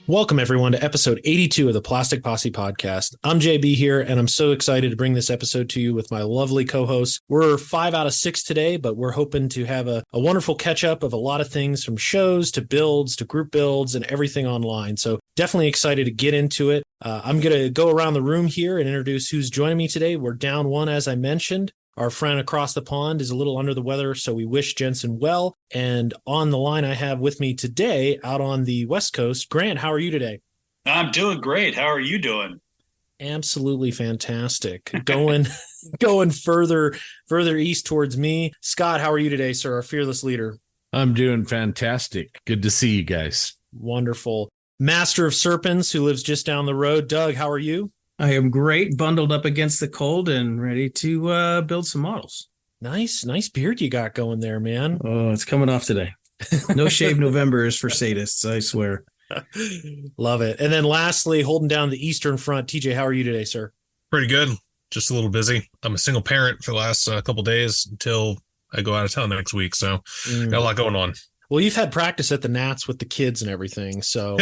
Welcome, everyone, to episode 82 of the Plastic Posse podcast. I'm JB here, and I'm so excited to bring this episode to you with my lovely co-hosts. We're 5 out of 6 today, but we're hoping to have a wonderful catch-up of a lot of things, from shows to builds to group builds and everything online. So definitely excited to get into it. I'm going to go around the room here and introduce who's joining me today. We're down one, as I mentioned. Our friend across the pond is a little under the weather, so we wish Jensen well. And on the line I have with me today, out on the West Coast, Grant, how are you today? I'm doing great. How are you doing? Absolutely fantastic. Going further east towards me. Scott, how are you today, sir? Our fearless leader. I'm doing fantastic. Good to see you guys. Wonderful. Master of Serpents, who lives just down the road. Doug, how are you? I am great, bundled up against the cold and ready to build some models. Nice beard you got going there, man. Oh, it's coming off today. No shave November is for sadists, I swear. Love it. And then lastly, holding down the Eastern Front, TJ, how are you today, sir? Pretty good. Just a little busy. I'm a single parent for the last couple days until I go out of town next week. So got a lot going on. Well, you've had practice at the Nats with the kids and everything. So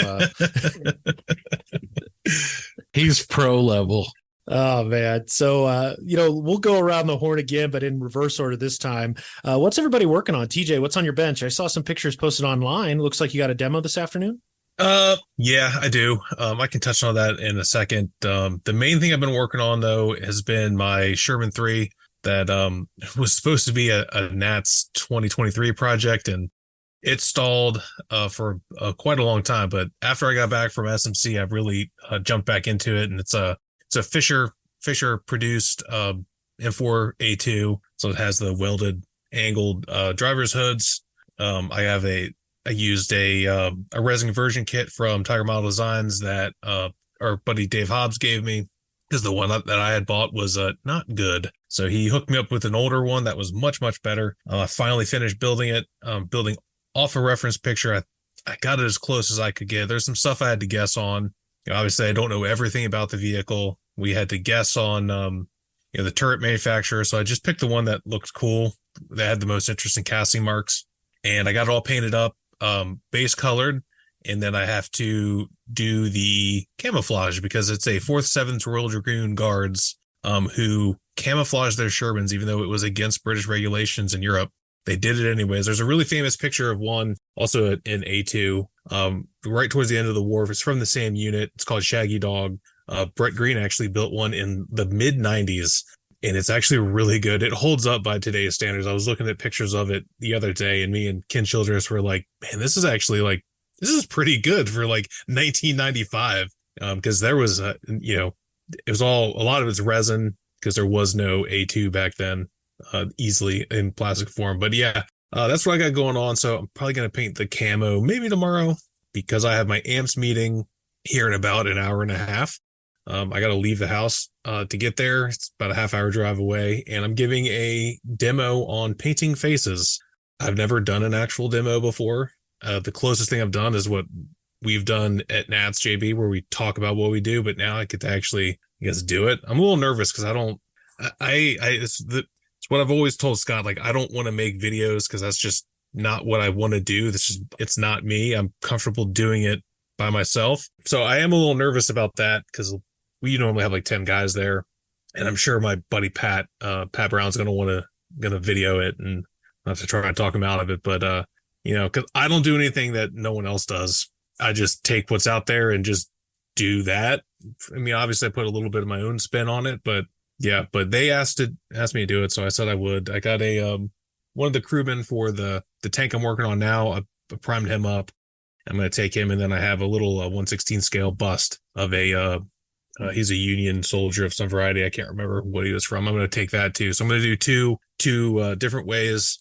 He's pro level. Oh, man. So, we'll go around the horn again, but in reverse order this time. What's everybody working on? TJ, what's on your bench? I saw some pictures posted online. Looks like you got a demo this afternoon. Yeah, I do. I can touch on that in a second. The main thing I've been working on, though, has been my Sherman 3 that was supposed to be a Nats 2023 project, and it stalled for quite a long time. But after I got back from SMC, I've really jumped back into it, and it's a Fisher produced M4A2, so it has the welded angled driver's hoods. I used a resin conversion kit from Tiger Model Designs that our buddy Dave Hobbs gave me, because the one that I had bought was not good. So he hooked me up with an older one that was much better. I finally finished building it, building off a reference picture. I got it as close as I could get. There's some stuff I had to guess on. Obviously, I don't know everything about the vehicle. We had to guess on the turret manufacturer. So I just picked the one that looked cool, that had the most interesting casting marks. And I got it all painted up, base colored. And then I have to do the camouflage, because it's a 4th, 7th Royal Dragoon Guards who camouflaged their Shermans, even though it was against British regulations in Europe. They did it anyways. There's a really famous picture of one also in A2, right towards the end of the war. It's from the same unit. It's called Shaggy Dog. Brett Green actually built one in the mid 90s, and it's actually really good. It holds up by today's standards. I was looking at pictures of it the other day, and me and Ken Childress were like, man, this is actually this is pretty good for 1995. Because there was, it was a lot of it's resin, because there was no A2 back then. Easily in plastic form. But yeah, that's what I got going on. So I'm probably going to paint the camo maybe tomorrow, because I have my AMPS meeting here in about an hour and a half. I got to leave the house to get there. It's about a half-hour drive away, and I'm giving a demo on painting faces. I've never done an actual demo before. The closest thing I've done is what we've done at Nats, JB, where we talk about what we do, but now I get to actually, I guess, do it. I'm a little nervous because it's what I've always told Scott, I don't want to make videos because that's just not what I want to do. It's not me. I'm comfortable doing it by myself. So I am a little nervous about that, because we normally have 10 guys there. And I'm sure my buddy Pat Brown's going to video it, and I have to try to talk him out of it. But, because I don't do anything that no one else does. I just take what's out there and just do that. I mean, obviously I put a little bit of my own spin on it, but yeah, but they asked me to do it, so I said I would. I got one of the crewmen for the tank I'm working on now. I primed him up. I'm going to take him, and then I have a little 1/16 scale bust of he's a Union soldier of some variety. I can't remember what he was from. I'm going to take that too. So I'm going to do two different ways.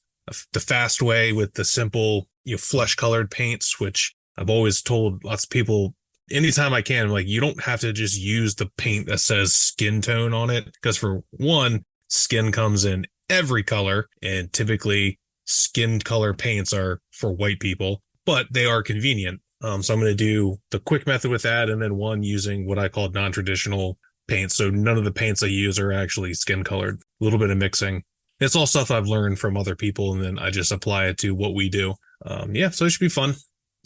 The fast way with the simple, flesh colored paints, which I've always told lots of people, anytime I can, you don't have to just use the paint that says skin tone on it, because for one, skin comes in every color, and typically skin color paints are for white people, but they are convenient. So I'm going to do the quick method with that, and then one using what I call non-traditional paints. So none of the paints I use are actually skin colored. A little bit of mixing. It's all stuff I've learned from other people, and then I just apply it to what we do. So it should be fun.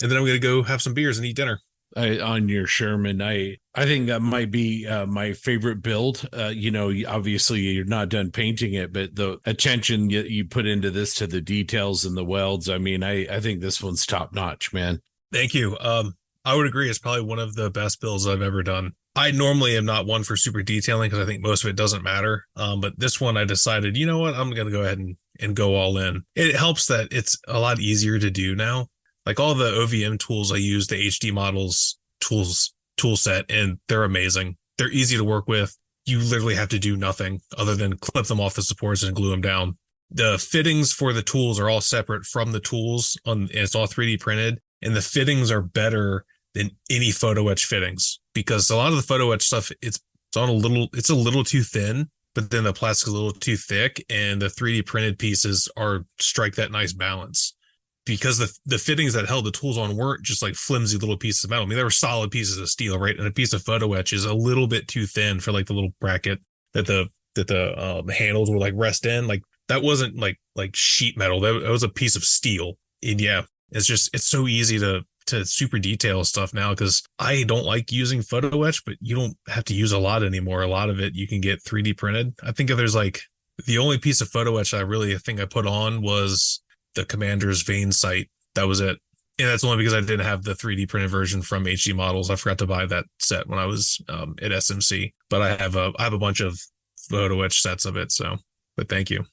And then I'm going to go have some beers and eat dinner. on your Sherman. I think that might be my favorite build. Obviously you're not done painting it, but the attention you put into this, to the details and the welds. I mean, I think this one's top notch, man. Thank you. I would agree. It's probably one of the best builds I've ever done. I normally am not one for super detailing because I think most of it doesn't matter. But this one I decided, you know what, I'm going to go ahead and go all in. It helps that it's a lot easier to do now. Like all the OVM tools, I use the HD models tool set, and they're amazing. They're easy to work with. You literally have to do nothing other than clip them off the supports and glue them down. The fittings for the tools are all separate from the tools and it's all 3D printed. And the fittings are better than any photo etch fittings, because a lot of the photo etch stuff, it's a little too thin, but then the plastic's a little too thick, and the 3D printed pieces strike that nice balance. Because the fittings that held the tools on weren't just like flimsy little pieces of metal. I mean, they were solid pieces of steel, right? And a piece of photo etch is a little bit too thin for like the little bracket that the handles would like rest in. Like that wasn't like sheet metal. That was a piece of steel. And yeah, it's so easy to super detail stuff now, because I don't like using photo etch, but you don't have to use a lot anymore. A lot of it you can get 3D printed. I think if there's like the only piece of photo etch I put on was the Commander's vein sight. That was it. And that's only because I didn't have the 3D printed version from HD Models. I forgot to buy that set when I was at SMC, but I have a bunch of photo etch sets of it. So, but thank you.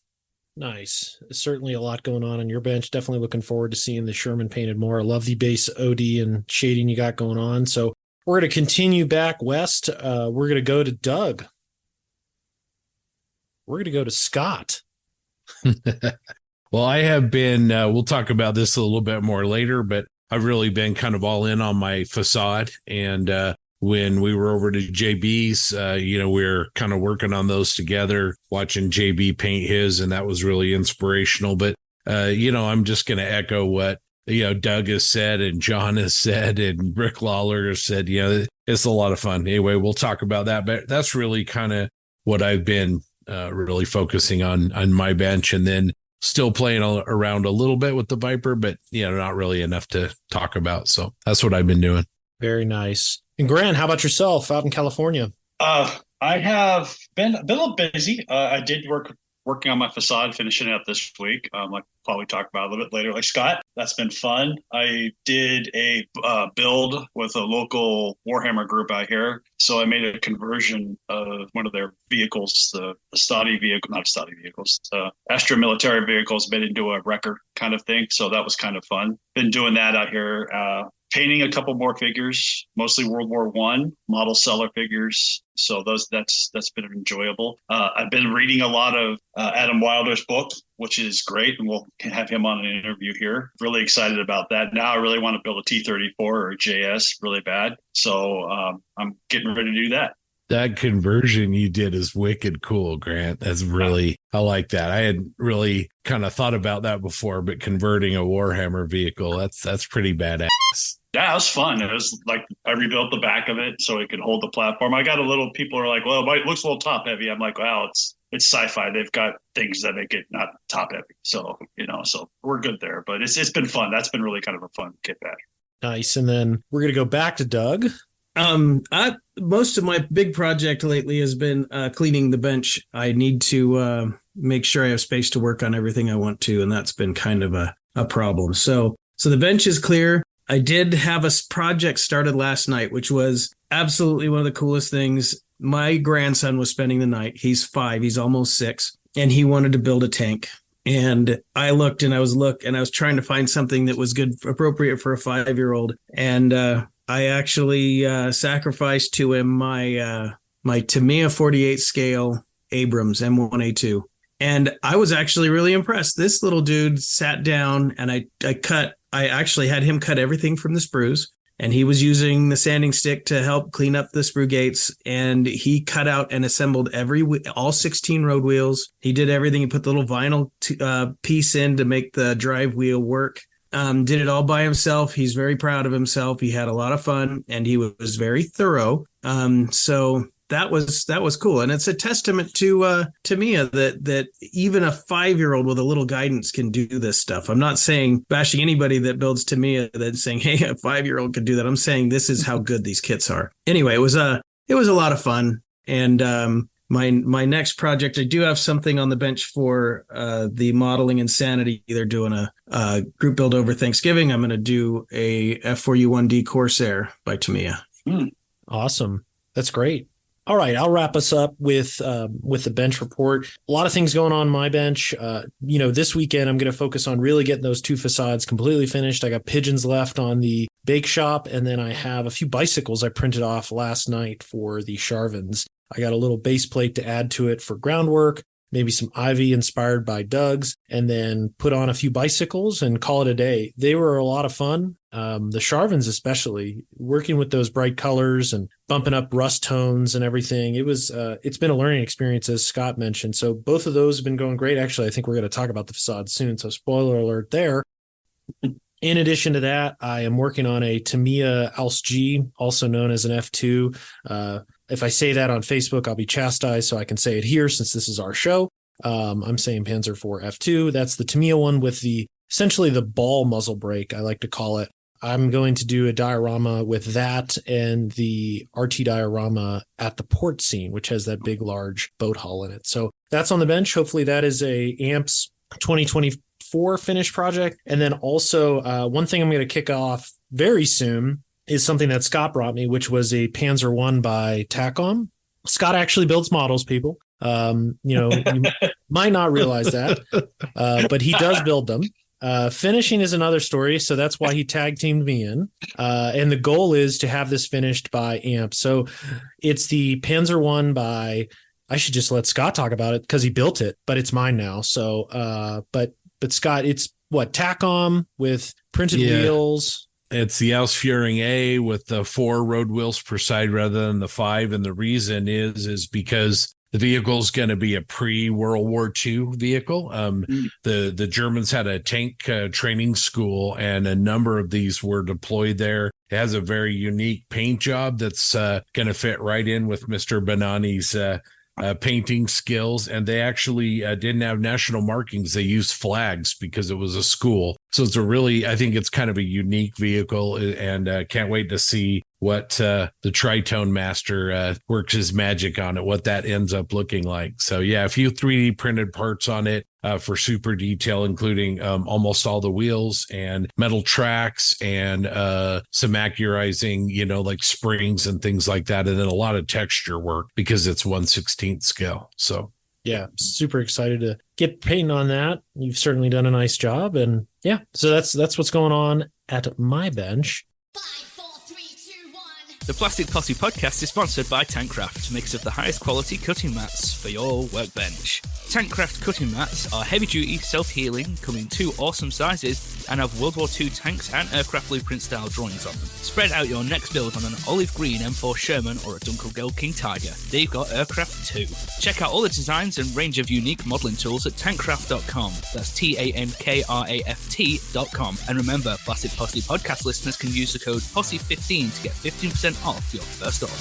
Nice. Certainly a lot going on your bench. Definitely looking forward to seeing the Sherman painted more. I love the base OD and shading you got going on. So we're going to continue back west. We're going to go to Doug. We're going to go to Scott. Well, I have been, we'll talk about this a little bit more later, but I've really been kind of all in on my facade. And when we were over to JB's, we were kind of working on those together, watching JB paint his, and that was really inspirational. But, I'm just going to echo what, Doug has said and John has said and Rick Lawler has said. It's a lot of fun. Anyway, we'll talk about that. But that's really kind of what I've been really focusing on my bench, and then still playing around a little bit with the Viper, but not really enough to talk about. So that's what I've been doing. Very nice. And Grant, how about yourself out in California? I have been a little busy. I did working on my facade, finishing it up this week. Like probably talk about a little bit later. Like Scott, that's been fun. I did a build with a local Warhammer group out here. So I made a conversion of one of their vehicles, the Astra military vehicles, made into a wrecker kind of thing. So that was kind of fun. Been doing that out here. Painting a couple more figures, mostly World War I model seller figures. So that's been enjoyable. I've been reading a lot of Adam Wilder's book, which is great, and we'll have him on an interview here. Really excited about that. Now I really want to build a T-34 or a JS really bad. So I'm getting ready to do that. That conversion you did is wicked cool, Grant. That's really, I like that. I had really kind of thought about that before, but converting a Warhammer vehicle, that's pretty badass. Yeah, it was fun. It was like I rebuilt the back of it so it could hold the platform. I got people are like, well, it looks a little top heavy. I'm like, wow, it's sci-fi. They've got things that make it not top heavy. So, so we're good there. But it's been fun. That's been really kind of a fun kit back. Nice. And then we're going to go back to Doug. Most of my big project lately has been cleaning the bench. I need to make sure I have space to work on everything I want to, and that's been kind of a problem. So the bench is clear. I did have a project started last night, which was absolutely one of the coolest things. My grandson was spending the night. He's 5, he's almost 6, and he wanted to build a tank. And I looked and I was trying to find something that was good, appropriate for a 5-year-old. And I actually sacrificed to him my Tamiya 48 scale Abrams M1A2. And I was actually really impressed. This little dude sat down and I actually had him cut everything from the sprues, and he was using the sanding stick to help clean up the sprue gates. And he cut out and assembled all 16 road wheels. He did everything. He put the little vinyl piece in to make the drive wheel work. Did it all by himself. He's very proud of himself. He had a lot of fun and he was very thorough. So that was cool. And it's a testament to Tamiya that even a 5-year-old with a little guidance can do this stuff. I'm not saying bashing anybody that builds Tamiya that's saying, hey, a 5-year-old can do that. I'm saying this is how good these kits are. Anyway, it was a lot of fun. And my next project, I do have something on the bench for the Modeling Insanity. They're doing a group build over Thanksgiving. I'm going to do a F4U1D Corsair by Tamiya. Awesome. That's great. All right, I'll wrap us up with the bench report. A lot of things going on my bench. This weekend I'm going to focus on really getting those 2 facades completely finished. I got pigeons left on the bake shop, and then I have a few bicycles I printed off last night for the Charvins. I got a little base plate to add to it for groundwork, maybe some ivy inspired by Doug's, and then put on a few bicycles and call it a day. They were a lot of fun. The Charvins, especially, working with those bright colors and bumping up rust tones and everything. It's been a learning experience, as Scott mentioned. So both of those have been going great. Actually, I think we're going to talk about the facade soon. So spoiler alert there. In addition to that, I am working on a Tamiya Alce G, also known as an F2. If I say that on Facebook, I'll be chastised, so I can say it here since this is our show. I'm saying Panzer IV F2. That's the Tamiya one with essentially the ball muzzle brake, I like to call it. I'm going to do a diorama with that and the RT diorama at the port scene, which has that big, large boat hull in it. So that's on the bench. Hopefully that is a AMPS 2024 finished project. And then also one thing I'm going to kick off very soon is something that Scott brought me, which was a Panzer I by Tacom. Scott actually builds models, people. You might not realize that, but he does build them. Finishing is another story, so that's why he tag teamed me in. And the goal is to have this finished by AMP. So it's the Panzer I by, I should just let Scott talk about it because he built it, but it's mine now. So, but Scott, it's what, Tacom with printed wheels. It's the Ausführung A with the 4 road wheels per side rather than the 5. And the reason is because the vehicle is going to be a pre-World War II vehicle. The Germans had a tank training school, and a number of these were deployed there. It has a very unique paint job that's going to fit right in with Mr. Bonanni's painting skills. And they actually didn't have national markings. They used flags because it was a school. So it's I think it's kind of a unique vehicle, and can't wait to see what the Tritone Master works his magic on it, what that ends up looking like. So yeah, a few 3D printed parts on it for super detail, including almost all the wheels and metal tracks and some accurizing, like springs and things like that. And then a lot of texture work because it's 1/16 scale. So yeah, super excited to get painting on that. You've certainly done a nice job. And yeah, so that's what's going on at my bench. 5, 4, 3, 2, 1. The Plastic Posse podcast is sponsored by Tankcraft, makers of the highest quality cutting mats for your workbench. Tankcraft cutting mats are heavy-duty, self-healing, come in 2 awesome sizes, and have World War II tanks and aircraft blueprint-style drawings on them. Spread out your next build on an olive green M4 Sherman or a Dunkelgelb King Tiger. They've got aircraft too. Check out all the designs and range of unique modelling tools at tankcraft.com. That's TANKRAFT.com. And remember, Plastic Posse podcast listeners can use the code POSSE15 to get 15% off your first order.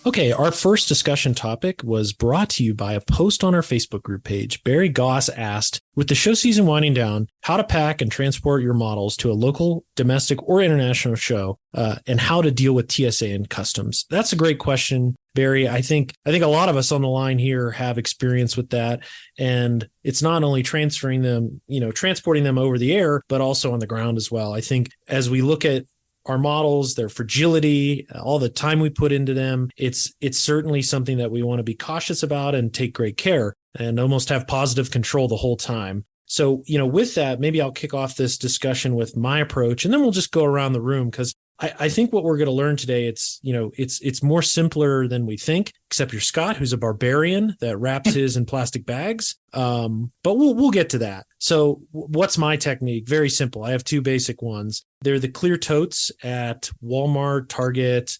Okay, our first discussion topic was brought to you by a post on our Facebook group page. Barry Goss asked, with the show season winding down, how to pack and transport your models to a local, domestic, or international show, and how to deal with TSA and customs. That's a great question, Barry. I think a lot of us on the line here have experience with that. And it's not only transporting them over the air, but also on the ground as well. I think as we look at our models, their fragility, all the time we put into them, it's certainly something that we want to be cautious about and take great care and almost have positive control the whole time. So, with that, maybe I'll kick off this discussion with my approach, and then we'll just go around the room, because I think what we're going to learn today, it's more simpler than we think, except you're Scott, who's a barbarian that wraps his in plastic bags. But we'll get to that. So what's my technique? Very simple. I have 2 basic ones. They're the clear totes at Walmart, Target,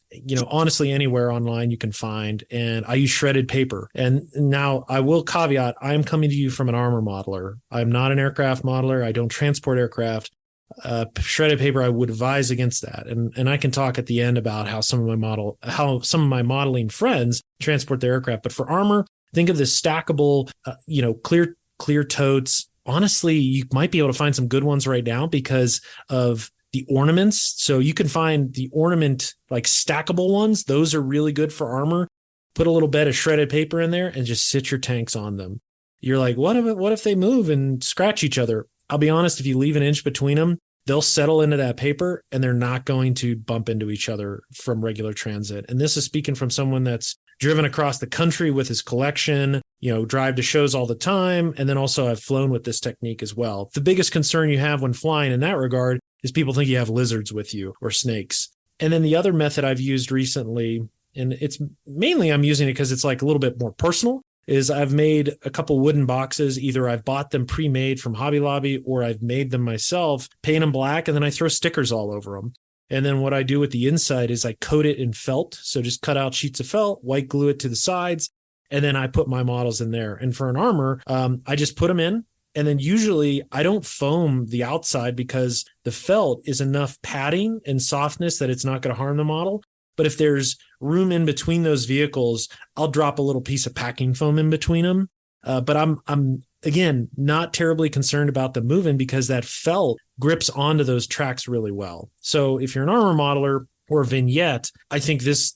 honestly, anywhere online you can find. And I use shredded paper. And now I will caveat, I'm coming to you from an armor modeler. I'm not an aircraft modeler. I don't transport aircraft. shredded paper, I would advise against that. And I can talk at the end about how some of my modeling friends transport their aircraft. But for armor, think of this stackable, clear totes. Honestly, you might be able to find some good ones right now because of the ornaments. So you can find the ornament, like stackable ones. Those are really good for armor. Put a little bed of shredded paper in there and just sit your tanks on them. You're like, what if they move and scratch each other? I'll be honest, if you leave an inch between them, they'll settle into that paper and they're not going to bump into each other from regular transit. And this is speaking from someone that's driven across the country with his collection, drive to shows all the time. And then also I've flown with this technique as well. The biggest concern you have when flying in that regard is people think you have lizards with you or snakes. And then the other method I've used recently, and it's mainly I'm using it because it's like a little bit more personal, is I've made a couple wooden boxes. Either I've bought them pre-made from Hobby Lobby or I've made them myself, paint them black, and then I throw stickers all over them. And then what I do with the inside is I coat it in felt. So just cut out sheets of felt, white glue it to the sides, and then I put my models in there. And for an armor, I just put them in. And then usually I don't foam the outside because the felt is enough padding and softness that it's not going to harm the model. But if there's room in between those vehicles, I'll drop a little piece of packing foam in between them. But I'm again, not terribly concerned about them moving because that felt grips onto those tracks really well. So if you're an armor modeler or vignette, I think this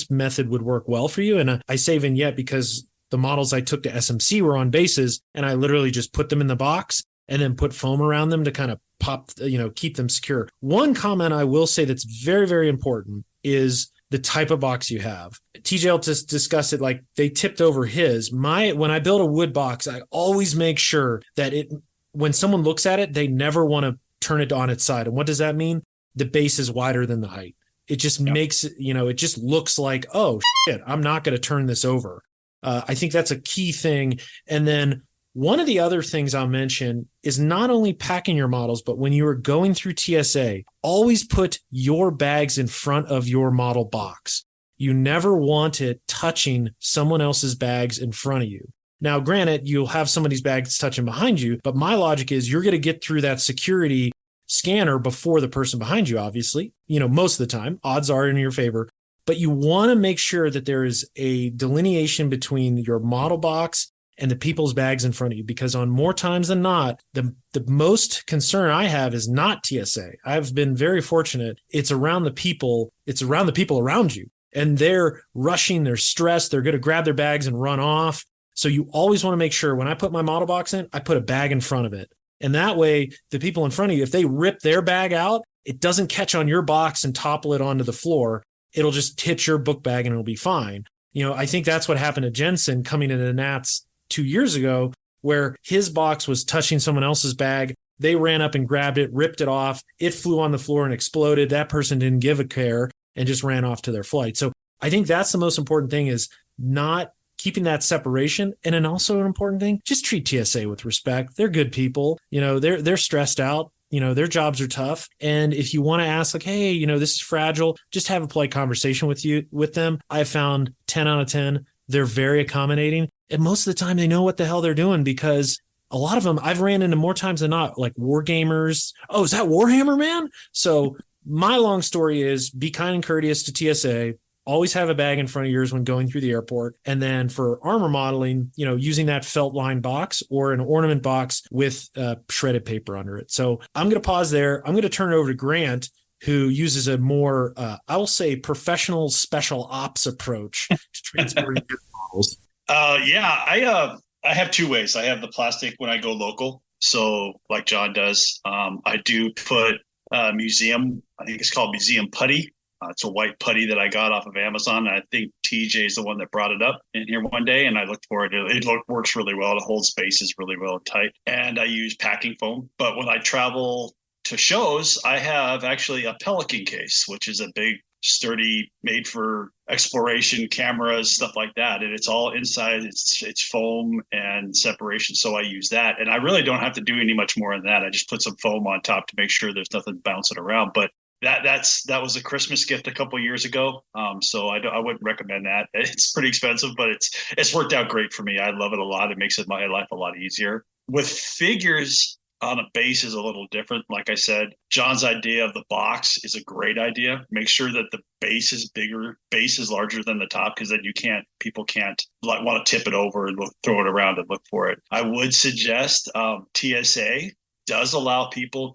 method would work well for you. And I say vignette because the models I took to SMC were on bases, and I literally just put them in the box and then put foam around them to kind of pop, keep them secure. One comment I will say that's very, very important is the type of box you have. TJ will just discuss it, like they tipped over his. When I build a wood box, I always make sure that when someone looks at it, they never want to turn it on its side. And what does that mean? The base is wider than the height. It just makes it, it just looks like, oh shit, I'm not going to turn this over. I think that's a key thing. And then one of the other things I'll mention is not only packing your models, but when you are going through TSA, always put your bags in front of your model box. You never want it touching someone else's bags in front of you. Now, granted, you'll have somebody's bags touching behind you, but my logic is you're going to get through that security scanner before the person behind you, obviously, most of the time, odds are in your favor. But you want to make sure that there is a delineation between your model box and the people's bags in front of you, because on more times than not, the most concern I have is not TSA. I've been very fortunate. It's around the people around you, and they're rushing, they're stressed, they're going to grab their bags and run off. So you always want to make sure when I put my model box in, I put a bag in front of it. And that way, the people in front of you, if they rip their bag out, it doesn't catch on your box and topple it onto the floor. It'll just hit your book bag and it'll be fine. I think that's what happened to Jensen coming into the Nats 2 years ago, where his box was touching someone else's bag. They ran up and grabbed it, ripped it off. It flew on the floor and exploded. That person didn't give a care and just ran off to their flight. So I think that's the most important thing, is not keeping that separation. And then also an important thing, just treat TSA with respect. They're good people. They're stressed out. Their jobs are tough. And if you want to ask like, hey, this is fragile, just have a polite conversation with them. I found 10 out of 10. They're very accommodating. And most of the time they know what the hell they're doing, because a lot of them I've ran into more times than not, like war gamers. Oh, is that Warhammer, man? So my long story is be kind and courteous to TSA. Always have a bag in front of yours when going through the airport. And then for armor modeling, using that felt lined box or an ornament box with shredded paper under it. So I'm going to pause there. I'm going to turn it over to Grant, who uses a more, I will say, professional special ops approach to transporting your models. I have two ways. I have the plastic when I go local. So like John does, I do put museum, I think it's called museum putty. It's a white putty that I got off of Amazon. I think TJ is the one that brought it up in here one day, and I looked for it. It works really well. It holds spaces really well and tight. And I use packing foam. But when I travel to shows, I have actually a Pelican case, which is a big, sturdy, made for exploration cameras, stuff like that. And it's all inside. It's foam and separation. So I use that. And I really don't have to do any much more than that. I just put some foam on top to make sure there's nothing bouncing around. But that was a Christmas gift a couple of years ago. So I wouldn't recommend that. It's pretty expensive, but it's worked out great for me. I love it a lot. It makes my life a lot easier. With figures, on a base is a little different. Like I said, John's idea of the box is a great idea. Make sure that the base is bigger, base is larger than the top, because then people can't like want to tip it over and throw it around and look for it. I would suggest TSA does allow people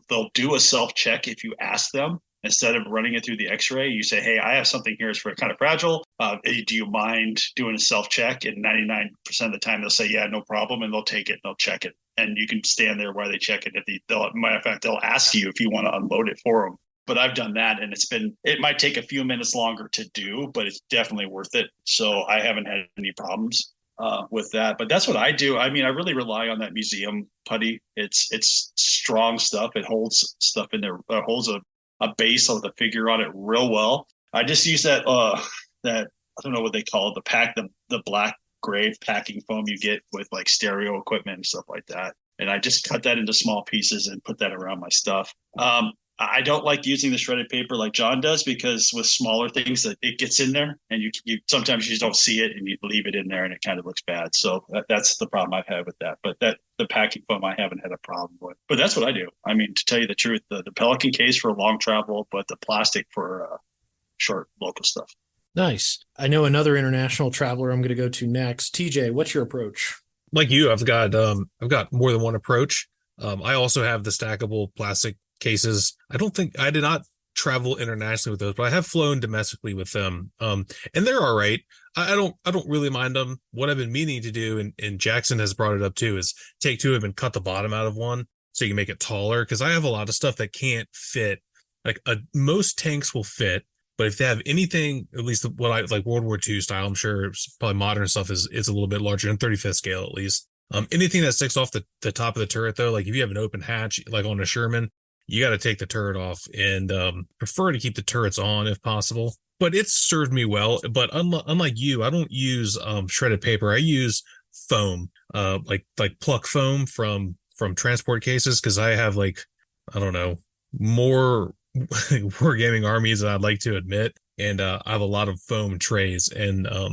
they'll do a self-check if you ask them. Instead of running it through the x-ray, you say, hey, I have something here that's kind of fragile. Do you mind doing a self-check? And 99% of the time they'll say, yeah, no problem. And they'll take it and they'll check it. And you can stand there while they check it. Matter of fact, they'll ask you if you want to unload it for them. But I've done that, and it might take a few minutes longer to do, but it's definitely worth it. So I haven't had any problems with that. But that's what I do. I mean, I really rely on that museum putty. It's strong stuff. It holds stuff in there. It holds a base of the figure on it real well. I just use that I don't know what they call it, the black gray packing foam you get with like stereo equipment and stuff like that. And I just cut that into small pieces and put that around my stuff. I don't like using the shredded paper like John does, because with smaller things that it gets in there, and you sometimes you just don't see it and you leave it in there and it kind of looks bad. So that's the problem I've had with that. But the packing foam I haven't had a problem with. But that's what I do. I mean, to tell you the truth, the Pelican case for long travel, but the plastic for short local stuff. Nice. I know another international traveler I'm going to go to next. TJ, what's your approach? Like you, I've got more than one approach. I also have the stackable plastic cases. I did not travel internationally with those, but I have flown domestically with them. And they're all right. I don't really mind them. What I've been meaning to do, and Jackson has brought it up too, is take two of them and cut the bottom out of one so you can make it taller. Because I have a lot of stuff that can't fit. Like most tanks will fit, but if they have anything, at least what I like World War II style, I'm sure it's probably modern stuff is a little bit larger than 35th scale at least. Anything that sticks off the top of the turret though, like if you have an open hatch, like on a Sherman, you got to take the turret off, and prefer to keep the turrets on if possible. But it's served me well. But unlike you, I don't use shredded paper. I use foam, like pluck foam from transport cases, because I have I don't know, more wargaming armies than I'd like to admit, and I have a lot of foam trays, and a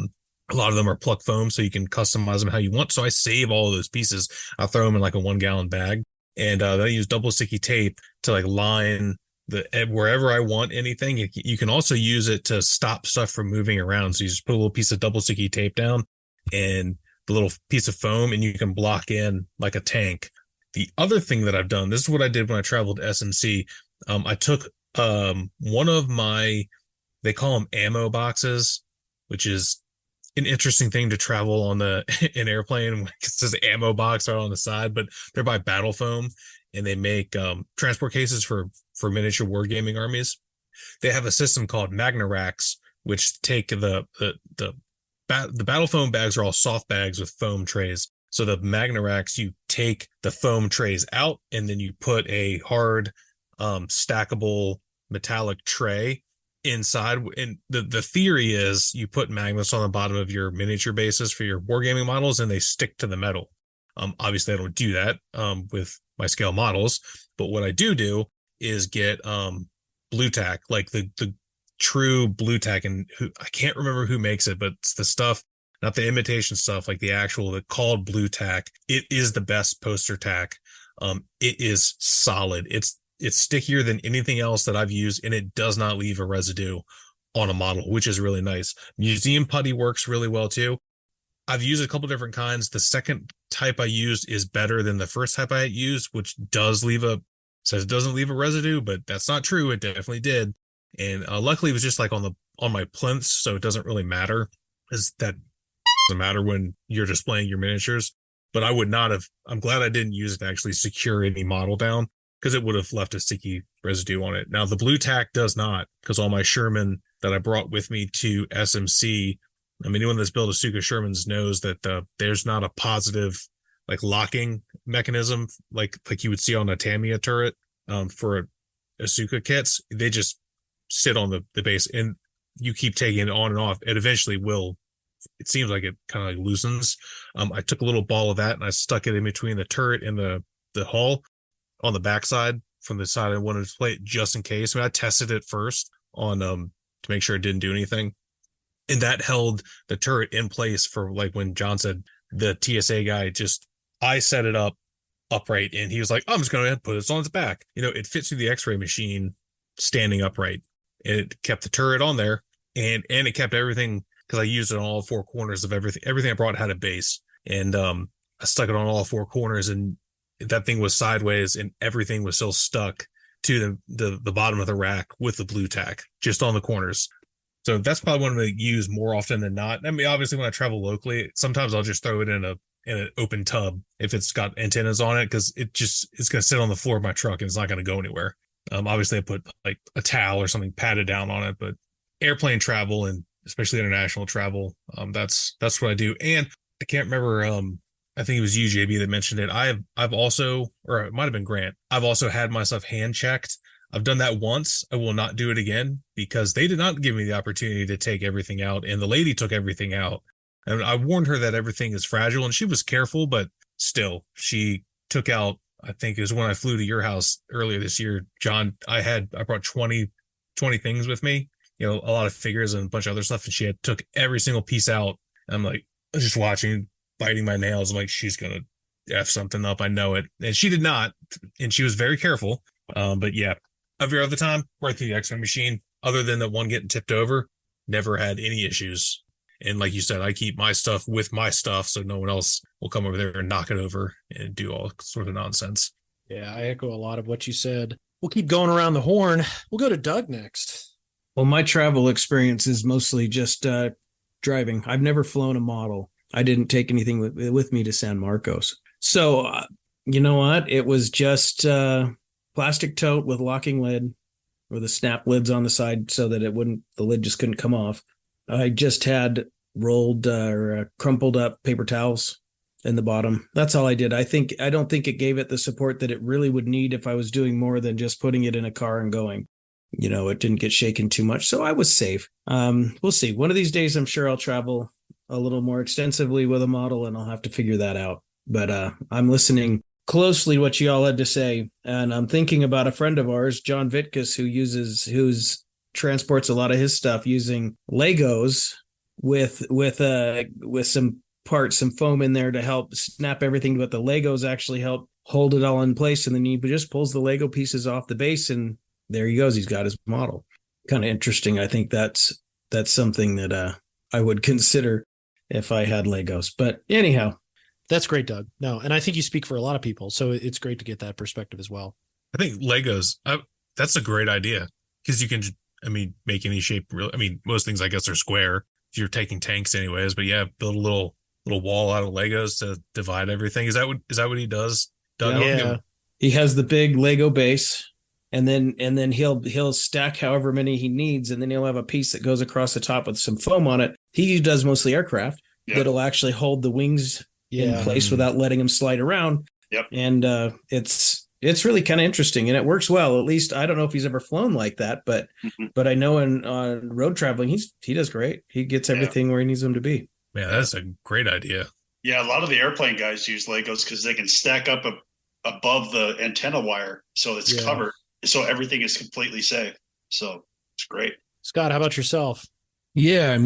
lot of them are pluck foam, so you can customize them how you want. So I save all of those pieces. I'll throw them in like a 1-gallon bag. And then I use double sticky tape to line wherever I want anything. You can also use it to stop stuff from moving around. So you just put a little piece of double sticky tape down and the little piece of foam, and you can block in like a tank. The other thing that I've done, this is what I did when I traveled to SMC. I took one of they call them ammo boxes, which is an interesting thing to travel on an airplane. It says ammo box right on the side, but they're by Battle Foam, and they make transport cases for miniature wargaming armies. They have a system called Magna Racks, which take the Battle Foam bags are all soft bags with foam trays. So the Magna Racks, you take the foam trays out, and then you put a hard stackable metallic tray inside. And the theory is you put magnets on the bottom of your miniature bases for your wargaming models, and they stick to the metal. Obviously I don't do that with my scale models, but what I do is get blue tack, like the true blue tack, and I can't remember who makes it, but it's the stuff, not the imitation stuff, like the called blue tack. It is the best poster tack. It is solid. It's stickier than anything else that I've used, and it does not leave a residue on a model, which is really nice. Museum putty works really well too. I've used a couple different kinds. The second type I used is better than the first type I used, which says it doesn't leave a residue, but that's not true. It definitely did. And luckily it was just like on my plinths, so it doesn't really matter. That doesn't matter when you're displaying your miniatures. But I'm glad I didn't use it to actually secure any model down, because it would have left a sticky residue on it. Now, the blue tack does not, because all my Sherman that I brought with me to SMC, I mean, anyone that's built Asuka Shermans knows that there's not a positive locking mechanism like you would see on a Tamiya turret for Asuka kits. They just sit on the base, and you keep taking it on and off. It eventually will. It seems like it kind of loosens. I took a little ball of that and I stuck it in between the turret and the hull on the backside from the side I wanted to play it, just in case. I mean, I tested it first on to make sure it didn't do anything, and that held the turret in place for when John said the TSA guy I set it up upright, and he was like, I'm just going to put this on its back. It fits through the x-ray machine standing upright. It kept the turret on there, and it kept everything, because I used it on all four corners of everything I brought had a base, and I stuck it on all four corners, and that thing was sideways, and everything was still stuck to the bottom of the rack with the blue tack just on the corners. So that's probably one I'm going to use more often than not. I mean, obviously when I travel locally, sometimes I'll just throw it in an open tub if it's got antennas on it, because it's going to sit on the floor of my truck and it's not going to go anywhere. Obviously I put like a towel or something padded down on it, but airplane travel, and especially international travel, that's what I do. And I can't remember, I think it was you, JB, that mentioned it. I've also, or it might have been Grant, I've also had my stuff hand checked. I've done that once. I will not do it again, because they did not give me the opportunity to take everything out, and the lady took everything out. And I warned her that everything is fragile, and she was careful, but still, she took out, I think it was when I flew to your house earlier this year, John, I brought 20 things with me, a lot of figures and a bunch of other stuff, and she took every single piece out. And I'm like, just watching, biting my nails. I'm like, she's going to F something up. I know it. And she did not, and she was very careful. But yeah, every other time, right through the x-ray machine, other than the one getting tipped over, never had any issues. And like you said, I keep my stuff with my stuff, so no one else will come over there and knock it over and do all sorts of nonsense. Yeah, I echo a lot of what you said. We'll keep going around the horn. We'll go to Doug next. Well, my travel experience is mostly just driving. I've never flown a model. I didn't take anything with me to San Marcos. So, you know what? It was just plastic tote with locking lid, or the snap lids on the side so that the lid just couldn't come off. I just had rolled or crumpled up paper towels in the bottom. That's all I did. I don't think it gave it the support that it really would need if I was doing more than just putting it in a car and going. It didn't get shaken too much, so I was safe. We'll see. One of these days, I'm sure I'll travel a little more extensively with a model, and I'll have to figure that out. But I'm listening closely what you all had to say, and I'm thinking about a friend of ours, John Vitkus, who's transports a lot of his stuff using Legos with some parts, some foam in there to help snap everything, but the Legos actually help hold it all in place, and then he just pulls the Lego pieces off the base, and there he goes. He's got his model. Kind of interesting. I think that's something that I would consider if I had Legos. But anyhow, that's great, Doug. No, and I think you speak for a lot of people, so it's great to get that perspective as well. I think Legos, that's a great idea, because you can, make any shape. Most things I guess are square if you're taking tanks anyways, but yeah, build a little wall out of Legos to divide everything. Is that what he does, Doug? Yeah. He has the big Lego base, and then he'll stack however many he needs, and then he'll have a piece that goes across the top with some foam on it. He does mostly aircraft that'll actually hold the wings in place without letting them slide around. Yep. And it's really kind of interesting, and it works well. At least I don't know if he's ever flown like that, but I know in road traveling he does great. He gets everything where he needs them to be. Yeah, that's a great idea. Yeah, a lot of the airplane guys use Legos because they can stack up above the antenna wire, so it's covered, so everything is completely safe. So it's great. Scott, how about yourself? Yeah,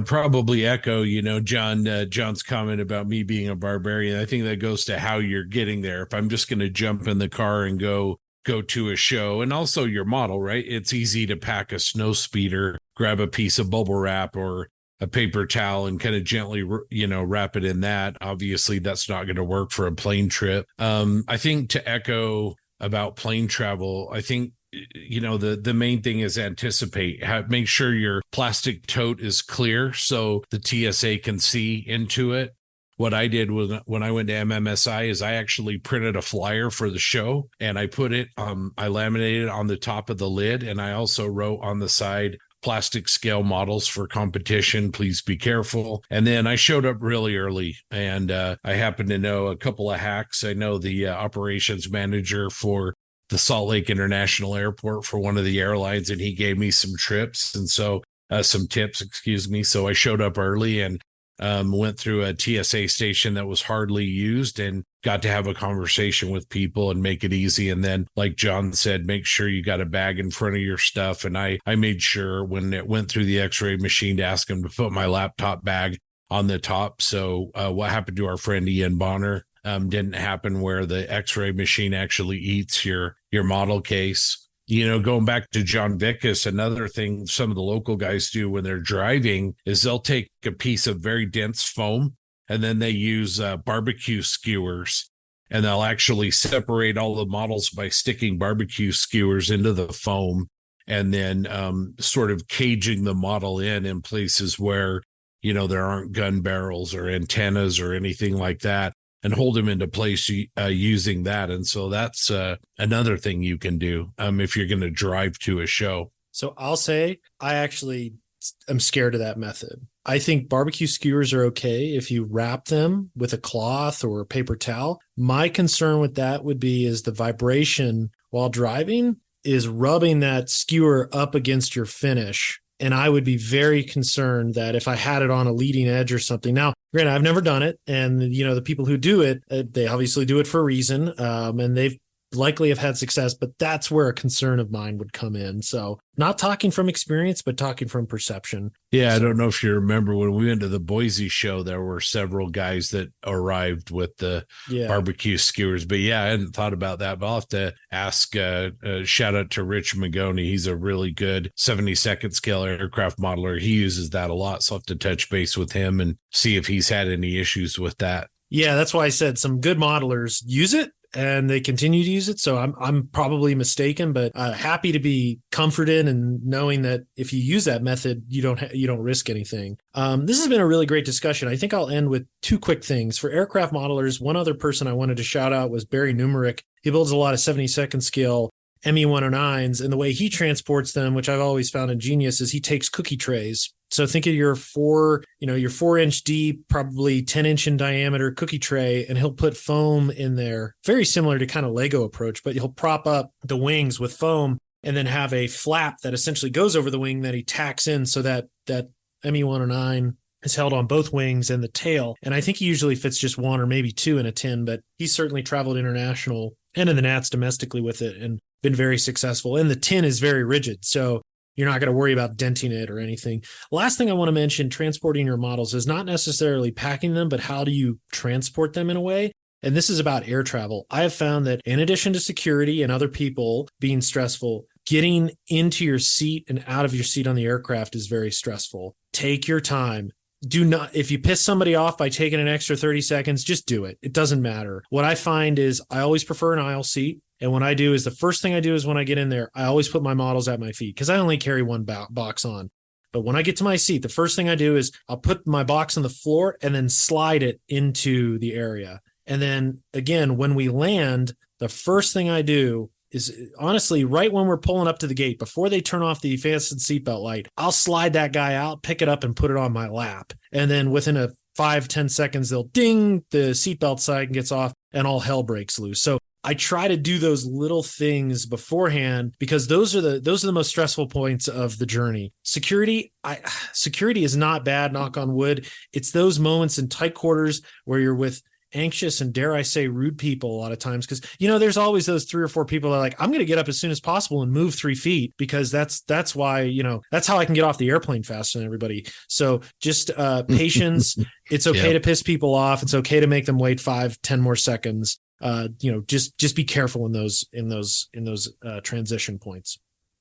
probably echo, John's comment about me being a barbarian. I think that goes to how you're getting there. If I'm just going to jump in the car and go to a show, and also your model, right? It's easy to pack a snow speeder, grab a piece of bubble wrap or a paper towel and kind of gently, wrap it in that. Obviously, that's not going to work for a plane trip. I think to echo about plane travel, I think, the main thing is anticipate. Make sure your plastic tote is clear so the TSA can see into it. What I did when I went to MMSI is I actually printed a flyer for the show, and I put it, I laminated it on the top of the lid, and I also wrote on the side, plastic scale models for competition, please be careful. And then I showed up really early, and I happen to know a couple of hacks. I know the operations manager for the Salt Lake International Airport for one of the airlines, and he gave me some tips. So I showed up early and went through a TSA station that was hardly used and got to have a conversation with people and make it easy. And then, like John said, make sure you got a bag in front of your stuff. And I made sure when it went through the x-ray machine to ask him to put my laptop bag on the top. So what happened to our friend Ian Bonner? didn't happen where the X-ray machine actually eats your model case. Going back to John Vickus, another thing some of the local guys do when they're driving is they'll take a piece of very dense foam and then they use barbecue skewers, and they'll actually separate all the models by sticking barbecue skewers into the foam and then sort of caging the model in places where, there aren't gun barrels or antennas or anything like that, and hold them into place using that. And so that's another thing you can do if you're going to drive to a show. So I'll say I actually am scared of that method. I think barbecue skewers are okay if you wrap them with a cloth or a paper towel. My concern with that would be is the vibration while driving is rubbing that skewer up against your finish. And I would be very concerned that if I had it on a leading edge or something. Now, granted, I've never done it. And, the people who do it, they obviously do it for a reason. And they've likely have had success, but that's where a concern of mine would come in. So not talking from experience, but talking from perception. Yeah, I don't know if you remember when we went to the Boise show, there were several guys that arrived with the barbecue skewers. But yeah, I hadn't thought about that. But I'll have to ask, shout out to Rich Magoni. He's a really good 72nd scale aircraft modeler. He uses that a lot. So I'll have to touch base with him and see if he's had any issues with that. Yeah, that's why I said some good modelers use it and they continue to use it. So I'm probably mistaken, but happy to be comforted and knowing that if you use that method, you don't risk anything. This has been a really great discussion. I think I'll end with two quick things. For aircraft modelers, one other person I wanted to shout out was Barry Numerick. He builds a lot of 72nd scale ME-109s, and the way he transports them, which I've always found ingenious, is he takes cookie trays. So think of your 4-inch deep, probably 10-inch in diameter cookie tray, and he'll put foam in there, very similar to kind of Lego approach, but he'll prop up the wings with foam and then have a flap that essentially goes over the wing that he tacks in so that ME-109 is held on both wings and the tail. And I think he usually fits just one or maybe two in a tin, but he's certainly traveled international and in the Nats domestically with it and been very successful. And the tin is very rigid, so you're not going to worry about denting it or anything. Last thing I want to mention, transporting your models is not necessarily packing them, but how do you transport them in a way? And this is about air travel. I have found that in addition to security and other people being stressful, getting into your seat and out of your seat on the aircraft is very stressful. Take your time. Do not, if you piss somebody off by taking an extra 30 seconds, just do it. It doesn't matter. What I find is I always prefer an aisle seat. And what I do is the first thing I do is when I get in there, I always put my models at my feet because I only carry one box on. But when I get to my seat, the first thing I do is I'll put my box on the floor and then slide it into the area. And then again, when we land, the first thing I do is honestly, right when we're pulling up to the gate, before they turn off the fastened seatbelt light, I'll slide that guy out, pick it up and put it on my lap. And then within a 5-10 seconds, they'll ding, the seatbelt sign gets off and all hell breaks loose. So I try to do those little things beforehand because those are the most stressful points of the journey. Security is not bad, knock on wood. It's those moments in tight quarters where you're with anxious and, dare I say, rude people a lot of times because there's always those 3 or 4 people that are like, I'm going to get up as soon as possible and move 3 feet because that's why that's how I can get off the airplane faster than everybody. So just patience. It's okay to piss people off. It's okay to make them wait 5-10 more seconds. Just be careful in those transition points.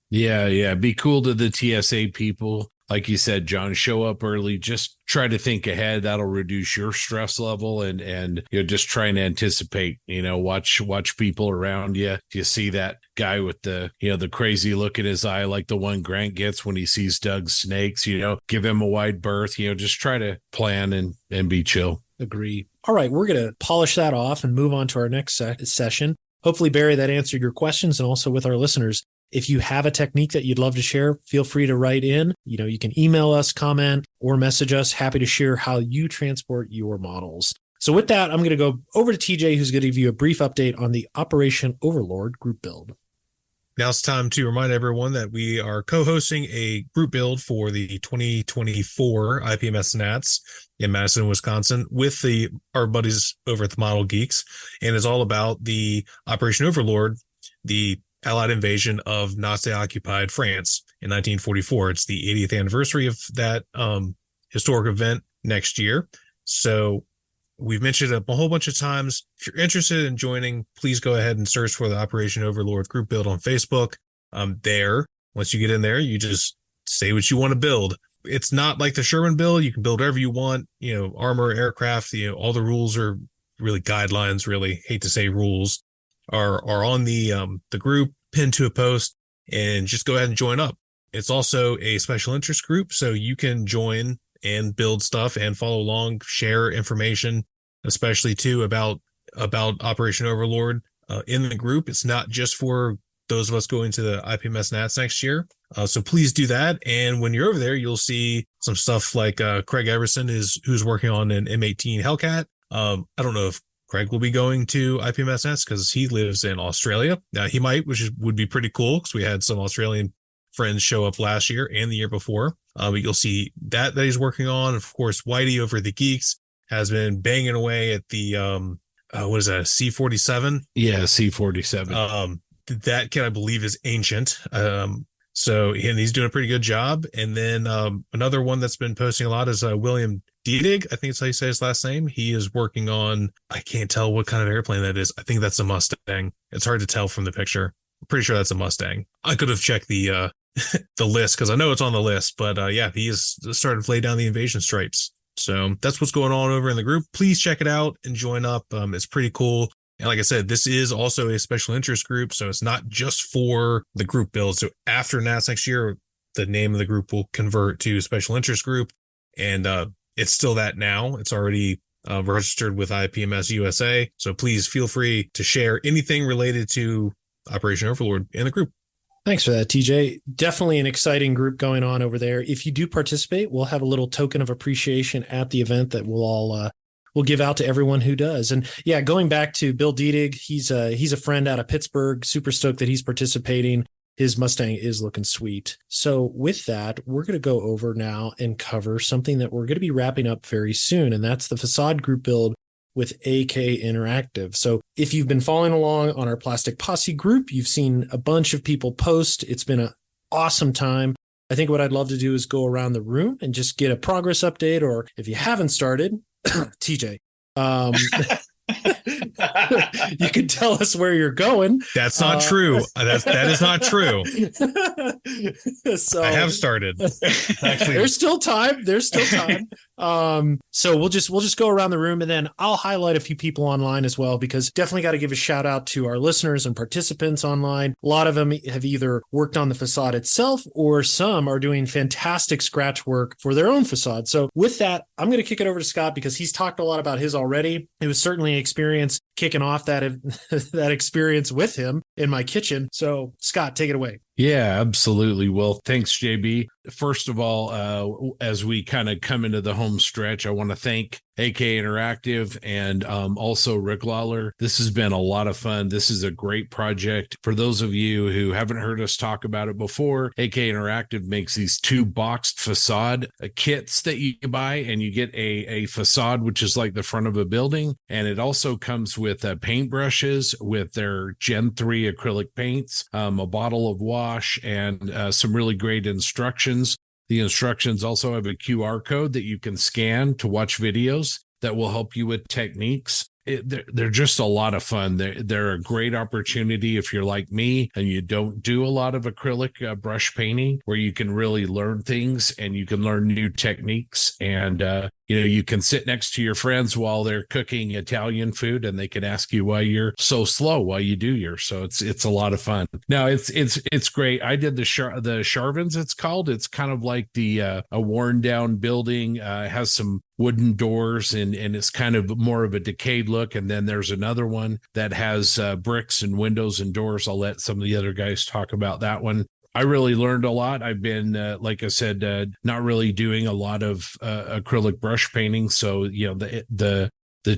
Yeah. Be cool to the TSA people. Like you said, John, show up early, just try to think ahead. That'll reduce your stress level and just trying to anticipate, watch people around you. If you see that guy with the crazy look in his eye, like the one Grant gets when he sees Doug's snakes, give him a wide berth, just try to plan and be chill. Agree. All right, we're going to polish that off and move on to our next session. Hopefully, Barry, that answered your questions and also with our listeners. If you have a technique that you'd love to share, feel free to write in. You can email us, comment, or message us. Happy to share how you transport your models. So with that, I'm going to go over to TJ, who's going to give you a brief update on the Operation Overlord group build. Now it's time to remind everyone that we are co-hosting a group build for the 2024 IPMS Nats in Madison, Wisconsin with our buddies over at the Model Geeks. And it's all about the Operation Overlord, the Allied invasion of Nazi-occupied France in 1944. It's the 80th anniversary of that historic event next year. So We've mentioned it a whole bunch of times. If you're interested in joining, please go ahead and search for the Operation Overlord Group Build on Facebook. There, once you get in there, you just say what you want to build. It's not like the Sherman build. You can build whatever you want, armor, aircraft, all the rules are really guidelines, really hate to say rules are on the group pinned to a post, and just go ahead and join up. It's also a special interest group, so you can join and build stuff and follow along, share information, especially too about Operation Overlord in the group. It's not just for those of us going to the IPMS Nats next year. So please do that. And when you're over there, you'll see some stuff like Craig Everson who's working on an M18 Hellcat. I don't know if Craig will be going to IPMS Nats because he lives in Australia. He might, which would be pretty cool because we had some Australian friends show up last year and the year before. But you'll see that he's working on. Of course, Whitey over at the Geeks has been banging away at the what is that, C-47? Yeah, C-47. That kit, I believe, is ancient. So and he's doing a pretty good job. And then another one that's been posting a lot is William Diedig. I think that's how you say his last name. He is working on, I can't tell what kind of airplane that is. I think that's a Mustang. It's hard to tell from the picture. I'm pretty sure that's a Mustang. I could have checked the the list because I know it's on the list. But yeah, he has started to lay down the invasion stripes. So that's what's going on over in the group. Please check it out and join up. It's pretty cool. And like I said, this is also a special interest group, so it's not just for the group build. So after NATS next year, the name of the group will convert to special interest group, and it's still that now. It's already registered with IPMS USA, so please feel free to share anything related to Operation Overlord in the group. Thanks for that, TJ. Definitely an exciting group going on over there. If you do participate, we'll have a little token of appreciation at the event that we'll all we'll give out to everyone who does. And yeah, going back to Bill Diedig, he's a friend out of Pittsburgh. Super stoked that he's participating. His Mustang is looking sweet. So with that, we're going to go over now and cover something that we're going to be wrapping up very soon, and that's the Facade Group Build with AK Interactive. So if you've been following along on our Plastic Posse group, you've seen a bunch of people post. It's been an awesome time. I think what I'd love to do is go around the room and just get a progress update, or if you haven't started, TJ, you can tell us where you're going. That's not true. That is not true. So I have started. Actually, there's still time. So we'll just go around the room, and then I'll highlight a few people online as well, because definitely got to give a shout out to our listeners and participants online. A lot of them have either worked on the facade itself, or some are doing fantastic scratch work for their own facade. So with that, I'm going to kick it over to Scott, because he's talked a lot about his already. It was certainly an experience kicking off that experience with him in my kitchen. So Scott, take it away. Yeah, absolutely. Well, thanks, JB. First of all, as we kind of come into the home stretch, I want to thank AK Interactive and also Rick Lawler. This has been a lot of fun. This is a great project. For those of you who haven't heard us talk about it before, AK Interactive makes these 2 boxed facade kits that you buy, and you get a facade, which is like the front of a building. And it also comes with paintbrushes with their Gen 3 acrylic paints, a bottle of wash, and some really great instructions. The instructions also have a QR code that you can scan to watch videos that will help you with techniques. They're just a lot of fun. They're a great opportunity if you're like me and you don't do a lot of acrylic brush painting, where you can really learn things and you can learn new techniques. And you can sit next to your friends while they're cooking Italian food, and they can ask you why you're so slow while you do yours. So it's a lot of fun. Now it's great. I did the Charvins, it's called. It's kind of like a worn down building. Has some wooden doors, and it's kind of more of a decayed look. And then there's another one that has bricks and windows and doors. I'll let some of the other guys talk about that one. I really learned a lot. I've been, like I said, not really doing a lot of acrylic brush painting. So, the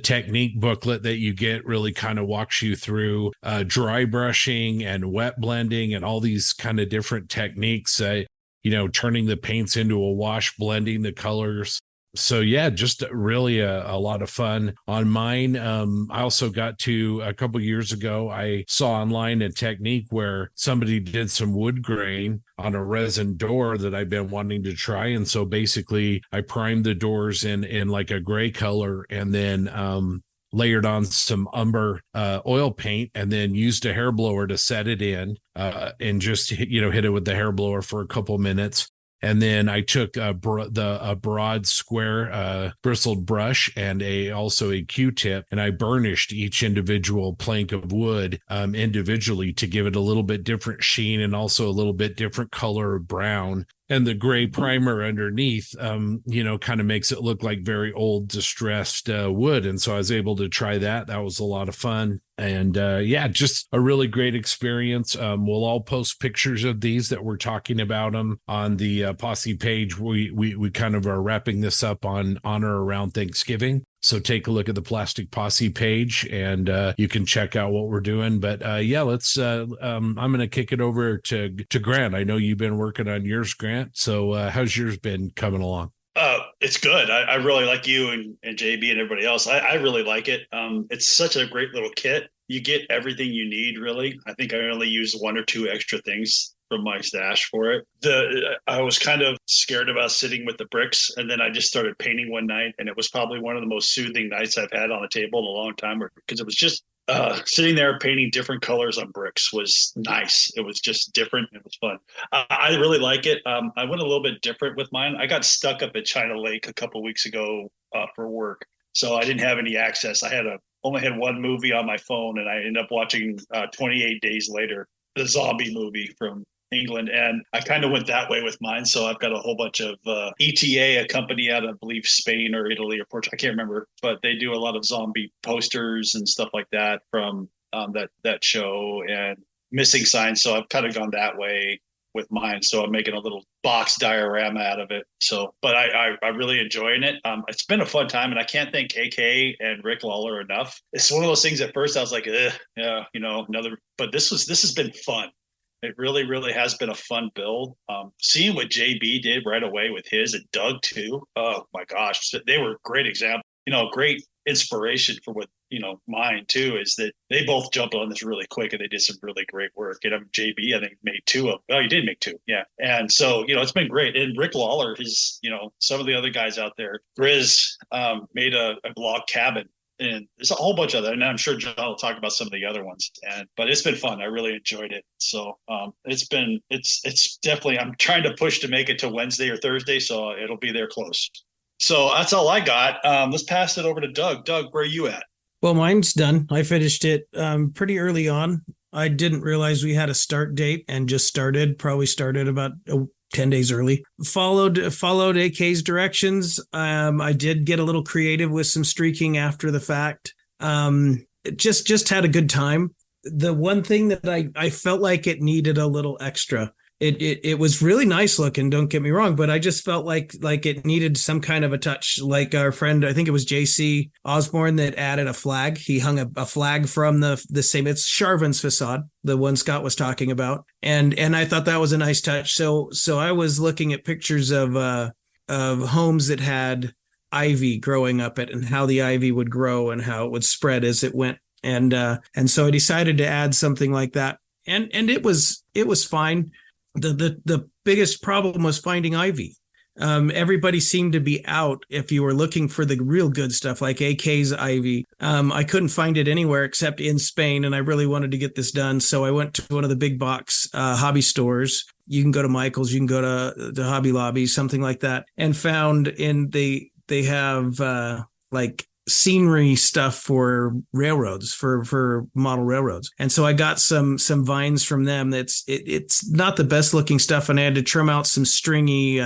technique booklet that you get really kind of walks you through dry brushing and wet blending and all these kind of different techniques, turning the paints into a wash, blending the colors, So yeah, just really a lot of fun on mine. I also got to a couple years ago, I saw online a technique where somebody did some wood grain on a resin door that I've been wanting to try. And so basically I primed the doors in like a gray color, and then layered on some umber oil paint, and then used a hair blower to set it in, and just hit it with the hair blower for a couple minutes. And then I took a broad square bristled brush and also a Q-tip, and I burnished each individual plank of wood individually to give it a little bit different sheen and also a little bit different color of brown. And the gray primer underneath, kind of makes it look like very old, distressed wood. And so I was able to try that. That was a lot of fun. And just a really great experience. We'll all post pictures of these that we're talking about them on the Posse page. We kind of are wrapping this up on or around Thanksgiving. So take a look at the Plastic Posse page, and you can check out what we're doing. But let's. I'm going to kick it over to Grant. I know you've been working on yours, Grant. So how's yours been coming along? It's good. I really like you and JB and everybody else. I really like it. It's such a great little kit. You get everything you need, really. I think I only used one or two extra things from my stash for it. I was kind of scared about sitting with the bricks, and then I just started painting one night, and it was probably one of the most soothing nights I've had on a table in a long time, because it was just sitting there painting different colors on bricks was nice. It was just different. It was fun. I really like it. I went a little bit different with mine. I got stuck up at China Lake a couple of weeks ago for work, so I didn't have any access. I only had one movie on my phone, and I ended up watching 28 Days Later, the zombie movie from England, and I kind of went that way with mine. So I've got a whole bunch of ETA, a company out of, I believe, Spain or Italy or Portugal, I can't remember, but they do a lot of zombie posters and stuff like that from that show, and missing signs. So I've kind of gone that way with mine. So I'm making a little box diorama out of it. So, but I'm really enjoying it. It's been a fun time, and I can't thank AK and Rick Lawler enough. It's one of those things. At first I was like, another, but this has been fun. It really, really has been a fun build. Seeing what JB did right away with his, and Doug too. Oh my gosh, they were great examples. Great inspiration for what mine too, is that they both jumped on this really quick, and they did some really great work. And JB, I think, made two of. Oh, you did make two, yeah. And so it's been great. And Rick Lawler, some of the other guys out there, Grizz made a log cabin. And there's a whole bunch of that, and I'm sure John will talk about some of the other ones. But it's been fun. I really enjoyed it. So it's definitely. I'm trying to push to make it to Wednesday or Thursday, so it'll be there close. So that's all I got. Let's pass it over to Doug. Doug, where are you at? Well, mine's done. I finished it pretty early on. I didn't realize we had a start date, and just started. Probably started about 10 days early. Followed AK's directions. I did get a little creative with some streaking after the fact. Just had a good time. The one thing that I felt like it needed a little extra. It was really nice looking, don't get me wrong, but I just felt like it needed some kind of a touch. Like our friend, I think it was JC Osborne, that added a flag. He hung a flag from the same, it's Charvin's facade, the one Scott was talking about. And I thought that was a nice touch. So I was looking at pictures of homes that had ivy growing up it, and how the ivy would grow and how it would spread as it went. And so I decided to add something like that. And it was fine. The biggest problem was finding ivy. Everybody seemed to be out if you were looking for the real good stuff, like AK's ivy. I couldn't find it anywhere except in Spain, and I really wanted to get this done. So I went to one of the big box hobby stores. You can go to Michael's, you can go to the Hobby Lobby, something like that, and found they have like scenery stuff for railroads, for model railroads. And so I got some vines from them. It's not the best looking stuff, and I had to trim out some stringy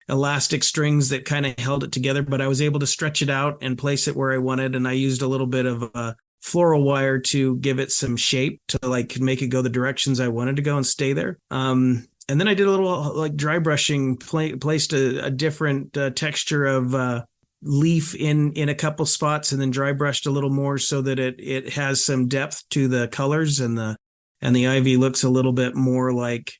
elastic strings that kind of held it together, but I was able to stretch it out and place it where I wanted. And I used a little bit of floral wire to give it some shape to like make it go the directions I wanted to go and stay there. And then I did a little like dry brushing, placed a different texture of leaf in a couple spots, and then dry brushed a little more so that it has some depth to the colors, and the ivy looks a little bit more like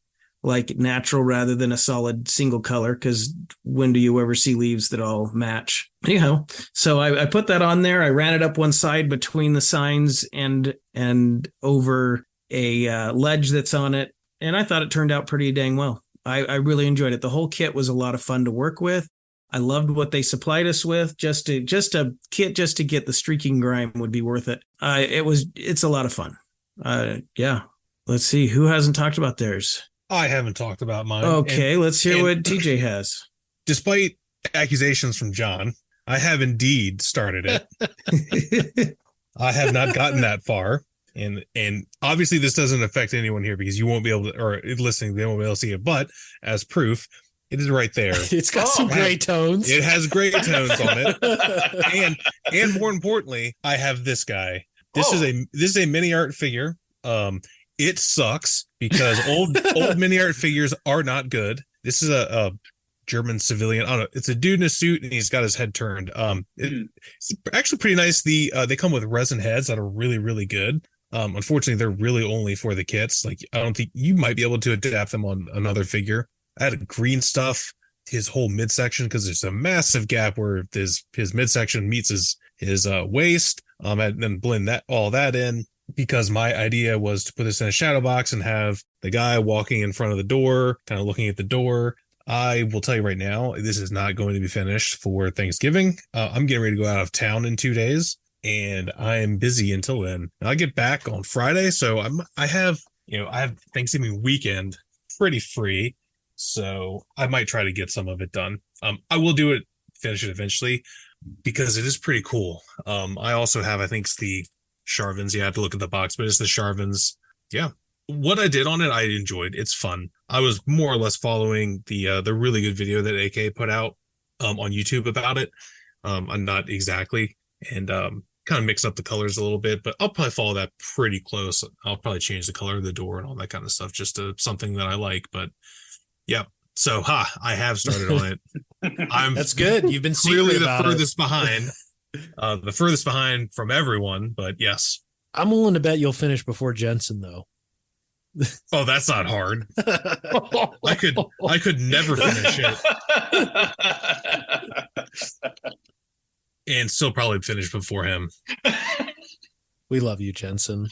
like natural rather than a solid single color, because when do you ever see leaves that all match? Anyhow, so I put that on there. I ran it up one side between the signs and over a ledge that's on it, and I thought it turned out pretty dang well. I really enjoyed it. The whole kit was a lot of fun to work with. I loved what they supplied us with. Just a kit just to get the streaking grime would be worth it. It's a lot of fun. Yeah. Let's see, who hasn't talked about theirs? I haven't talked about mine. Okay, let's hear what TJ has. Despite accusations from John, I have indeed started it. I have not gotten that far. And obviously this doesn't affect anyone here because you won't be able to, or listening, they won't be able to see it. But as proof, it is right there. It's got some gray tones. It has gray tones on it. And more importantly, I have this guy. This is a mini art figure. It sucks because old mini art figures are not good. This is a German civilian. I don't know. It's a dude in a suit and he's got his head turned. It's actually pretty nice. They come with resin heads that are really, really good. Unfortunately, they're really only for the kits. Like, I don't think you might be able to adapt them on another figure. I had a green stuff, his whole midsection, because there's a massive gap where his midsection meets his waist. And then blend all that in, because my idea was to put this in a shadow box and have the guy walking in front of the door, kind of looking at the door. I will tell you right now, this is not going to be finished for Thanksgiving. I'm getting ready to go out of town in 2 days, and I am busy until then. I get back on Friday, so I have Thanksgiving weekend pretty free, so I might try to get some of it done. I will finish it eventually, because it is pretty cool. I also have, I think it's the Sharvins. You have to look at the box, but it's the Sharvins. Yeah. What I did on it, I enjoyed. It's fun. I was more or less following the really good video that AK put out on YouTube about it. Not exactly, and kind of mix up the colors a little bit, but I'll probably follow that pretty close. I'll probably change the color of the door and all that kind of stuff, just to something that I like. But yeah, so I have started on it. That's good. You've been clearly the furthest behind from everyone, but yes. I'm willing to bet you'll finish before Jensen, though. Oh, that's not hard. I could never finish it. And still probably finish before him. We love you, Jensen.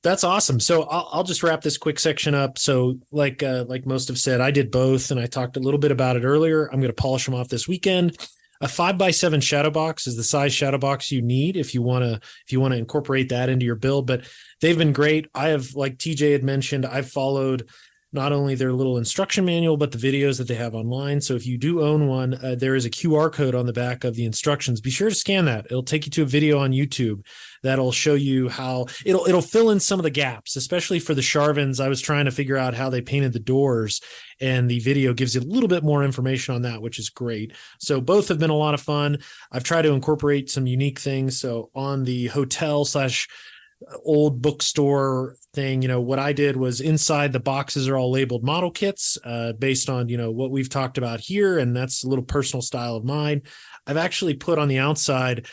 That's awesome. So I'll just wrap this quick section up. So like most have said, I did both, and I talked a little bit about it earlier. I'm going to polish them off this weekend. A 5x7 shadow box is the size shadow box you need if you want to incorporate that into your build. But they've been great. I have, like TJ had mentioned, I've followed not only their little instruction manual, but the videos that they have online. So if you do own one, there is a QR code on the back of the instructions. Be sure to scan that. It'll take you to a video on YouTube that'll show you how it'll fill in some of the gaps, especially for the Sharvins. I was trying to figure out how they painted the doors, and the video gives you a little bit more information on that, which is great. So both have been a lot of fun. I've tried to incorporate some unique things. So on the hotel / old bookstore thing, what I did was inside the boxes are all labeled model kits based on, what we've talked about here. And that's a little personal style of mine. I've actually put on the outside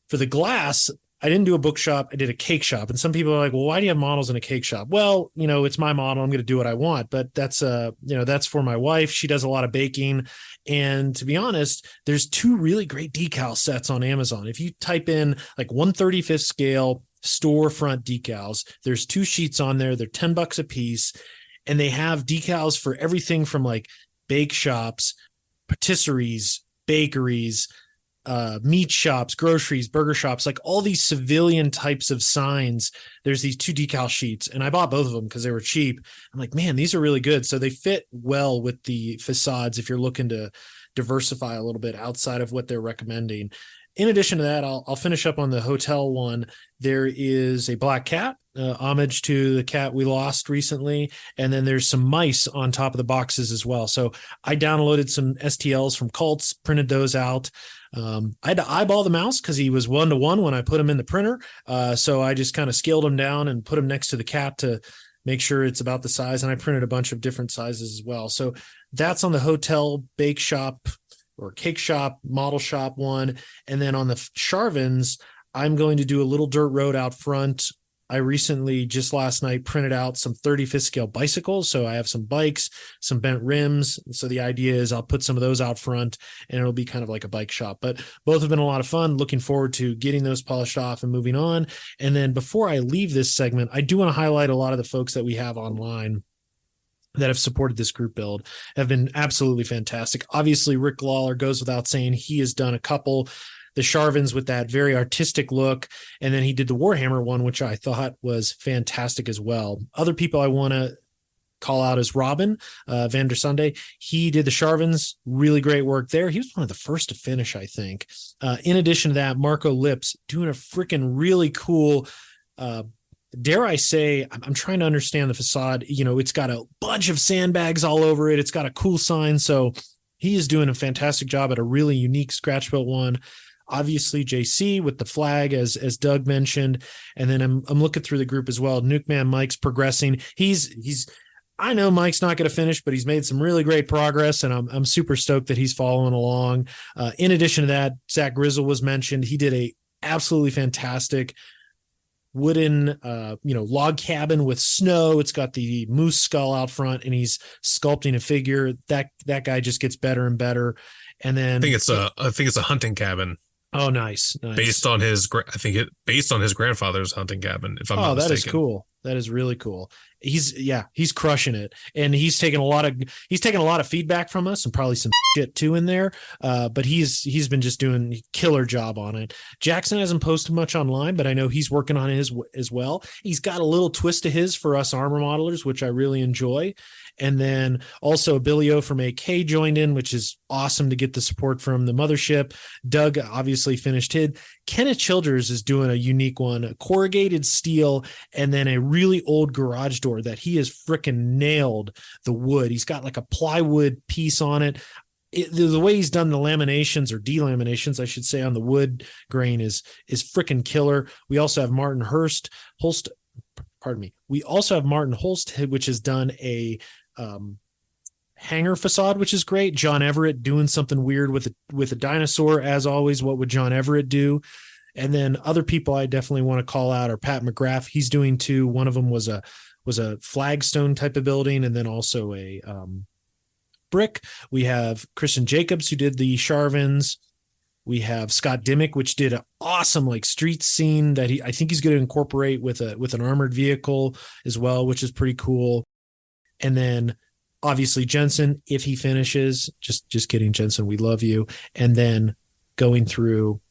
for the glass. I didn't do a bookshop. I did a cake shop. And some people are like, well, why do you have models in a cake shop? Well, it's my model. I'm going to do what I want, but that's for my wife. She does a lot of baking. And to be honest, there's 2 really great decal sets on Amazon. If you type in like 1/35 scale storefront decals, there's 2 sheets on there. They're $10 a piece. And they have decals for everything from like bake shops, patisseries, bakeries, meat shops, groceries, burger shops, like all these civilian types of signs. There's these 2 decal sheets, and I bought both of them because they were cheap. I'm like, man, these are really good. So they fit well with the facades if you're looking to diversify a little bit outside of what they're recommending. In addition to that, I'll finish up on the hotel one. There is a black cat, homage to the cat we lost recently. And then there's some mice on top of the boxes as well. So I downloaded some STLs from Cults, printed those out. I had to eyeball the mouse because he was 1-to-1 when I put him in the printer. So I just kind of scaled him down and put him next to the cat to make sure it's about the size. And I printed a bunch of different sizes as well. So that's on the hotel bake shop or cake shop, model shop one. And then on the Sharvins, I'm going to do a little dirt road out front I recently, just last night, printed out some 35th scale bicycles. So I have some bikes, some bent rims. So the idea is I'll put some of those out front and it'll be kind of like a bike shop. But both have been a lot of fun. Looking forward to getting those polished off and moving on. And then before I leave this segment, I do want to highlight a lot of the folks that we have online that have supported this group build, have been absolutely fantastic. Obviously, Rick Lawler goes without saying. He has done a couple, the Sharvins with that very artistic look, and then he did the Warhammer one, which I thought was fantastic as well. Other people I want to call out is Robin Van der Sunday. He did the Sharvins, really great work there. He was one of the first to finish, I think. In addition to that, Marco Lips doing a freaking really cool dare I say, I'm trying to understand the facade. You know, it's got a bunch of sandbags all over it. It's got a cool sign. So he is doing a fantastic job at a really unique scratch built one. Obviously, JC with the flag, as Doug mentioned. And then I'm looking through the group as well. Nuke Man Mike's progressing. I know Mike's not going to finish, but he's made some really great progress, and I'm super stoked that he's following along. In addition to that, Zach Grizzle was mentioned. He did a absolutely fantastic wooden log cabin with snow. It's got the moose skull out front, and he's sculpting a figure. That guy just gets better and better. And then I think it's a hunting cabin. Oh, nice. Based on his grandfather's hunting cabin, if I'm not mistaken. That is cool. That is really cool. He's crushing it, and he's taking a lot of feedback from us, and probably some shit too in there. But he's been just doing a killer job on it. Jackson hasn't posted much online, but I know he's working on his as well. He's got a little twist to his for us armor modelers, which I really enjoy. And then also Billy O from AK joined in, which is awesome to get the support from the mothership. Doug obviously finished his. Kenneth Childers is doing a unique one, a corrugated steel, and then a really old garage door that he has freaking nailed the wood. He's got like a plywood piece on it. The way he's done the laminations, or delaminations, I should say, on the wood grain is freaking killer. We also have Martin Holst. We also have Martin Holst, which has done a hanger facade, which is great. John Everett doing something weird with a dinosaur, as always. What would John Everett do? And then other people I definitely want to call out are Pat McGrath. He's doing two. One of them was a flagstone type of building, and then also a brick. We have Christian Jacobs, who did the Sharvins. We have Scott Dimmick, which did an awesome like street scene that I think he's going to incorporate with an armored vehicle as well, which is pretty cool. And then obviously Jensen, if he finishes, just kidding, Jensen, we love you. And then going through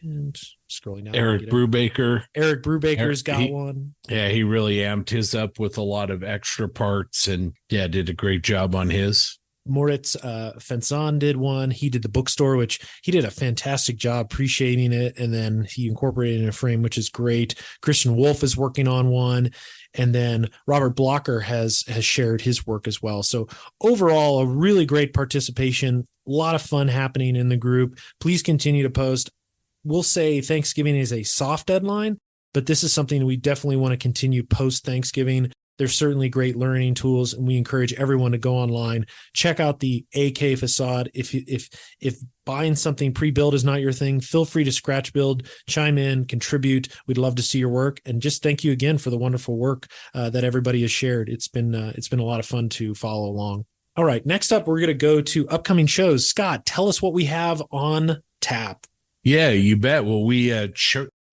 and scrolling down. Eric Brubaker's got one. Yeah, he really amped his up with a lot of extra parts, and did a great job on his. Moritz Fenson did one. He did the bookstore, which he did a fantastic job appreciating it. And then he incorporated in a frame, which is great. Christian Wolf is working on one. And then Robert Blocker has shared his work as well. So overall, a really great participation, a lot of fun happening in the group. Please continue to post. We'll say Thanksgiving is a soft deadline, but this is something we definitely want to continue post Thanksgiving. There's certainly great learning tools, and we encourage everyone to go online, check out the AK facade. If buying something pre-built is not your thing, feel free to scratch build, chime in, contribute. We'd love to see your work, and just thank you again for the wonderful work that everybody has shared. It's been a lot of fun to follow along. All right, next up, we're going to go to upcoming shows. Scott, tell us what we have on tap. Yeah, you bet. Well, we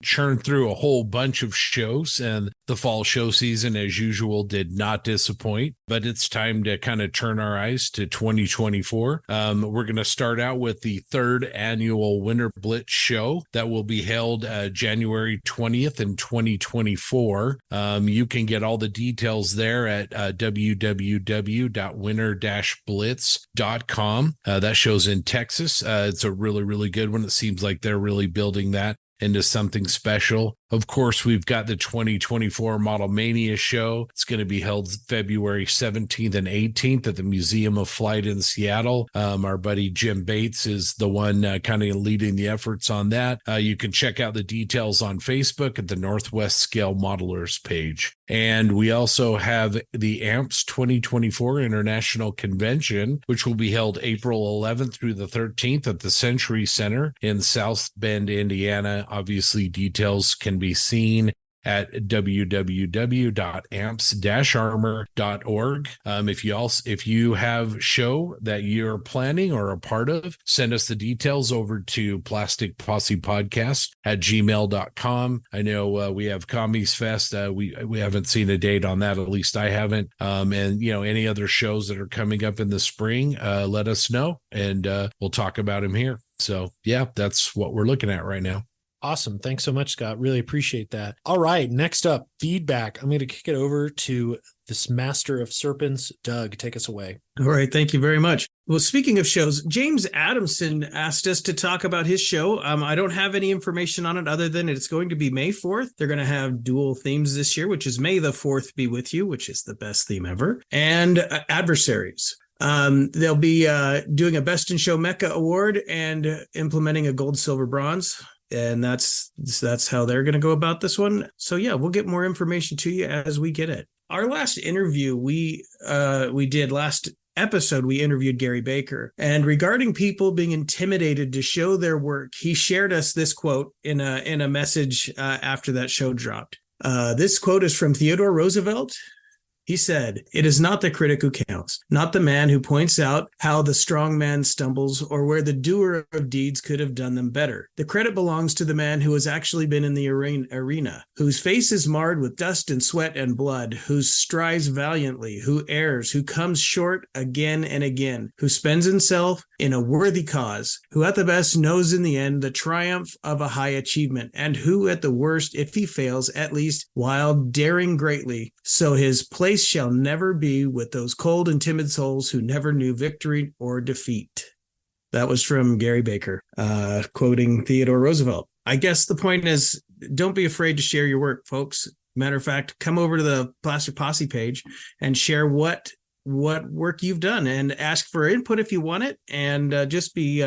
churned through a whole bunch of shows, and the fall show season, as usual, did not disappoint, but it's time to kind of turn our eyes to 2024. We're going to start out with the third annual Winter Blitz show that will be held January 20th in 2024. You can get all the details there at www.winter-blitz.com. That show's in Texas. It's a really, really good one. It seems like they're really building that into something special. Of course, we've got the 2024 Model Mania show. It's going to be held February 17th and 18th at the Museum of Flight in Seattle. Our buddy Jim Bates is the one kind of leading the efforts on that. You can check out the details on Facebook at the Northwest Scale Modelers page. And we also have the AMPS 2024 International Convention, which will be held April 11th through the 13th at the Century Center in South Bend, Indiana. Obviously, details can be seen at www.amps-armor.org. If you have show that you're planning or a part of, send us the details over to plasticpossePodcast@gmail.com. I know we have Commies Fest. We haven't seen a date on that. At least I haven't. And any other shows that are coming up in the spring, let us know, and we'll talk about them here. So yeah, that's what we're looking at right now. Awesome. Thanks so much, Scott. Really appreciate that. All right. Next up, feedback. I'm going to kick it over to this master of serpents, Doug. Take us away. All right. Thank you very much. Well, speaking of shows, James Adamson asked us to talk about his show. I don't have any information on it other than it's going to be May 4th. They're going to have dual themes this year, which is May the 4th be with you, which is the best theme ever, and adversaries. They'll be doing a Best in Show Mecca award and implementing a gold, silver, bronze. And that's how they're going to go about this one. So yeah, we'll get more information to you as we get it. Our last interview we did last episode, we interviewed Gary Baker, and regarding people being intimidated to show their work, he shared us this quote in a message after that show dropped. This quote is from Theodore Roosevelt. He said, "It is not the critic who counts, not the man who points out how the strong man stumbles or where the doer of deeds could have done them better. The credit belongs to the man who has actually been in the arena, whose face is marred with dust and sweat and blood, who strives valiantly, who errs, who comes short again and again, who spends himself in a worthy cause, who at the best knows in the end the triumph of a high achievement, and who at the worst, if he fails, at least while daring greatly, so his place shall never be with those cold and timid souls who never knew victory or defeat." That was from Gary Baker, quoting Theodore Roosevelt. I guess the point is, don't be afraid to share your work, folks. Matter of fact, come over to the Plastic Posse page and share what work you've done, and ask for input if you want it, and just be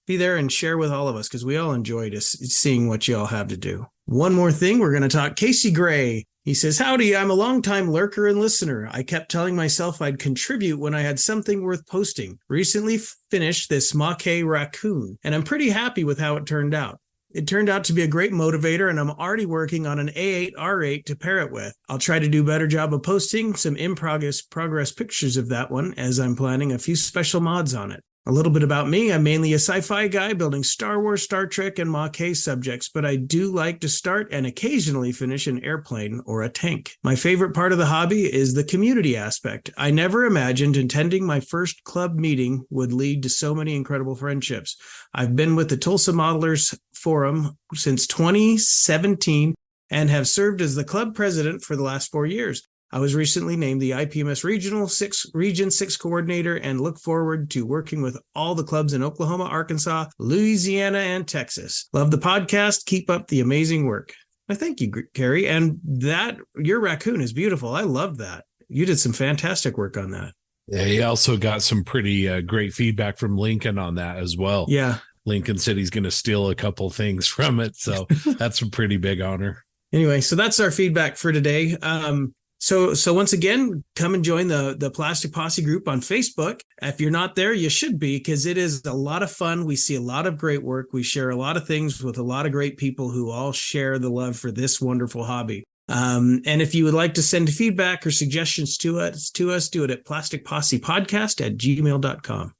there and share with all of us, because we all enjoy seeing what you all have to do. One more thing, we're going to talk Casey Gray. He says, "Howdy, I'm a longtime lurker and listener. I kept telling myself I'd contribute when I had something worth posting. Recently finished this Maquet raccoon, and I'm pretty happy with how it turned out. It turned out to be a great motivator, and I'm already working on an A8R8 to pair it with. I'll try to do a better job of posting some progress pictures of that one, as I'm planning a few special mods on it. A little bit about me, I'm mainly a sci-fi guy building Star Wars, Star Trek, and Maquet subjects, but I do like to start and occasionally finish an airplane or a tank. My favorite part of the hobby is the community aspect. I never imagined attending my first club meeting would lead to so many incredible friendships. I've been with the Tulsa Modelers Forum since 2017 and have served as the club president for the last 4 years. I was recently named the IPMS Region 6 coordinator and look forward to working with all the clubs in Oklahoma, Arkansas, Louisiana, and Texas. Love the podcast. Keep up the amazing work." Thank you, Gary. And your raccoon is beautiful. I love that. You did some fantastic work on that. Yeah, he also got some pretty great feedback from Lincoln on that as well. Yeah. Lincoln said he's going to steal a couple things from it. So that's a pretty big honor. Anyway, so that's our feedback for today. So once again, come and join the Plastic Posse group on Facebook. If you're not there, you should be, because it is a lot of fun. We see a lot of great work. We share a lot of things with a lot of great people who all share the love for this wonderful hobby. And if you would like to send feedback or suggestions to us, do it at plasticpossepodcast@gmail.com.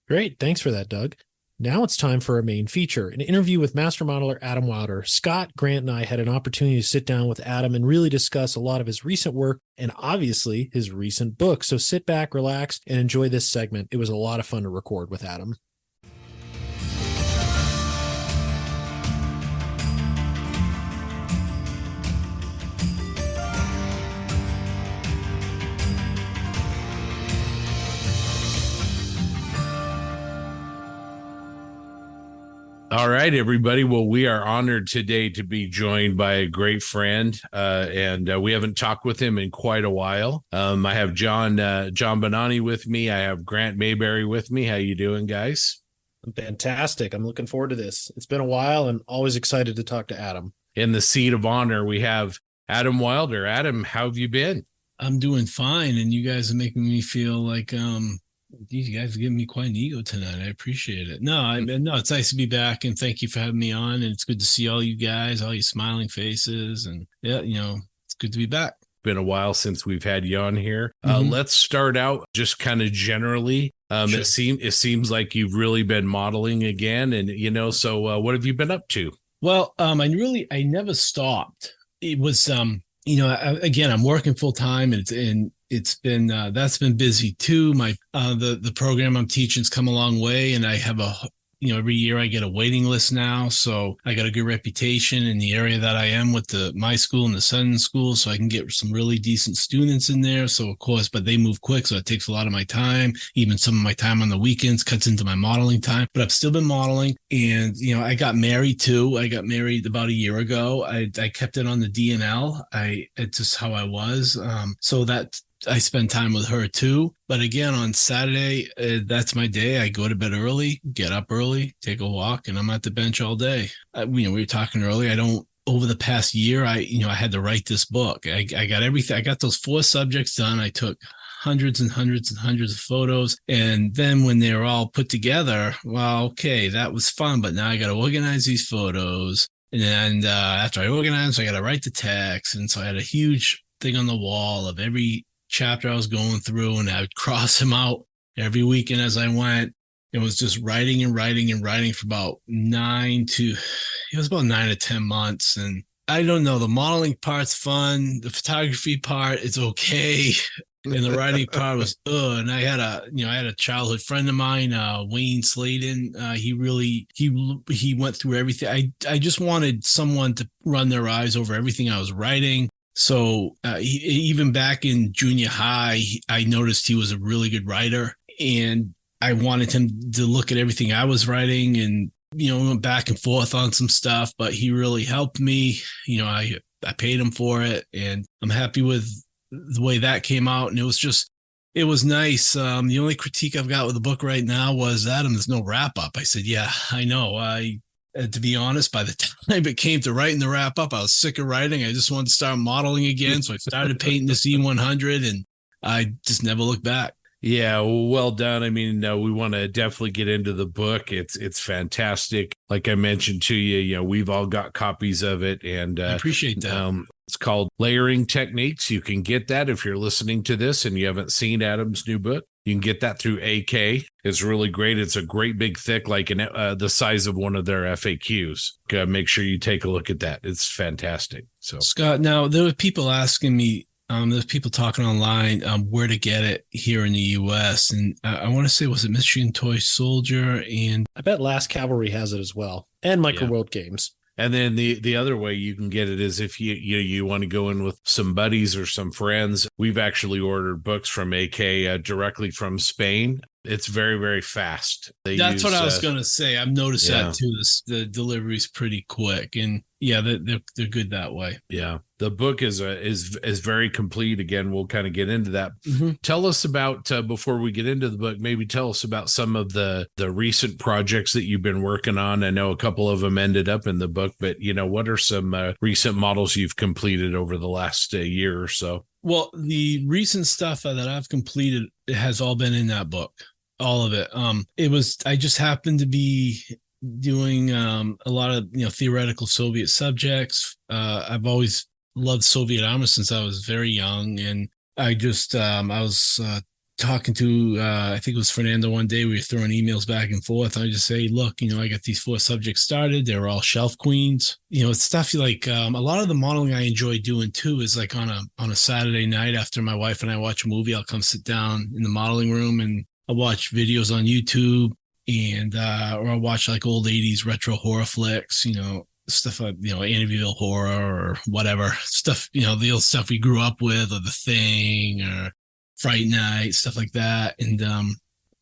Great. Thanks for that, Doug. Now it's time for our main feature, an interview with master modeler Adam Wilder. Scott, Grant, and I had an opportunity to sit down with Adam and really discuss a lot of his recent work and obviously his recent book. So sit back, relax, and enjoy this segment. It was a lot of fun to record with Adam. All right, everybody. Well, we are honored today to be joined by a great friend, and we haven't talked with him in quite a while. I have John Bonani with me. I have Grant Mayberry with me. How you doing, guys? Fantastic. I'm looking forward to this. It's been a while and always excited to talk to Adam. In the seat of honor, we have Adam Wilder. Adam, how have you been? I'm doing fine, and you guys are making me feel like These guys are giving me quite an ego tonight. I appreciate it. No, it's nice to be back, and thank you for having me on. And it's good to see all you guys, all your smiling faces, and yeah, it's good to be back. Been a while since we've had you on here. Mhm. Let's start out just kind of generally. Sure. It seems like you've really been modeling again, and so what have you been up to? Well, I never stopped. It was, again, I'm working full time, and it's been that's been busy too. My the program I'm teaching's come a long way, and I have every year I get a waiting list now, so I got a good reputation in the area that I am with my school and the Sun school, so I can get some really decent students in there. So of course, but they move quick, so it takes a lot of my time. Even some of my time on the weekends cuts into my modeling time. But I've still been modeling, and I got married too. I got married about a year ago. I kept it on the DNL. It's just how I was. So that I spend time with her too. But again, on Saturday, that's my day. I go to bed early, get up early, take a walk, and I'm at the bench all day. We were talking earlier. Over the past year, I had to write this book. I got everything. I got those 4 subjects done. I took hundreds and hundreds and hundreds of photos. And then when they were all put together, well, okay, that was fun. But now I got to organize these photos. And then after I organize, I got to write the text. And so I had a huge thing on the wall of every chapter I was going through, and I would cross them out every weekend as I went. It was just writing and writing and writing for about 9 to 10 months. And I don't know, the modeling part's fun. The photography part is okay. And the writing part was, and I had a childhood friend of mine, Wayne Sladen. He went through everything. I just wanted someone to run their eyes over everything I was writing. So even back in junior high, I noticed he was a really good writer, and I wanted him to look at everything I was writing, and went back and forth on some stuff. But he really helped me. I paid him for it, and I'm happy with the way that came out. And it was nice. The only critique I've got with the book right now was, Adam, there's no wrap up. I said, yeah, I know. To be honest, by the time it came to writing the wrap up, I was sick of writing. I just wanted to start modeling again. So I started painting the C100, and I just never looked back. Yeah, well done. I mean, we want to definitely get into the book. It's fantastic. Like I mentioned to you, we've all got copies of it, and I appreciate that. It's called Layering Techniques. You can get that if you're listening to this and you haven't seen Adam's new book. You can get that through AK. It's really great. It's a great big thick, like the size of one of their FAQs. Make sure you take a look at that. It's fantastic. So, Scott, now there were people asking me, there's people talking online where to get it here in the U.S. And I want to say, was it Michigan Toy Soldier? And I bet Last Cavalry has it as well, and Micro World Games. And then the other way you can get it is if you want to go in with some buddies or some friends. We've actually ordered books from AK directly from Spain. It's very, very fast. That's what I was going to say. I've noticed that too. The delivery's pretty quick, and yeah, they're good that way. Yeah, the book is very complete. Again, we'll kind of get into that. Mm-hmm. Tell us about before we get into the book. Maybe tell us about some of the recent projects that you've been working on. I know a couple of them ended up in the book, but what are some recent models you've completed over the last year or so? Well, the recent stuff that I've completed, it has all been in that book. All of it. I just happened to be doing a lot of theoretical Soviet subjects. I've always loved Soviet armor since I was very young, and I was talking to I think it was Fernando one day. We were throwing emails back and forth. I just say, look, I got these 4 subjects started. They were all shelf queens. It's stuff like a lot of the modeling I enjoy doing too is like on a Saturday night after my wife and I watch a movie. I'll come sit down in the modeling room and I watch videos on YouTube, and or I watch like old 80s retro horror flicks, stuff like, Amityville Horror or whatever stuff, the old stuff we grew up with, or The Thing or Fright Night, stuff like that. And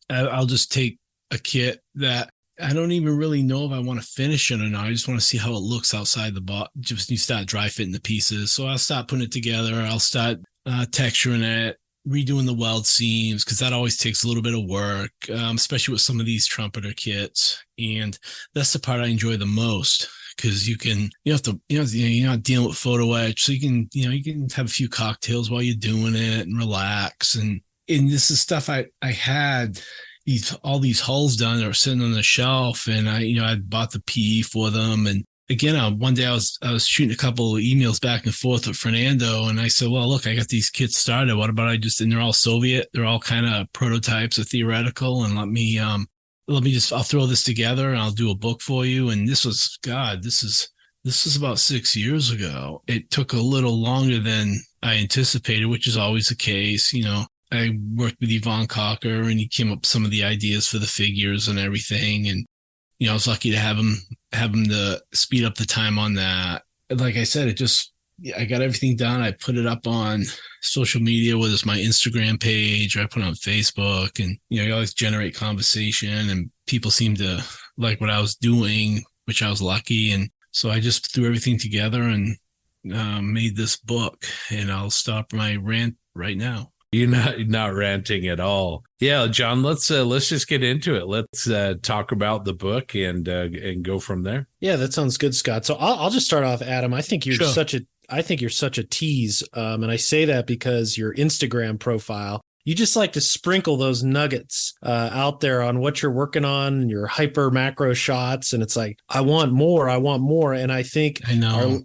I'll just take a kit that I don't even really know if I want to finish it or not. I just want to see how it looks outside the box. Just you start dry fitting the pieces. So I'll start putting it together. I'll start texturing it, redoing the weld seams, because that always takes a little bit of work, especially with some of these trumpeter kits. And that's the part I enjoy the most, because you're not dealing with photo etch, so you can have a few cocktails while you're doing it and relax. And and this is stuff I had all these hulls done that were sitting on the shelf, and I bought the PE for them. And again, one day I was shooting a couple of emails back and forth with Fernando, and I said, well, look, I got these kits started. What about and they're all Soviet. They're all kind of prototypes or theoretical. And let me I'll throw this together and I'll do a book for you. And this was about 6 years ago. It took a little longer than I anticipated, which is always the case. I worked with Yvonne Cocker, and he came up with some of the ideas for the figures and everything. And, I was lucky to have him to speed up the time on that. Like I said, I got everything done. I put it up on social media, whether it's my Instagram page or I put it on Facebook, and, you always generate conversation, and people seem to like what I was doing, which I was lucky. And so I just threw everything together and made this book, and I'll stop my rant right now. You're not ranting at all. Yeah, John, let's just get into it. Let's talk about the book and go from there. Yeah, that sounds good, Scott. So I'll just start off, Adam. I think you're such a tease. And I say that because your Instagram profile, you just like to sprinkle those nuggets out there on what you're working on, your hyper macro shots. And it's like, I want more. And I think I know.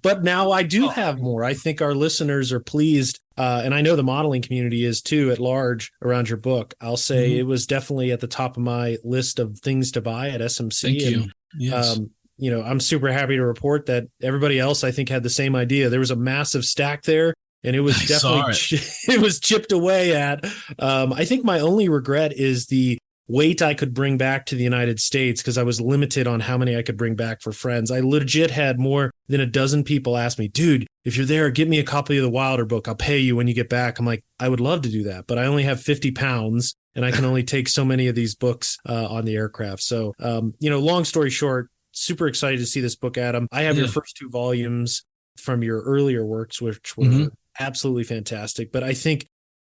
But now I do have more. I think our listeners are pleased. And I know the modeling community is too at large around your book. I'll say It was definitely at the top of my list of things to buy at SMC. Thank you. Yes. I'm super happy to report that everybody else, I think, had the same idea. There was a massive stack there, and it was it was chipped away at. I think my only regret is the weight I could bring back to the United States, because I was limited on how many I could bring back for friends. I legit had more than a dozen people ask me, dude, if you're there, get me a copy of the Wilder book. I'll pay you when you get back. I'm like, I would love to do that, but I only have 50 pounds and I can only take so many of these books on the aircraft. So, long story short, super excited to see this book, Adam. I have your first 2 volumes from your earlier works, which were absolutely fantastic. But I think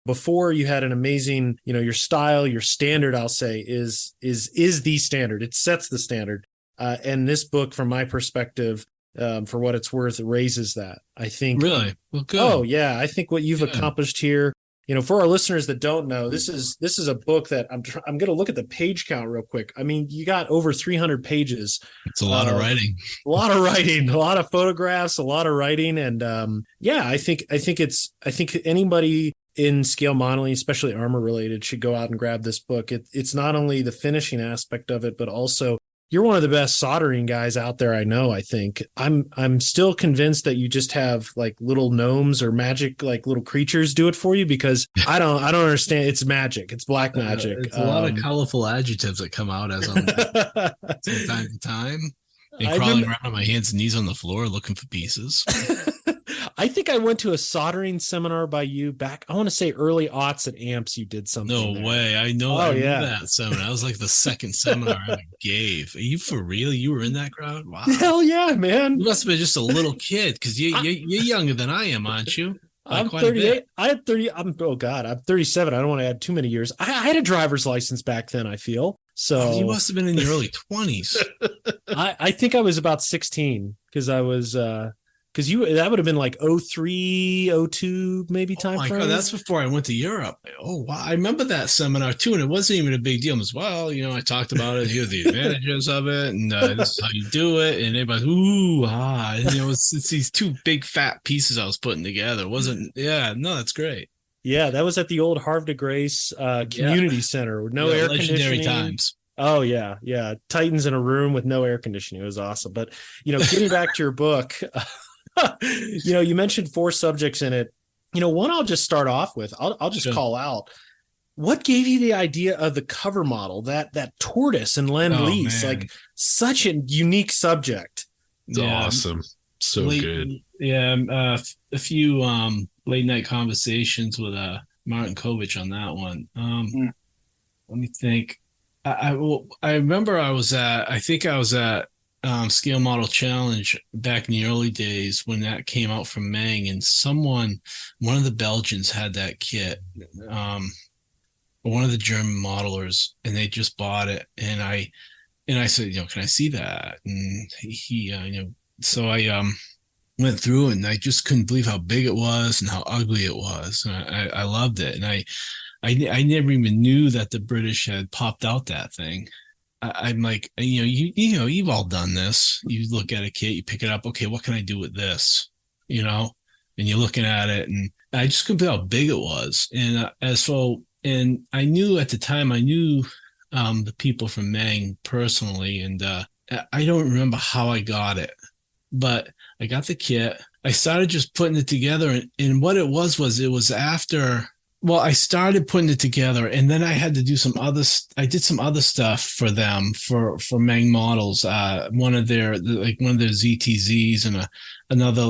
before, you had an amazing, your style, your standard, I'll say, is the standard. It sets the standard. And this book, from my perspective, for what it's worth, raises that. I think. Really? Well, good. Oh yeah, I think what you've accomplished here. For our listeners that don't know, this is a book that I'm going to look at the page count real quick. I mean, you got over 300 pages. It's a lot of writing. A lot of writing, a lot of photographs, a lot of writing, and I think anybody in scale modeling, especially armor related, should go out and grab this book. It's not only the finishing aspect of it, but also you're one of the best soldering guys out there. I know. I think I'm still convinced that you just have like little gnomes or magic, like little creatures do it for you, because I don't understand. It's magic. It's black magic. It's a lot of colorful adjectives that come out as I'm from time to time. And crawling around on my hands and knees on the floor looking for pieces. I think I went to a soldering seminar by you back, I want to say early aughts at AMPS. You did something. No there. way. I know. I remember that seminar. That was like the second seminar I ever gave. Are you for real? You were in that crowd? Wow. Hell yeah, man. You must have been just a little kid, because you're younger than I am, aren't you? I'm 38. I'm 37. I don't want to add too many years. I had a driver's license back then, I feel. So you must have been in your early 20s. I think I was about 16, because I was because that would have been like 03, 02 maybe time frame. God, that's before I went to Europe. Oh wow, I remember that seminar too, and it wasn't even a big deal. As well, I talked about it. Here's the advantages of it, and this is how you do it. And everybody's it's these 2 big fat pieces I was putting together. It wasn't? Yeah, no, that's great. Yeah, that was at the old Havre de Grace Community Center with no air conditioning. Times. Oh yeah. Titans in a room with no air conditioning. It was awesome. But getting back to your book, you mentioned 4 subjects in it. One I'll just start off with. I'll just call out. What gave you the idea of the cover model, that tortoise and Lend-Lease? Like, such a unique subject. It's awesome. So good. Yeah, a few late night conversations with Martin Kovich on that one. Let me think. I remember I was at Scale Model Challenge back in the early days when that came out from Mang, and one of the Belgians had that kit, one of the German modelers, and they just bought it, and I said, can I see that? And he so I went through, and I just couldn't believe how big it was and how ugly it was. And I loved it. And I never even knew that the British had popped out that thing. I'm like, you've all done this. You look at a kit, you pick it up. Okay, what can I do with this? And you're looking at it, and I just couldn't believe how big it was. And and I knew at the time, the people from Mang personally, and I don't remember how I got it, but I got the kit. I started just putting it together, and what it was after. Well, I started putting it together, and then I had to do I did some other stuff for them for Mang models. One of their ZTZs, and another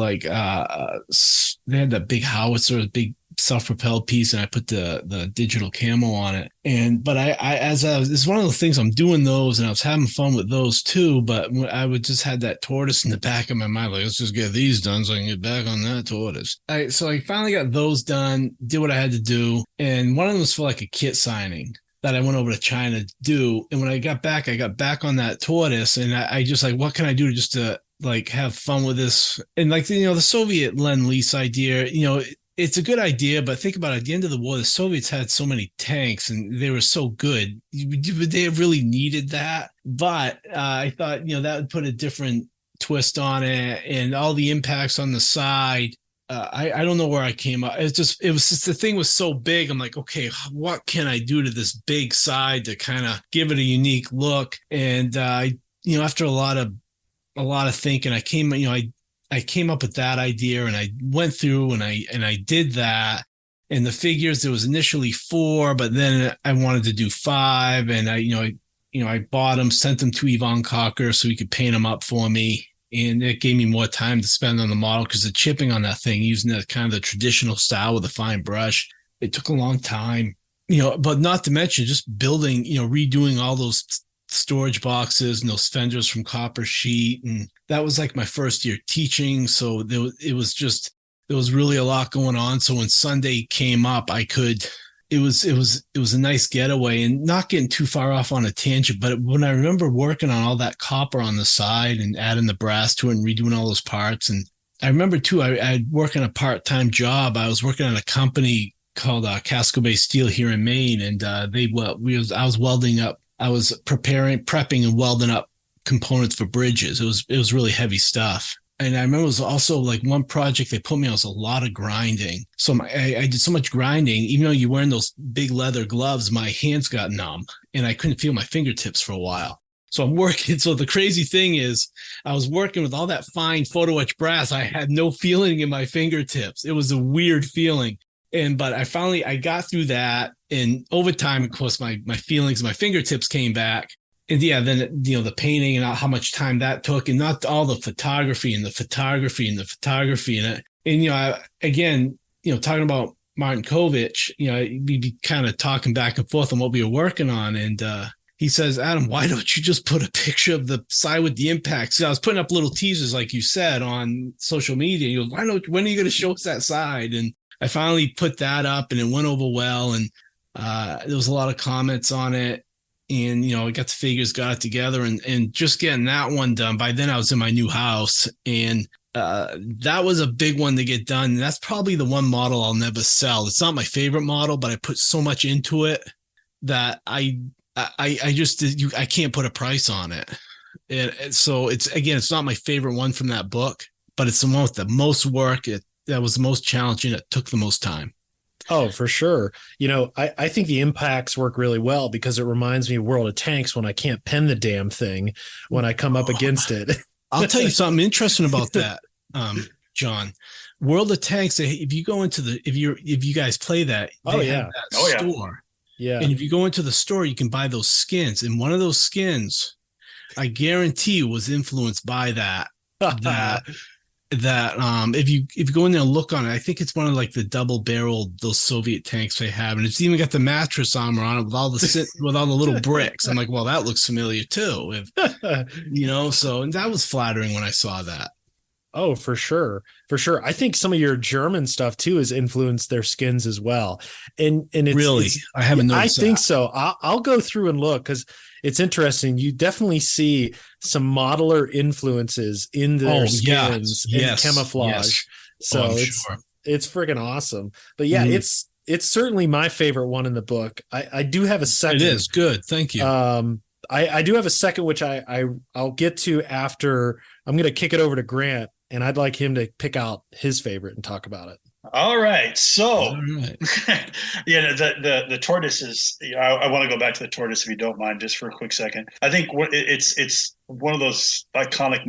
they had that big howitzer, big self-propelled piece, and I put the digital camo on it. It's one of the things, I'm doing those, and I was having fun with those too. But I would just had that tortoise in the back of my mind, like, let's just get these done so I can get back on that tortoise. So I finally got those done, did what I had to do, and one of them was for like a kit signing that I went over to China to do. And when I got back on that tortoise, and I just like, what can I do just to like have fun with this? And like, the Soviet Lend-Lease idea, it's a good idea, but think about it. At the end of the war, the Soviets had so many tanks and they were so good. They really needed that. But I thought, that would put a different twist on it, and all the impacts on the side. I don't know where I came up. It was just the thing was so big. I'm like, okay, what can I do to this big side to kind of give it a unique look? And after a lot of thinking, I came up with that idea, and I went through and I did that. And the figures, there was initially 4, but then I wanted to do 5, and I bought them, sent them to Yvonne Cocker so he could paint them up for me. And it gave me more time to spend on the model, because the chipping on that thing, using that kind of the traditional style with a fine brush, it took a long time, but not to mention just building, redoing all those storage boxes and those fenders from copper sheet. And that was like my first year teaching. So there was really a lot going on. So when Sunday came up, it was a nice getaway, and not getting too far off on a tangent. But when I remember working on all that copper on the side and adding the brass to it and redoing all those parts. And I remember too, I'd work on a part-time job. I was working on a company called Casco Bay Steel here in Maine. And I was welding up. I was prepping and welding up components for bridges. It was really heavy stuff. And I remember it was also like one project they put me on was a lot of grinding. So I did so much grinding, even though you're wearing those big leather gloves, my hands got numb and I couldn't feel my fingertips for a while. So I'm working. So the crazy thing is I was working with all that fine photo etch brass. I had no feeling in my fingertips. It was a weird feeling. But I got through that, and over time, of course, my feelings, my fingertips came back. And yeah, then, the painting and how much time that took, and not all the photography and the photography and the photography in it. And, again, talking about Martin Kovich, we'd be kind of talking back and forth on what we were working on. And he says, Adam, why don't you just put a picture of the side with the impact? So I was putting up little teasers, like you said, on social media. He goes, when are you going to show us that side? And I finally put that up, and it went over well. And there was a lot of comments on it. And, I got the figures, got it together, and just getting that one done. By then I was in my new house, and that was a big one to get done. And that's probably the one model I'll never sell. It's not my favorite model, but I put so much into it that I can't put a price on it. And so it's not my favorite one from that book, but it's the one with the most work. That was the most challenging. It took the most time. Oh, for sure. I think the impacts work really well because it reminds me of World of Tanks when I can't pen the damn thing when I come up against it. I'll tell you something interesting about that, John. World of Tanks, if you go into if you guys play that, they have that store. Yeah. And if you go into the store, you can buy those skins. And one of those skins, I guarantee you, was influenced by that. If you go in there and look on it, I think it's one of like the double barreled, those Soviet tanks they have, and it's even got the mattress armor on it with all the little bricks. I'm like, well, that looks familiar too. So, and that was flattering when I saw that. Oh, for sure. For sure. I think some of your German stuff too has influenced their skins as well. And I haven't I noticed think that. so. I'll go through and look because it's interesting. You definitely see some modeler influences in their skins and camouflage. So I'm it's sure. it's freaking awesome. But yeah, Mhm. it's certainly my favorite one in the book. I do have a second. It is good. Thank you. I do have a second, which I'll get to after. I'm going to kick it over to Grant, and I'd like him to pick out his favorite and talk about it. All right. So, All right. yeah, the tortoise is. I want to go back to the tortoise if you don't mind, just for a quick second. I think it's one of those iconic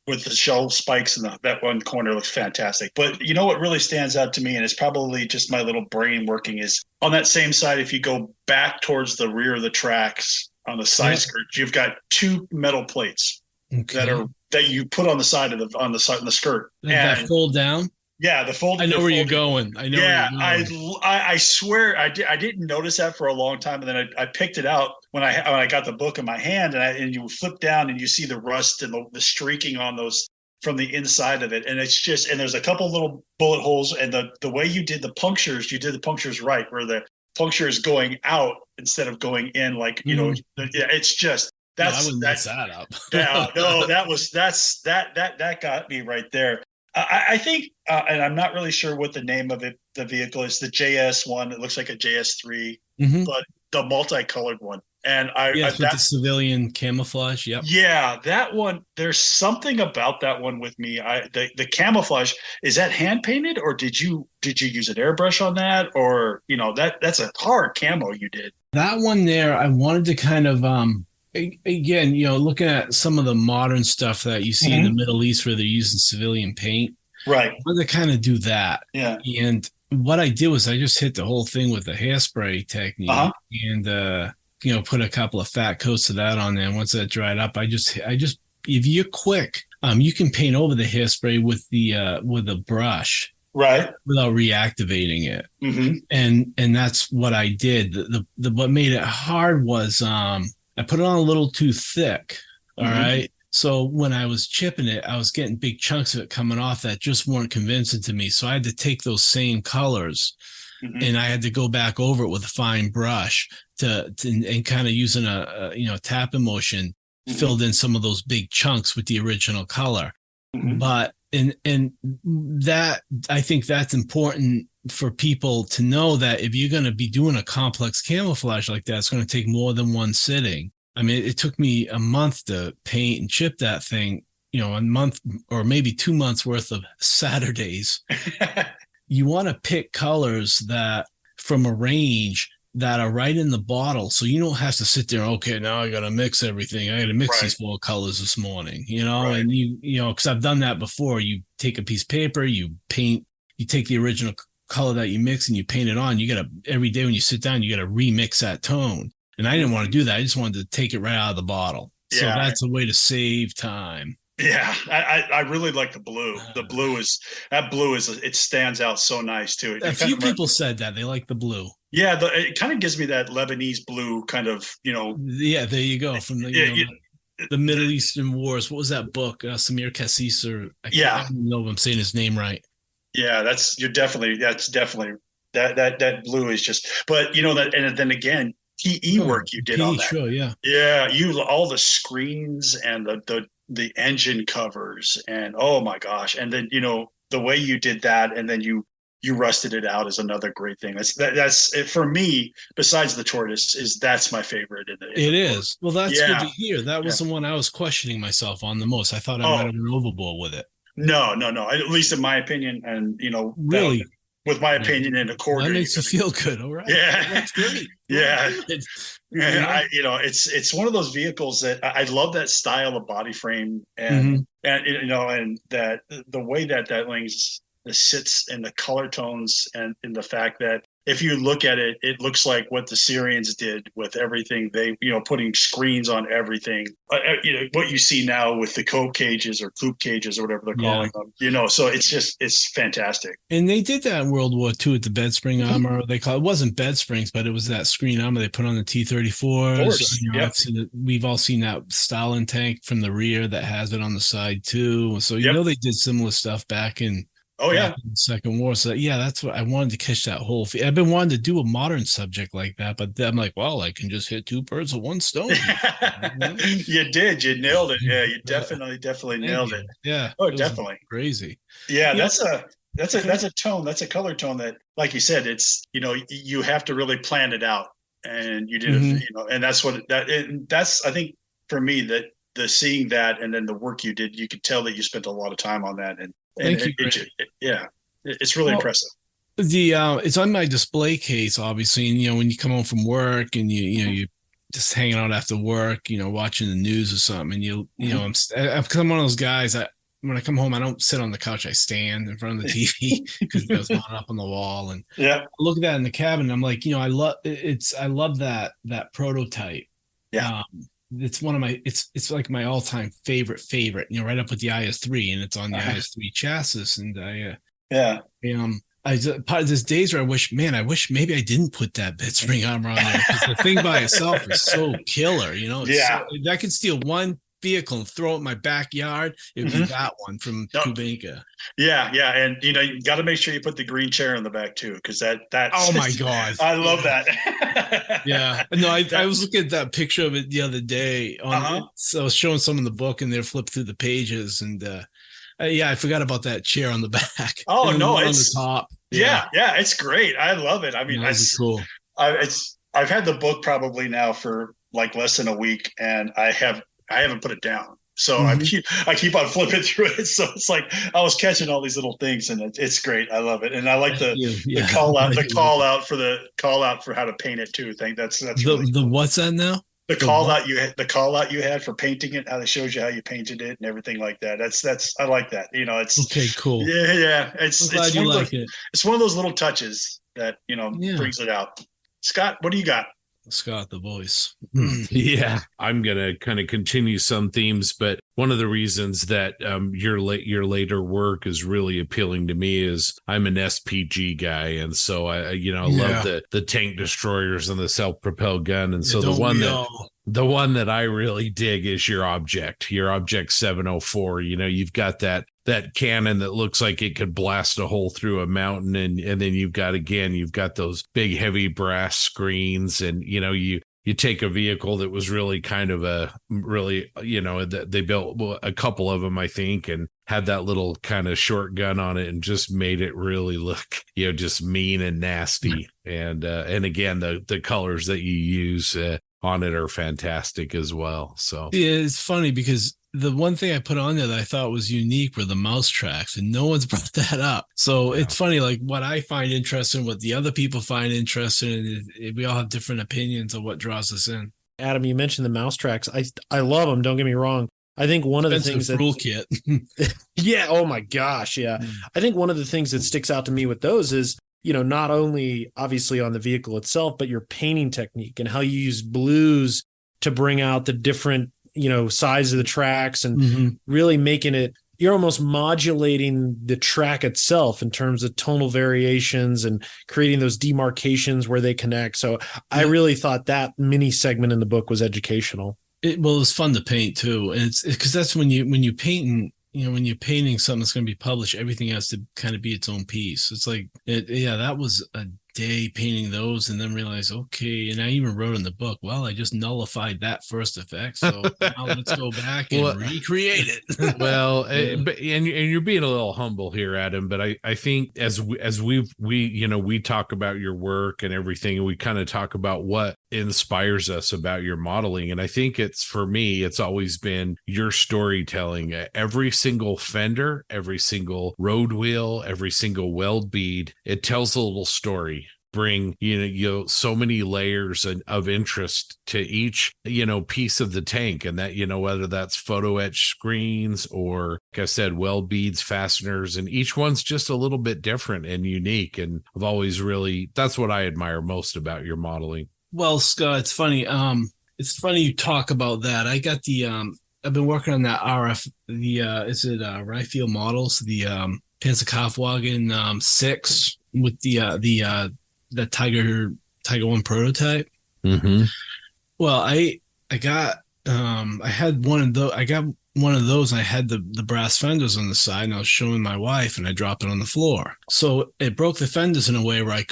with the shell spikes and that one corner looks fantastic. But you know what really stands out to me, and it's probably just my little brain working, is on that same side. If you go back towards the rear of the tracks on the side skirt, you've got two metal plates that you put on the side of the skirt. That fold down. Yeah, the fold. I know where you're going. Yeah, I swear I didn't notice that for a long time, and then I picked it out when I got the book in my hand, and you flip down and you see the rust and the streaking on those from the inside of it, and it's just, and there's a couple little bullet holes, and the way you did the punctures right, where the puncture is going out instead of going in, like yeah, it's just. I wouldn't mess that up. No, that got me right there. I think, and I'm not really sure what the name of the vehicle is, the JS one. It looks like a JS3, but the multicolored one. And with the civilian camouflage. Yep. Yeah, that one. There's something about that one with me. The camouflage, is that hand painted, or did you use an airbrush on that, or that's a hard camo you did. That one there, I wanted to kind of again, looking at some of the modern stuff that you see in the Middle East where they're using civilian paint. Right. I wanted to kind of do that. Yeah. And what I did was I just hit the whole thing with the hairspray technique and, put a couple of fat coats of that on there. And once that dried up, I just, if you're quick, you can paint over the hairspray with a brush. Right. Without reactivating it. And that's what I did. What made it hard was, I put it on a little too thick. All right. So when I was chipping it, I was getting big chunks of it coming off that just weren't convincing to me. So I had to take those same colors and I had to go back over it with a fine brush and kind of using a tapping motion, filled in some of those big chunks with the original color. But and that, I think that's important for people to know, that if you're going to be doing a complex camouflage like that, it's going to take more than one sitting. I mean, it took me a month to paint and chip that thing, a month or maybe 2 months worth of Saturdays. You want to pick colors that from a range that are right in the bottle. So you don't have to sit there, okay, now I got to mix everything. I got to mix these 4 colors this morning, and because I've done that before. You take a piece of paper, you paint, you take the original color that you mix and you paint it on. You got to, every day when you sit down, you got to remix that tone. And I didn't want to do that. I just wanted to take it right out of the bottle. Yeah. So that's a way to save time. Yeah, I really like the blue. The blue is it stands out so nice too. A few people said that they like the blue. Yeah, it kind of gives me that Lebanese blue kind of, Yeah, there you go. From the Middle Eastern Wars. What was that book? Samir Kassis, or I don't know if I'm saying his name right. Yeah, that's definitely that blue is just. But that, and then again, PE work you did on that. Sure, yeah. Yeah, all the screens and the engine covers, and oh my gosh, and then the way you did that, and then you rusted it out is another great thing. That's it for me. Besides the tortoise, that's my favorite. It is. Well, that's good to hear. That was the one I was questioning myself on the most. I thought I might have been overboard with it. No. At least in my opinion, and really. With my opinion in a quarter. That makes you feel good. All right. Yeah. That's great. Yeah. It's one of those vehicles that I love, that style of body frame, and and that the way that thing's sits in the color tones and in the fact that if you look at it, it looks like what the Syrians did with everything. They, putting screens on everything. What you see now with the cope cages or coop cages or whatever they're calling them. So it's fantastic. And they did that in World War II with the bed spring armor. They call it wasn't bed springs, but it was that screen armor they put on the T-34s. We've all seen that Stalin tank from the rear that has it on the side too. So they did similar stuff back in. Oh yeah, in the Second War. So that's what I wanted to catch that whole. I've been wanting to do a modern subject like that, but I'm like, well, I can just hit two birds with one stone. You did. You nailed it. Yeah, you definitely nailed it. Yeah. Oh, definitely. Crazy. Yeah, that's a tone. That's a color tone that, like you said, it's you have to really plan it out, and you did it. And that's I think for me that the seeing that and then the work you did, you could tell that you spent a lot of time on that. And Thank you. It's really impressive. It's on my display case, obviously, and when you come home from work and you just hanging out after work, watching the news or something, and I'm one of those guys. When I come home, I don't sit on the couch. I stand in front of the TV because it goes up on the wall, and I look at that in the cabin. And I'm like, I love that prototype. Yeah. It's one of my it's like my all-time favorite, right up with the IS-3, and it's on the IS-3 chassis. And there's days where I wish maybe I didn't put that bed spring armor on there, because the thing by itself is so killer. I could steal one vehicle and throw it in my backyard. It would be that one from Kubenka. Yeah, and you got to make sure you put the green chair in the back too, because that's oh my god, I love that. No, I was looking at that picture of it the other day so I was showing some in the book, and they're flipped through the pages, and I forgot about that chair on the back. Oh no, it's on the top. Yeah, it's great. I love it. I mean, it's cool. I've had the book probably now for like less than a week, and I haven't put it down. So I keep on flipping through it. So it's like I was catching all these little things, and it's great. I love it, and I like the call out for how to paint it too. That's really the what's that now? The call out you had for painting it, how it shows you how you painted it and everything like that. That's I like that. It's okay, cool. Yeah. It's glad you like it. It's one of those little touches that brings it out. Scott, what do you got? Scott, the voice. Yeah, I'm gonna kind of continue some themes, but one of the reasons that your later work is really appealing to me is I'm an SPG guy, and so I love the tank destroyers and the self-propelled gun, and so the one that I really dig is your object 704. You've got that cannon that looks like it could blast a hole through a mountain, and then you've got those big heavy brass screens, and you take a vehicle that was really kind of they built a couple of them, I think, and had that little kind of short gun on it and just made it really look just mean and nasty. And again, the colors that you use on it are fantastic as well. So it's funny because the one thing I put on there that I thought was unique were the mouse tracks, and no one's brought that up. So it's funny, like what I find interesting, what the other people find interesting, and we all have different opinions of what draws us in. Adam, you mentioned the mouse tracks. I love them. Don't get me wrong. I think one of the things that rule kit. Yeah. Oh my gosh. Yeah. I think one of the things that sticks out to me with those is, not only obviously on the vehicle itself, but your painting technique and how you use blues to bring out the different size of the tracks and really making it, you're almost modulating the track itself in terms of tonal variations and creating those demarcations where they connect. So I really thought that mini segment in the book was educational. It was fun to paint too. And it's because that's when you paint, when you're painting something that's going to be published, everything has to kind of be its own piece. It's like, that was a day painting those, and then realize, okay, and I even wrote in the book, well, I just nullified that first effect, so now let's go back and recreate it. Well, and you're being a little humble here, Adam, but I think as we talk about your work and everything, and we kind of talk about what inspires us about your modeling, and I think for me it's always been your storytelling. Every single fender, every single road wheel, every single weld bead, it tells a little story. bring, so many layers of interest to each, piece of the tank. And that, whether that's photo etch screens or, like I said, weld beads, fasteners, and each one's just a little bit different and unique. And I've always that's what I admire most about your modeling. Well, Scott, it's funny. It's funny you talk about that. I got I've been working on that RF, Rayfield models, the Panzerkampfwagen 6 with the Tiger 1 prototype. Mm-hmm. Well, I had one of those. I got one of those. I had the brass fenders on the side, and I was showing my wife, and I dropped it on the floor. So it broke the fenders in a way where I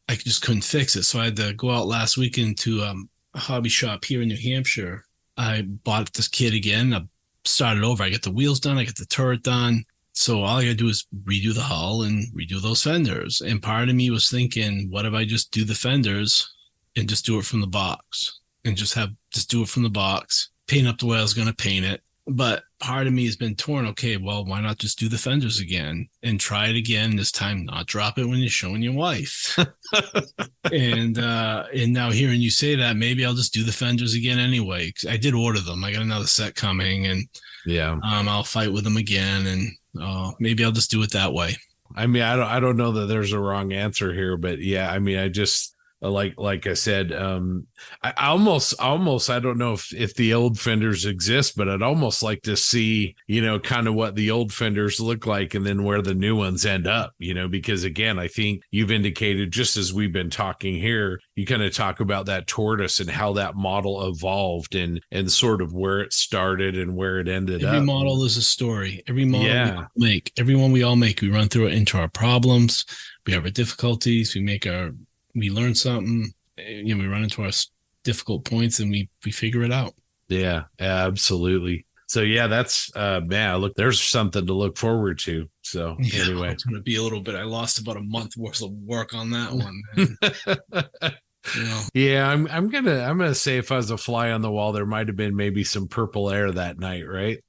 just couldn't fix it. So I had to go out last weekend to a hobby shop here in New Hampshire. I bought this kit again. I started over. I got the wheels done. I got the turret done. So all I got to do is redo the hull and redo those fenders. And part of me was thinking, what if I just do the fenders and just do it from the box and just do it from the box, paint up the way I was going to paint it. But part of me has been torn. Okay, well, why not just do the fenders again and try it again? This time, not drop it when you're showing your wife. And now hearing you say that, maybe I'll just do the fenders again anyway. I did order them. I got another set coming, and I'll fight with them again, and maybe I'll just do it that way. I mean, I don't know that there's a wrong answer here, but yeah, I mean, I just like I said, I almost I don't know if the old fenders exist, but I'd almost like to see, kind of what the old fenders look like and then where the new ones end up, because again, I think you've indicated, just as we've been talking here, you kind of talk about that tortoise and how that model evolved and sort of where it started and where it ended up. Every model is a story. Every model every one we all make, we run through it into our problems. We have our difficulties. We learn something, we run into our difficult points, and we figure it out. Yeah, absolutely. So yeah, that's look, there's something to look forward to. So anyway, it's going to be a little bit. I lost about a month worth of work on that one. Yeah, I'm gonna say if I was a fly on the wall, there might have been maybe some purple air that night, right?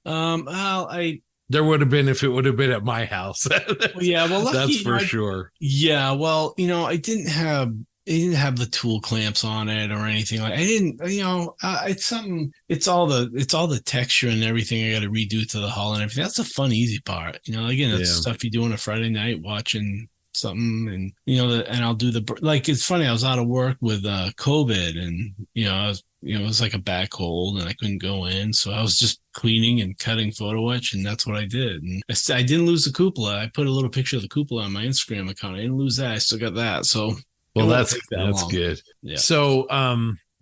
There would have been if it would have been at my house. Lucky, that's for sure. Yeah, well, I didn't have the tool clamps on it or anything. Like I didn't, it's something. It's all the texture and everything I got to redo to the hull and everything. That's the fun, easy part. Again, that's stuff you do on a Friday night watching something, and and I'll do it's funny. I was out of work with COVID, and I was. It was like a back hold and I couldn't go in. So I was just cleaning and cutting photo etch, and that's what I did. And I didn't lose the cupola. I put a little picture of the cupola on my Instagram account. I didn't lose that. I still got that. So that's good. Yeah. So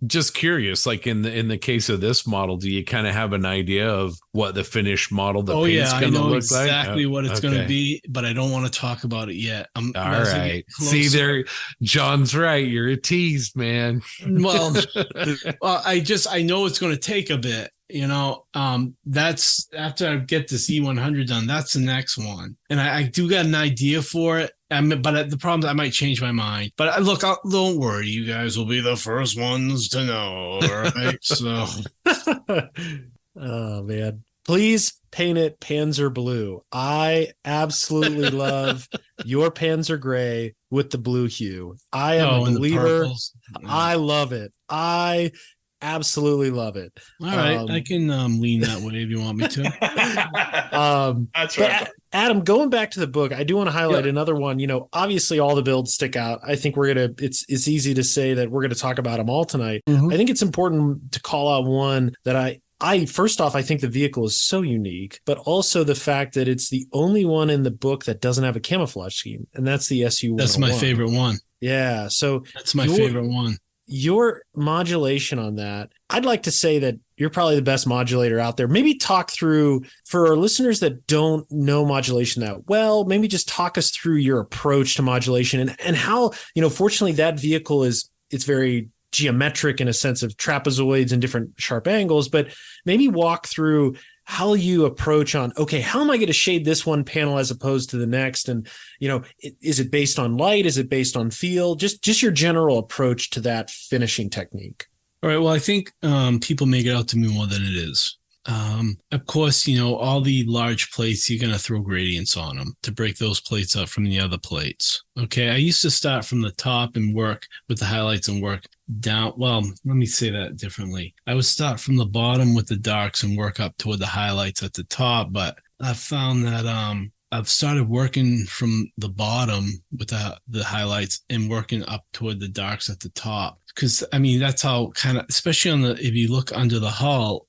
just curious, like in the case of this model, do you kind of have an idea of what the finished model, the paint's going to look like? Exactly what it's going to be, but I don't want to talk about it yet. All right. See there, John's right. You're a tease, man. Well, I know it's going to take a bit. That's after I get this E100 done. That's the next one, and I do got an idea for it. But the problem is I might change my mind. But look, don't worry. You guys will be the first ones to know. All right. So, oh man, please paint it Panzer blue. I absolutely love your Panzer gray with the blue hue. I am a believer. I love it. I absolutely love it. All right, I can lean that way if you want me to. That's right. Adam, going back to the book, I do want to highlight another one. Obviously all the builds stick out. I think it's easy to say that we're gonna talk about them all tonight. Mm-hmm. I think it's important to call out one that I first off, I think the vehicle is so unique, but also the fact that it's the only one in the book that doesn't have a camouflage scheme, and that's the SU-101. That's my favorite one. Yeah, so that's my favorite one. Your modulation on that, I'd like to say that you're probably the best modulator out there. Maybe talk through, for our listeners that don't know modulation that well, maybe just talk us through your approach to modulation and how, fortunately that vehicle it's very geometric in a sense of trapezoids and different sharp angles, but maybe walk through how you approach on, okay, how am I going to shade this one panel as opposed to the next? And, is it based on light? Is it based on feel? Just your general approach to that finishing technique. All right. Well, I think people make it out to be more than it is. Of course, you know, all the large plates, you're going to throw gradients on them to break those plates up from the other plates. Okay. I used to start from the top and work with the highlights and work down. Well, let me say that differently. I would start from the bottom with the darks and work up toward the highlights at the top. But I've found that, I've started working from the bottom with the highlights and working up toward the darks at the top. Because, I mean, that's how kind of, especially if you look under the hull,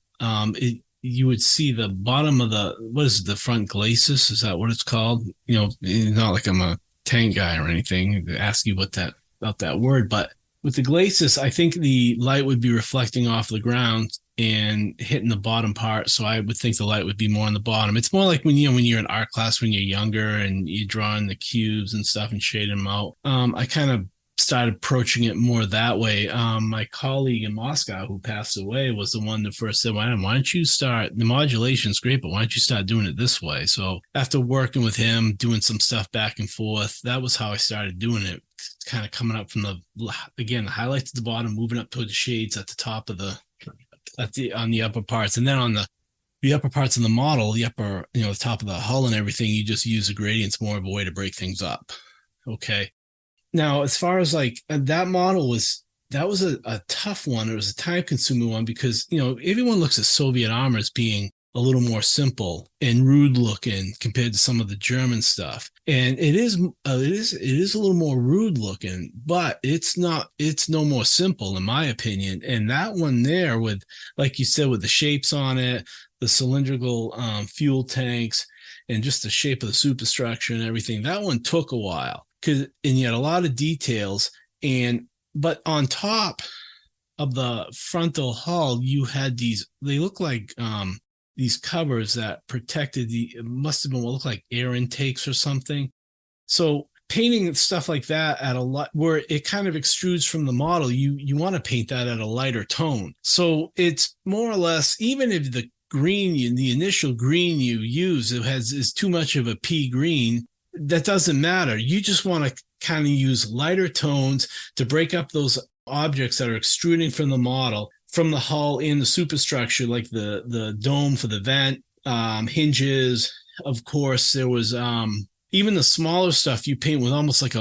you would see the bottom of what is it, the front glacis? Is that what it's called? You know, it's not like I'm a tank guy or anything to ask you about that word, but with the glacis, I think the light would be reflecting off the ground and hitting the bottom part. So I would think the light would be more on the bottom. It's more like when you're in art class when you're younger and you're drawing the cubes and stuff and shading them out. I kind of started approaching it more that way. My colleague in Moscow who passed away was the one that first said, why don't you start, the modulation's great, but why don't you start doing it this way? So after working with him, doing some stuff back and forth, that was how I started doing it. Kind of coming up from the highlights at the bottom, moving up toward the shades at the top of on the upper parts. And then on the upper parts of the model, the upper, the top of the hull and everything, you just use the gradients more of a way to break things up. Okay. Now, as far as like that model was a tough one. It was a time consuming one because, everyone looks at Soviet armor as being a little more simple and rude looking compared to some of the German stuff. And it is a little more rude looking, but it's no more simple in my opinion. And that one there with, like you said, with the shapes on it, the cylindrical fuel tanks and just the shape of the superstructure and everything, that one took a while. And you had a lot of details, but on top of the frontal hull, you had they look like these covers that protected it must have been what looked like air intakes or something. So painting stuff like that at a lot where it kind of extrudes from the model, you want to paint that at a lighter tone. So it's more or less, even if the initial green you use is too much of a pea green, that doesn't matter. You just want to kind of use lighter tones to break up those objects that are extruding from the model, from the hull and the superstructure, like the dome for the vent, hinges. Of course, there was even the smaller stuff you paint with almost like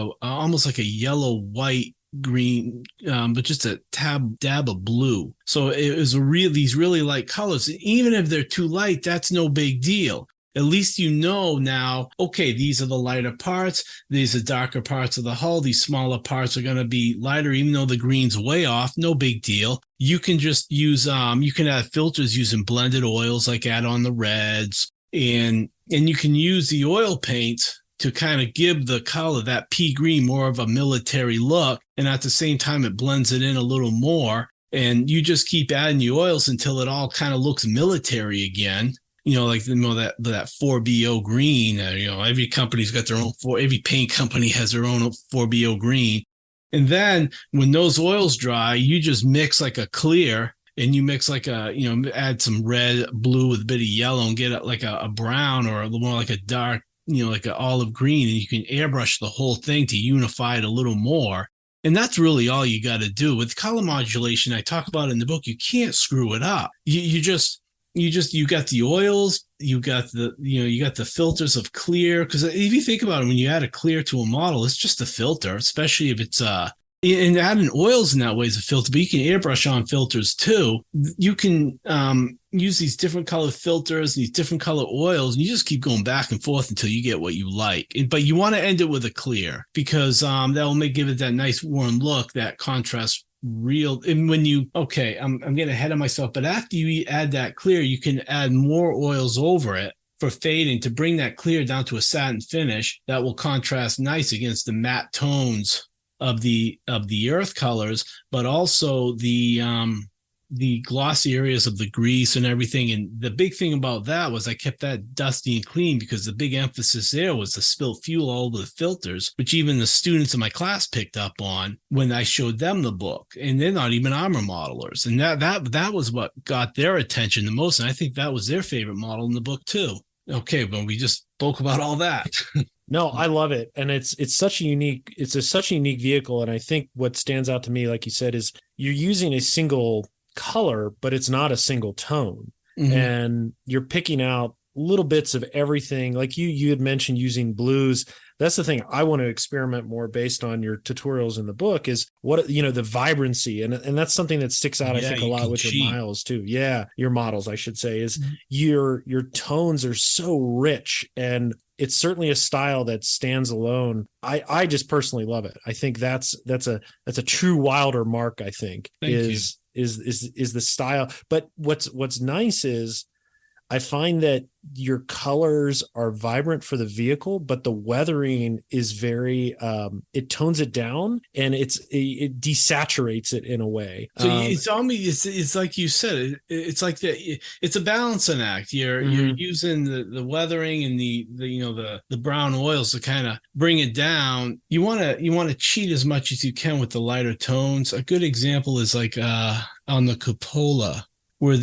a yellow, white, green, but just a dab of blue. So it was these really light colors. Even if they're too light, that's no big deal. At least now, okay, these are the lighter parts. These are darker parts of the hull. These smaller parts are going to be lighter, even though the green's way off. No big deal. You can just use, you can add filters using blended oils, like add on the reds. And you can use the oil paint to kind of give the color, that pea green, more of a military look. And at the same time, it blends it in a little more. And you just keep adding the oils until it all kind of looks military again. Like that 4BO green, every company's got their own, every paint company has their own 4BO green. And then when those oils dry, you just mix like a clear and you mix like add some red, blue with a bit of yellow and get it like a brown or a little more like a dark, like an olive green. And you can airbrush the whole thing to unify it a little more. And that's really all you got to do. With color modulation, I talk about it in the book, you can't screw it up. You got the oils, you got the filters of clear. Because if you think about it, when you add a clear to a model, it's just a filter, especially if it's and adding oils in that way is a filter, but you can airbrush on filters too. You can use these different color filters, these different color oils, and you just keep going back and forth until you get what you like. But you want to end it with a clear because that will give it that nice warm look, that contrast. Real. And when I'm getting ahead of myself, but after you add that clear, you can add more oils over it for fading to bring that clear down to a satin finish that will contrast nice against the matte tones of the earth colors, but also the glossy areas of the grease and everything. And the big thing about that was I kept that dusty and clean because the big emphasis there was the spilled fuel all over the filters, which even the students in my class picked up on when I showed them the book. And they're not even armor modelers. And that was what got their attention the most. And I think that was their favorite model in the book too. Okay, but we just spoke about all that. No, I love it. And it's such a unique vehicle. And I think what stands out to me, like you said, is you're using a single color, but it's not a single tone. and you're picking out little bits of everything. Like you had mentioned using blues. That's the thing I want to experiment more based on your tutorials in the book is what, the vibrancy. And that's something that sticks out, I think, a lot with your miles too. Yeah. Your models, I should say, is your tones are so rich, and it's certainly a style that stands alone. I just personally love it. I think that's a true Wilder mark, I think. Is the style. But what's nice is I find that your colors are vibrant for the vehicle, but the weathering is very, it tones it down, and it desaturates it in a way. So it's almost, it's like you said, it's like it's a balancing act. You're using the weathering and the brown oils to kind of bring it down. You want to cheat as much as you can with the lighter tones. A good example is like on the cupola, where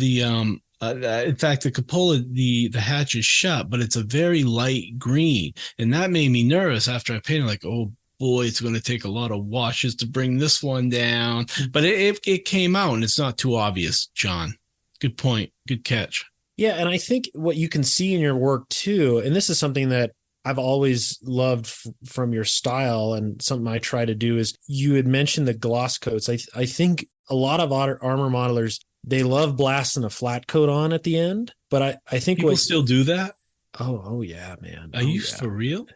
in fact, the cupola, the hatch is shut, but it's a very light green. And that made me nervous after I painted, like, oh boy, it's going to take a lot of washes to bring this one down. But it came out, and it's not too obvious, John. Good point. Good catch. Yeah. And I think what you can see in your work too, and this is something that I've always loved from your style, and something I try to do, is you had mentioned the gloss coats. I think a lot of armor modelers, they love blasting a flat coat on at the end, but I think people still do that. Oh yeah, man. Are you for real?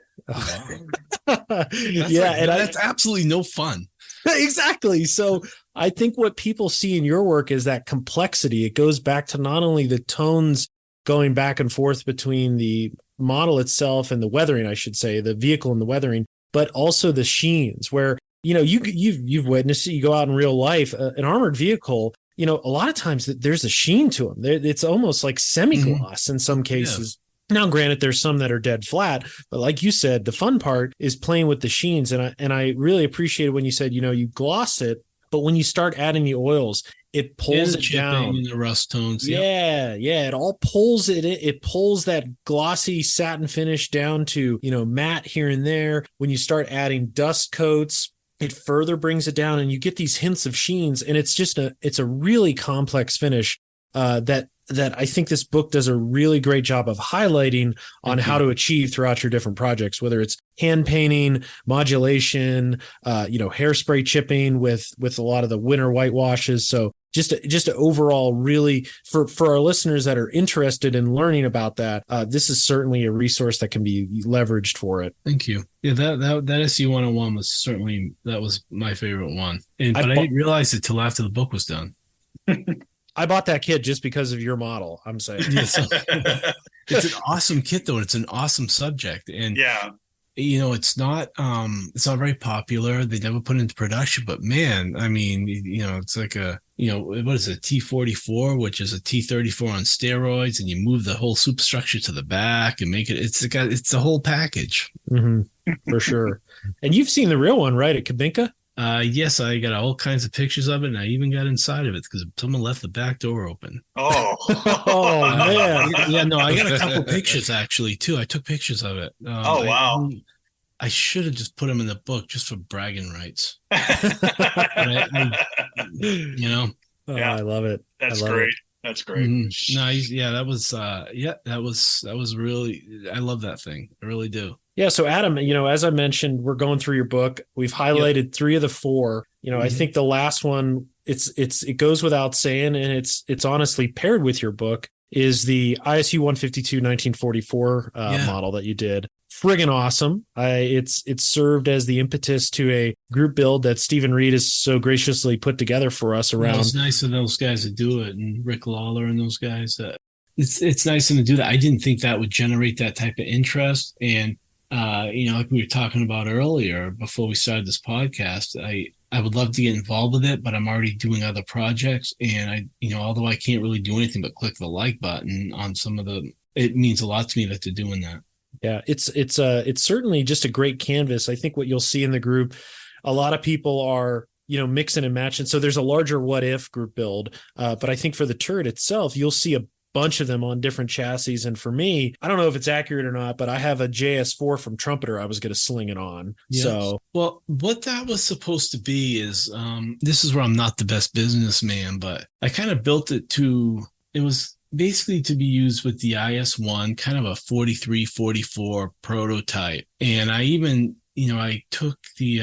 That's absolutely no fun. Exactly. So I think what people see in your work is that complexity. It goes back to not only the tones going back and forth between the model itself and the weathering, I should say, the vehicle and the weathering, but also the sheens where, you've witnessed it. You go out in real life, an armored vehicle, a lot of times there's a sheen to them. It's almost like semi-gloss in some cases. Yeah. Now, granted, there's some that are dead flat, but like you said, the fun part is playing with the sheens. And I really appreciated when you said, you gloss it, but when you start adding the oils, it pulls it down. In the rust tones. Yeah. It all pulls it. It pulls that glossy satin finish down to, matte here and there. When you start adding dust coats, it further brings it down, and you get these hints of sheens, and it's a really complex finish that I think this book does a really great job of highlighting on how to achieve throughout your different projects, whether it's hand painting, modulation, hairspray chipping with a lot of the winter whitewashes. So just a overall, really, for our listeners that are interested in learning about that, this is certainly a resource that can be leveraged for it. Thank you. Yeah, that SU 101 that was my favorite one. But I didn't realize it till after the book was done. I bought that kit just because of your model, I'm saying. It's an awesome kit, though. It's an awesome subject. And yeah. It's not very popular. They never put it into production, but man, I mean, it's like what is it, T44, which is a T34 on steroids, and you move the whole superstructure to the back and make it, it's the whole package. For sure. And you've seen the real one, right, at Kabinka? Yes, I got all kinds of pictures of it, and I even got inside of it because someone left the back door open. Oh, man. Yeah, no, I got a couple paquestures actually too. I took pictures of it. Wow. I should have just put them in the book just for bragging rights. Yeah, I love it. That's great. That's great. Nice. Yeah, that was really, I love that thing. I really do. Yeah. So Adam, as I mentioned, we're going through your book. We've highlighted 3 of the 4. I think the last one, it goes without saying, and it's honestly paired with your book, is the ISU 152 1944 model that you did. Friggin' awesome. It's served as the impetus to a group build that Stephen Reed has so graciously put together for us around. It's nice of those guys to do it, and Rick Lawler and those guys. It's nice of them to do that. I didn't think that would generate that type of interest. And, like we were talking about earlier before we started this podcast, I would love to get involved with it, but I'm already doing other projects. And although I can't really do anything but click the like button on some of it means a lot to me that they're doing that. Yeah, it's certainly just a great canvas. I think what you'll see in the group, a lot of people are, mixing and matching. So there's a larger what if group build. But I think for the turret itself, you'll see a bunch of them on different chassis. And for me, I don't know if it's accurate or not, but I have a JS4 from Trumpeter I was going to sling it on. Yes. So, well, what that was supposed to be is, this is where I'm not the best businessman, but I kind of built it to, it was basically to be used with the IS-1, kind of a 43-44 prototype. And I even, I took the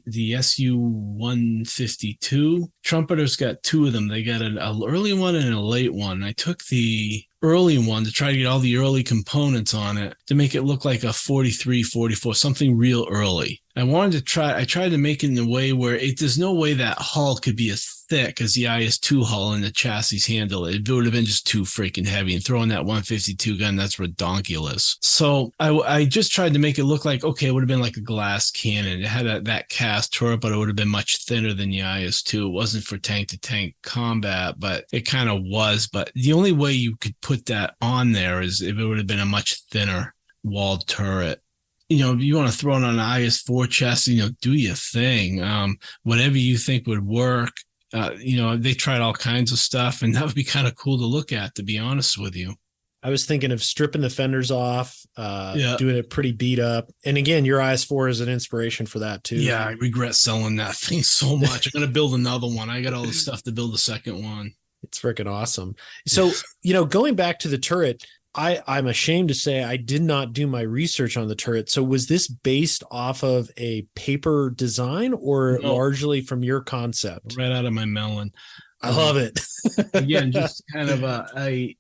the SU-152. Trumpeter's got two of them. They got an early one and a late one. I took the early one to try to get all the early components on it to make it look like a 43-44, something real early. I tried to make it in a way where there's no way that hull could be as thick as the IS-2 hull and the chassis handle. It would have been just too freaking heavy, and throwing that 152 gun, that's redonkulous. So I just tried to make it look like, okay, it would have been like a glass cannon. It had that cast turret, but it would have been much thinner than the IS-2. It wasn't for tank-to-tank combat, but it kind of was. But the only way you could put that on there is if it would have been a much thinner walled turret. If you want to throw it on an IS-4 chassis, do your thing. Whatever you think would work. They tried all kinds of stuff, and that would be kind of cool to look at, to be honest with you. I was thinking of stripping the fenders off, doing it pretty beat up. And again, your IS-4 is an inspiration for that too. Yeah, I regret selling that thing so much. I'm going to build another one. I got all the stuff to build a second one. It's freaking awesome. So, going back to the turret, I'm ashamed to say I did not do my research on the turret. So was this based off of a paper design or largely from your concept? Right out of my melon. I love it. Again, just kind of a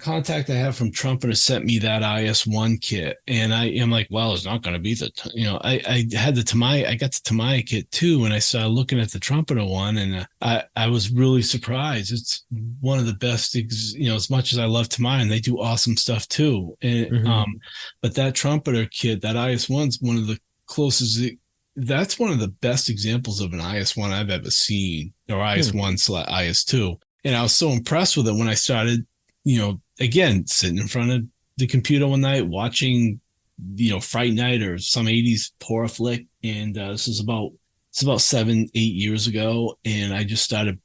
contact I have from Trumpeter sent me that IS-1 kit, and I am like, well, it's not going to be I had the Tamai, I got the Tamai kit too, and I started looking at the Trumpeter one, and I was really surprised. It's one of the best, as much as I love Tamai, and they do awesome stuff too. And, but that Trumpeter kit, that IS-1's one of the closest. That's one of the best examples of an IS-1 I've ever seen, or IS-1/IS-2. And I was so impressed with it when I started, again, sitting in front of the computer one night, watching, Fright Night or some 80s horror flick. And this is about 7-8 years ago. And I just started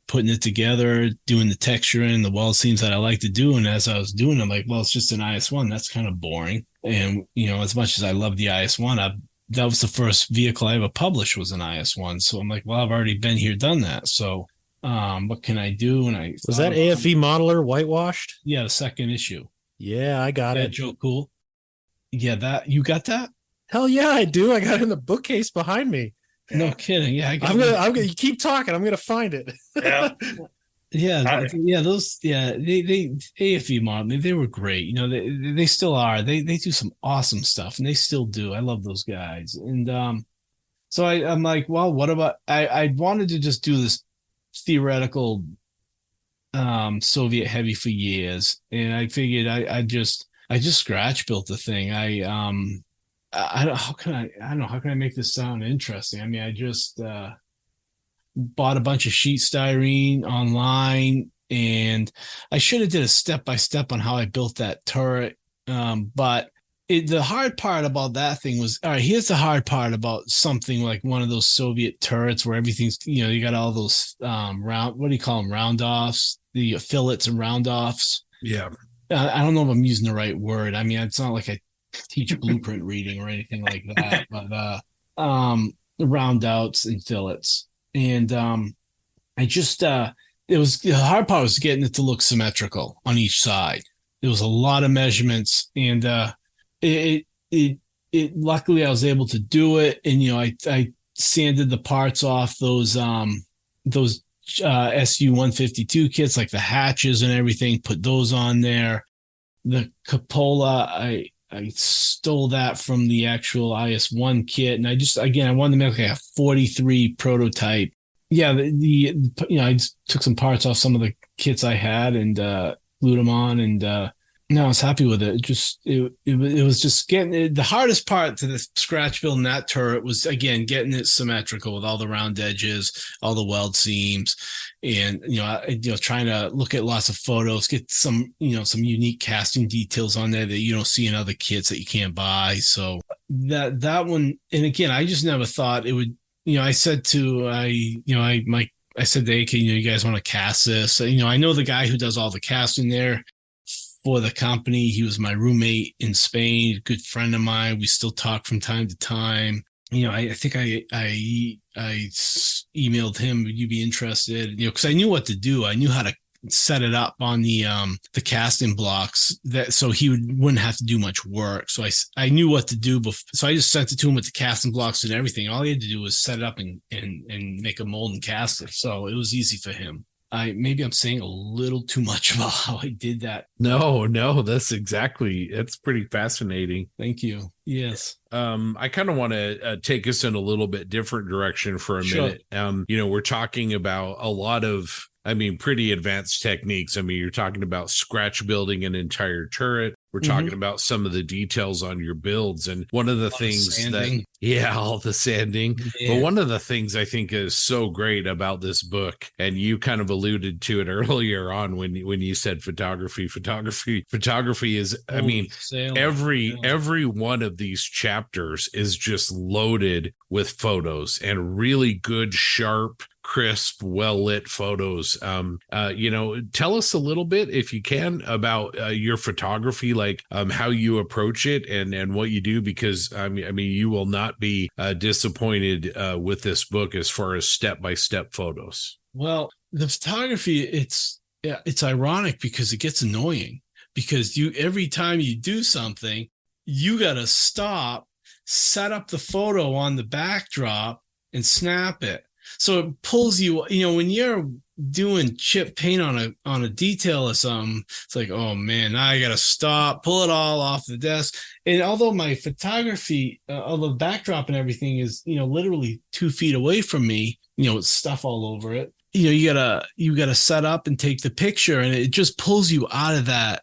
putting it together, doing the texturing, the weld seams that I like to do. And as I was doing, I'm like, well, it's just an IS-1. That's kind of boring. And, as much as I love the IS-1, that was the first vehicle I ever published was an IS-1. So I'm like, well, I've already been here, done that. So what can I do? And was that AFE modeler whitewashed? Yeah, the second issue. Yeah, I got it. Joe, cool. Yeah, you got that? Hell yeah, I do. I got it in the bookcase behind me. No kidding. Yeah, I'm gonna you keep talking. I'm gonna find it. Yeah. They AFE model, they were great. They still are. They do some awesome stuff, and they still do. I love those guys. And so I'm like, well, what about I wanted to just do this theoretical Soviet heavy for years, and I figured I just scratch built the thing. I don't know how can I make this sound interesting. I mean, I just bought a bunch of sheet styrene online, and I should have did a step-by-step on how I built that turret. But the hard part about that thing was, all right, here's the hard part about something like one of those Soviet turrets where everything's, you got all those what do you call them? Round offs, the fillets and round offs. Yeah. I don't know if I'm using the right word. I mean, it's not like I teach blueprint reading or anything like that, but round outs and fillets. And I just the hard part was getting it to look symmetrical on each side. There was a lot of measurements, and it luckily I was able to do it. And I sanded the parts off those SU-152 kits, like the hatches and everything, put those on there. The cupola, I stole that from the actual IS-1 kit, and I wanted to make like a 43 prototype. Yeah, I just took some parts off some of the kits I had and glued them on, and no, I was happy with it. It was just getting it. The hardest part to the scratch building that turret was, again, getting it symmetrical with all the round edges, all the weld seams, and trying to look at lots of photos, get some unique casting details on there that you don't see in other kits that you can't buy. So that one, and again, I just never thought it would. I said to I said to AK, you guys want to cast this? So, I know the guy who does all the casting there for the company. He was my roommate in Spain, a good friend of mine. We still talk from time to time. I think I emailed him, would you be interested? Because I knew what to do. I knew how to set it up on the casting blocks so he wouldn't have to do much work. So I knew what to do before. So I just sent it to him with the casting blocks and everything. All he had to do was set it up and make a mold and cast it. So it was easy for him. Maybe I'm saying a little too much about how I did that. No, it's pretty fascinating. Thank you. Yes. I kind of want to take us in a little bit different direction for a minute. We're talking about a lot of, pretty advanced techniques. You're talking about scratch building an entire turret. We're talking about some of the details on your builds. And one of the things all the sanding. Yeah. But one of the things I think is so great about this book, and you kind of alluded to it earlier on when you said photography is, every one of these chapters is just loaded with photos and really good, sharp, crisp, well-lit photos. Tell us a little bit, if you can, about your photography, like how you approach it and what you do, because you will not be disappointed with this book as far as step-by-step photos. Well, the photography, it's ironic because it gets annoying, because every time you do something, you got to stop, set up the photo on the backdrop and snap it. So it pulls you, when you're doing chip paint on a detail or something, it's like, oh man, now I got to stop, pull it all off the desk. And although my photography, although the backdrop and everything is, literally 2 feet away from me, with stuff all over it, you gotta set up and take the picture, and it just pulls you out of that,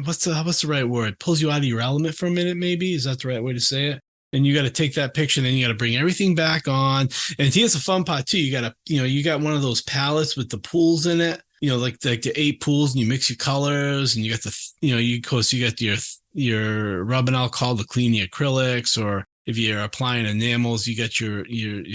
what's the right word? Pulls you out of your element for a minute, maybe? Is that the right way to say it? And you got to take that picture, then you got to bring everything back on. And here's the fun part too. You got to, you got one of those palettes with the pools in it, like the 8 pools, and you mix your colors, and you got you got your rubbing alcohol to clean the acrylics, or if you're applying enamels, you got your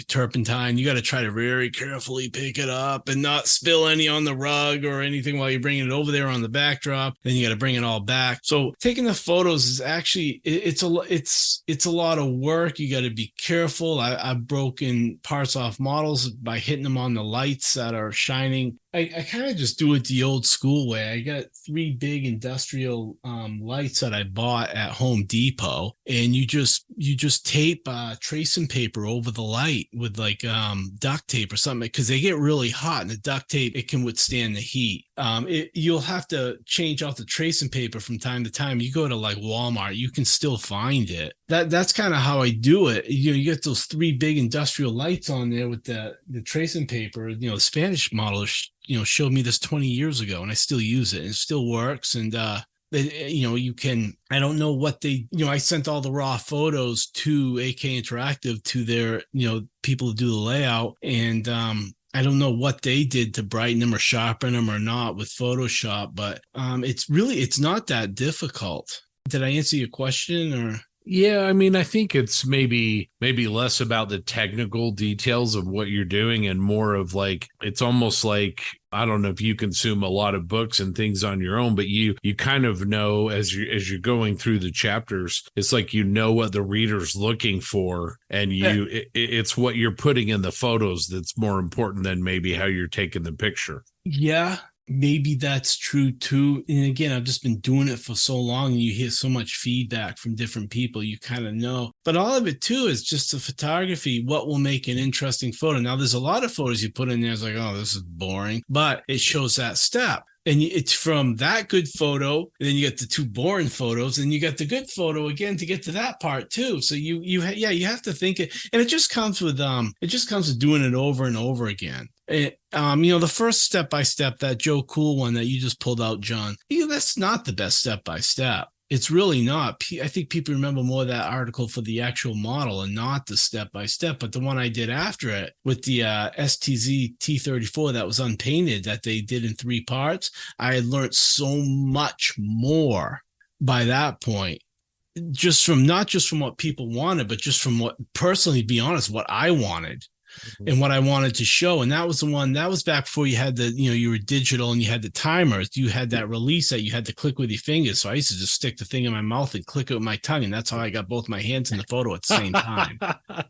turpentine. You got to try to very carefully pick it up and not spill any on the rug or anything while you're bringing it over there on the backdrop. Then you got to bring it all back. So taking the photos is actually, it's a lot of work. You got to be careful. I've broken parts off models by hitting them on the lights that are shining. I kind of just do it the old school way. I got 3 big industrial lights that I bought at Home Depot, and you just tape tracing paper over the light with like duct tape or something, because they get really hot, and the duct tape, it can withstand the heat. You'll have to change out the tracing paper from time to time. You go to like Walmart, you can still find it. That's kind of how I do it. You get those 3 big industrial lights on there with the tracing paper. The Spanish model showed me this 20 years ago, and I still use it, and it still works. And you can, I don't know what they, I sent all the raw photos to AK Interactive, to their, people who do the layout, and I don't know what they did to brighten them or sharpen them or not with Photoshop, but it's not that difficult. Did I answer your question, or? Yeah, I think it's maybe less about the technical details of what you're doing and more of like, it's almost like, I don't know if you consume a lot of books and things on your own, but you kind of know as you're going through the chapters, it's like what the reader's looking for, and it's what you're putting in the photos that's more important than maybe how you're taking the picture. Yeah. Maybe that's true too. And again, I've just been doing it for so long, and you hear so much feedback from different people, you kind of know. But all of it too is just the photography, what will make an interesting photo. Now, there's a lot of photos you put in there, it's like, oh, this is boring, but it shows that step. And it's from that good photo, and then you get the 2 boring photos, and you get the good photo again to get to that part too. So you have to think it, and it just comes with doing it over and over again. The first step-by-step, that Joe Cool one that you just pulled out, John, that's not the best step-by-step. It's really not. I think people remember more of that article for the actual model and not the step-by-step. But the one I did after it with the STZ T34 that was unpainted, that they did in 3 parts, I had learned so much more by that point. Not just from what people wanted, but just from what, personally, to be honest, what I wanted. And what I wanted to show. And that was the one that was back before you had you were digital and you had the timers. You had that release that you had to click with your fingers. So I used to just stick the thing in my mouth and click it with my tongue. And that's how I got both my hands in the photo at the same time.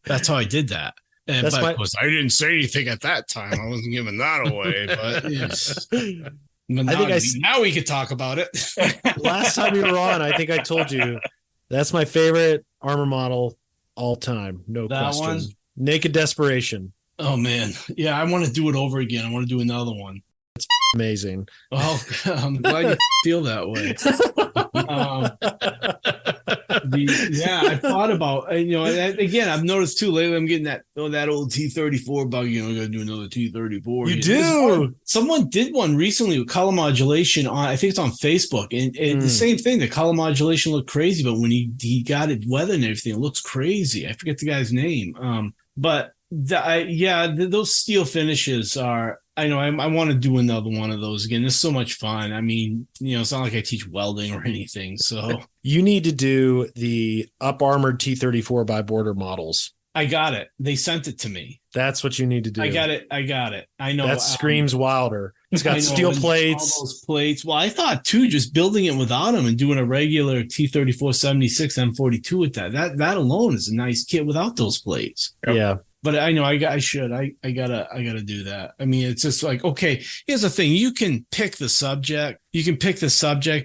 That's how I did that. And That's but my- of course, I didn't say anything at that time. I wasn't giving that away. But, yes. But I think now we could talk about it. last time you were on, I think I told you that's my favorite armor model all time. No That question. one? Naked Desperation. Oh man, yeah, I want to do it over again. I want to do another one. Amazing. Well, I'm glad you feel that way. I thought about, again, I've noticed too lately. I'm getting that old T-34 bug. I got to do another T-34. You do. Someone did one recently with color modulation on. I think it's on Facebook, and the same thing. The color modulation looked crazy, but when he got it weathered and everything, it looks crazy. I forget the guy's name. But those steel finishes are. I know I want to do another one of those again. It's so much fun. I mean, it's not like I teach welding or anything. So you need to do the up armored T-34 by Border models. I got it. They sent it to me. That's what you need to do. I got it. I know. That screams Wilder. It's got steel plates. All those plates. Well, I thought too, just building it without them and doing a regular T-34 76 M42 with that alone is a nice kit without those plates. Yeah. But I know I gotta do that. I mean, it's just like, okay, here's the thing. You can pick the subject,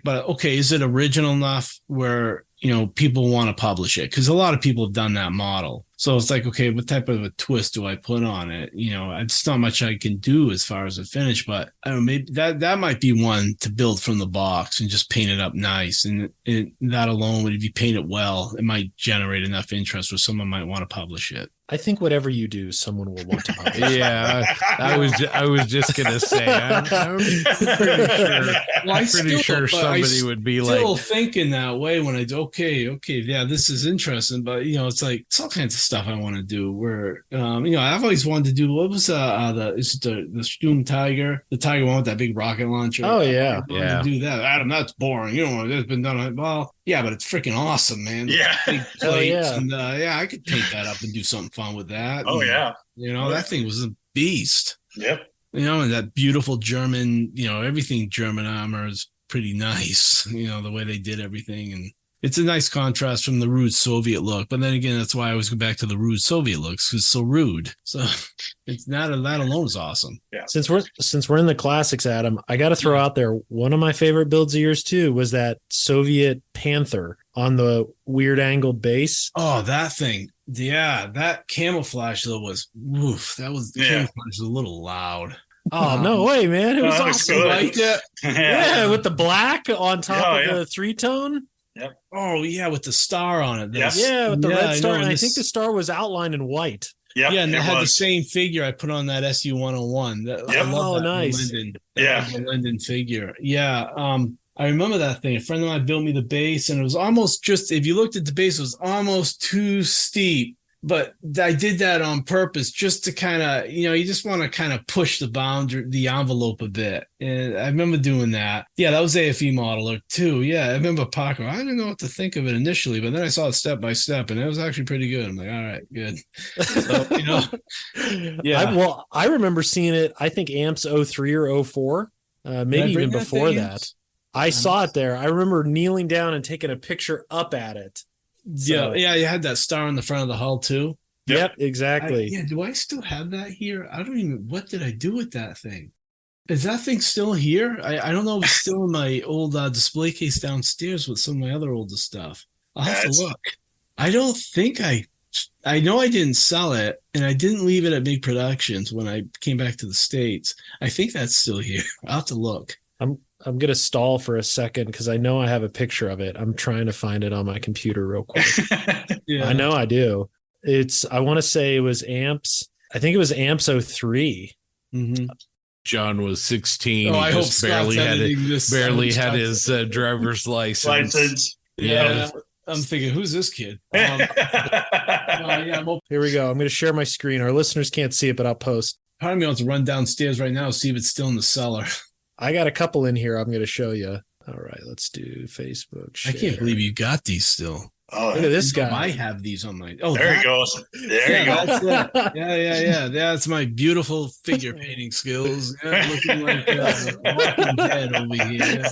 but okay, is it original enough where, people want to publish it? Because a lot of people have done that model. So it's like, okay, what type of a twist do I put on it? It's not much I can do as far as a finish, but I don't know, maybe that might be one to build from the box and just paint it up nice. And that alone, if you paint it well, it might generate enough interest where someone might want to publish it. I think whatever you do, someone will want to publish. Yeah, I was just gonna say, I'm pretty sure somebody would be still like thinking that way when I do. Okay, yeah, this is interesting, but it's like it's all kinds of stuff I want to do. Where I've always wanted to do. What was the Sturm Tiger, the Tiger one with that big rocket launcher? Oh yeah, To do that, Adam. That's boring. That's been done. Well, yeah, but it's freaking awesome, man. Yeah. Big plates and I could paint that up and do something fun with that. Oh yeah. That thing was a beast. Yep. And that beautiful German, everything German armor is pretty nice. The way they did everything, and it's a nice contrast from the rude Soviet look. But then again, that's why I always go back to the rude Soviet looks, because it's so rude. So it's not that alone is awesome. Yeah. Since we're in the classics, Adam, I got to throw out there one of my favorite builds of yours too was that Soviet Panther on the weird angled base. Oh, that thing. Yeah, that camouflage though was camouflage was a little loud. Oh, no way, man. It was that was awesome. good. Like that. Yeah, with the black on top of the 3-tone. Yep. Oh, yeah, with the star on it. Yeah, with the red star. And I this... think the star was outlined in white. Yep, yeah, and it had the same figure I put on that SU-101. Yep. Oh, nice. The Linden figure. Yeah. I remember that thing. A friend of mine built me the base, and it was almost just, if you looked at the base, it was almost too steep. But I did that on purpose just to kind of, you just want to kind of push the boundary, the envelope a bit. And I remember doing that. Yeah, that was AFE modeler too. Yeah, I remember Paco. I didn't know what to think of it initially, but then I saw it step by step, and it was actually pretty good. I'm like, all right, good. So, yeah. I remember seeing it, I think AMPS 03 or 04, maybe even before that. I saw it there. I remember kneeling down and taking a picture up at it. So, yeah, you had that star on the front of the hull too. Yep, exactly. Do I still have that here? I don't even. What did I do with that thing? Is that thing still here? I don't know if it's still in my old display case downstairs with some of my other older stuff. I'll have to look. I don't think I know I didn't sell it, and I didn't leave it at Big Productions when I came back to the States. I think that's still here. I'll have to look. I'm going to stall for a second because I know I have a picture of it. I'm trying to find it on my computer real quick. Yeah. I know I do. I want to say it was AMPS. I think it was AMPS 03. Mm-hmm. John was 16. Oh, he just barely had his driver's license. Yeah. I'm thinking, who's this kid? Here we go. I'm going to share my screen. Our listeners can't see it, but I'll post. Part of me wants to run downstairs right now, see if it's still in the cellar. I got a couple in here I'm going to show you. All right, let's do Facebook share. I can't believe you got these still. Oh, look at this guy. I have these on my. Oh, there he goes. There you go. That's it. Yeah. That's my beautiful figure painting skills. Yeah, looking like Walking Dead over here.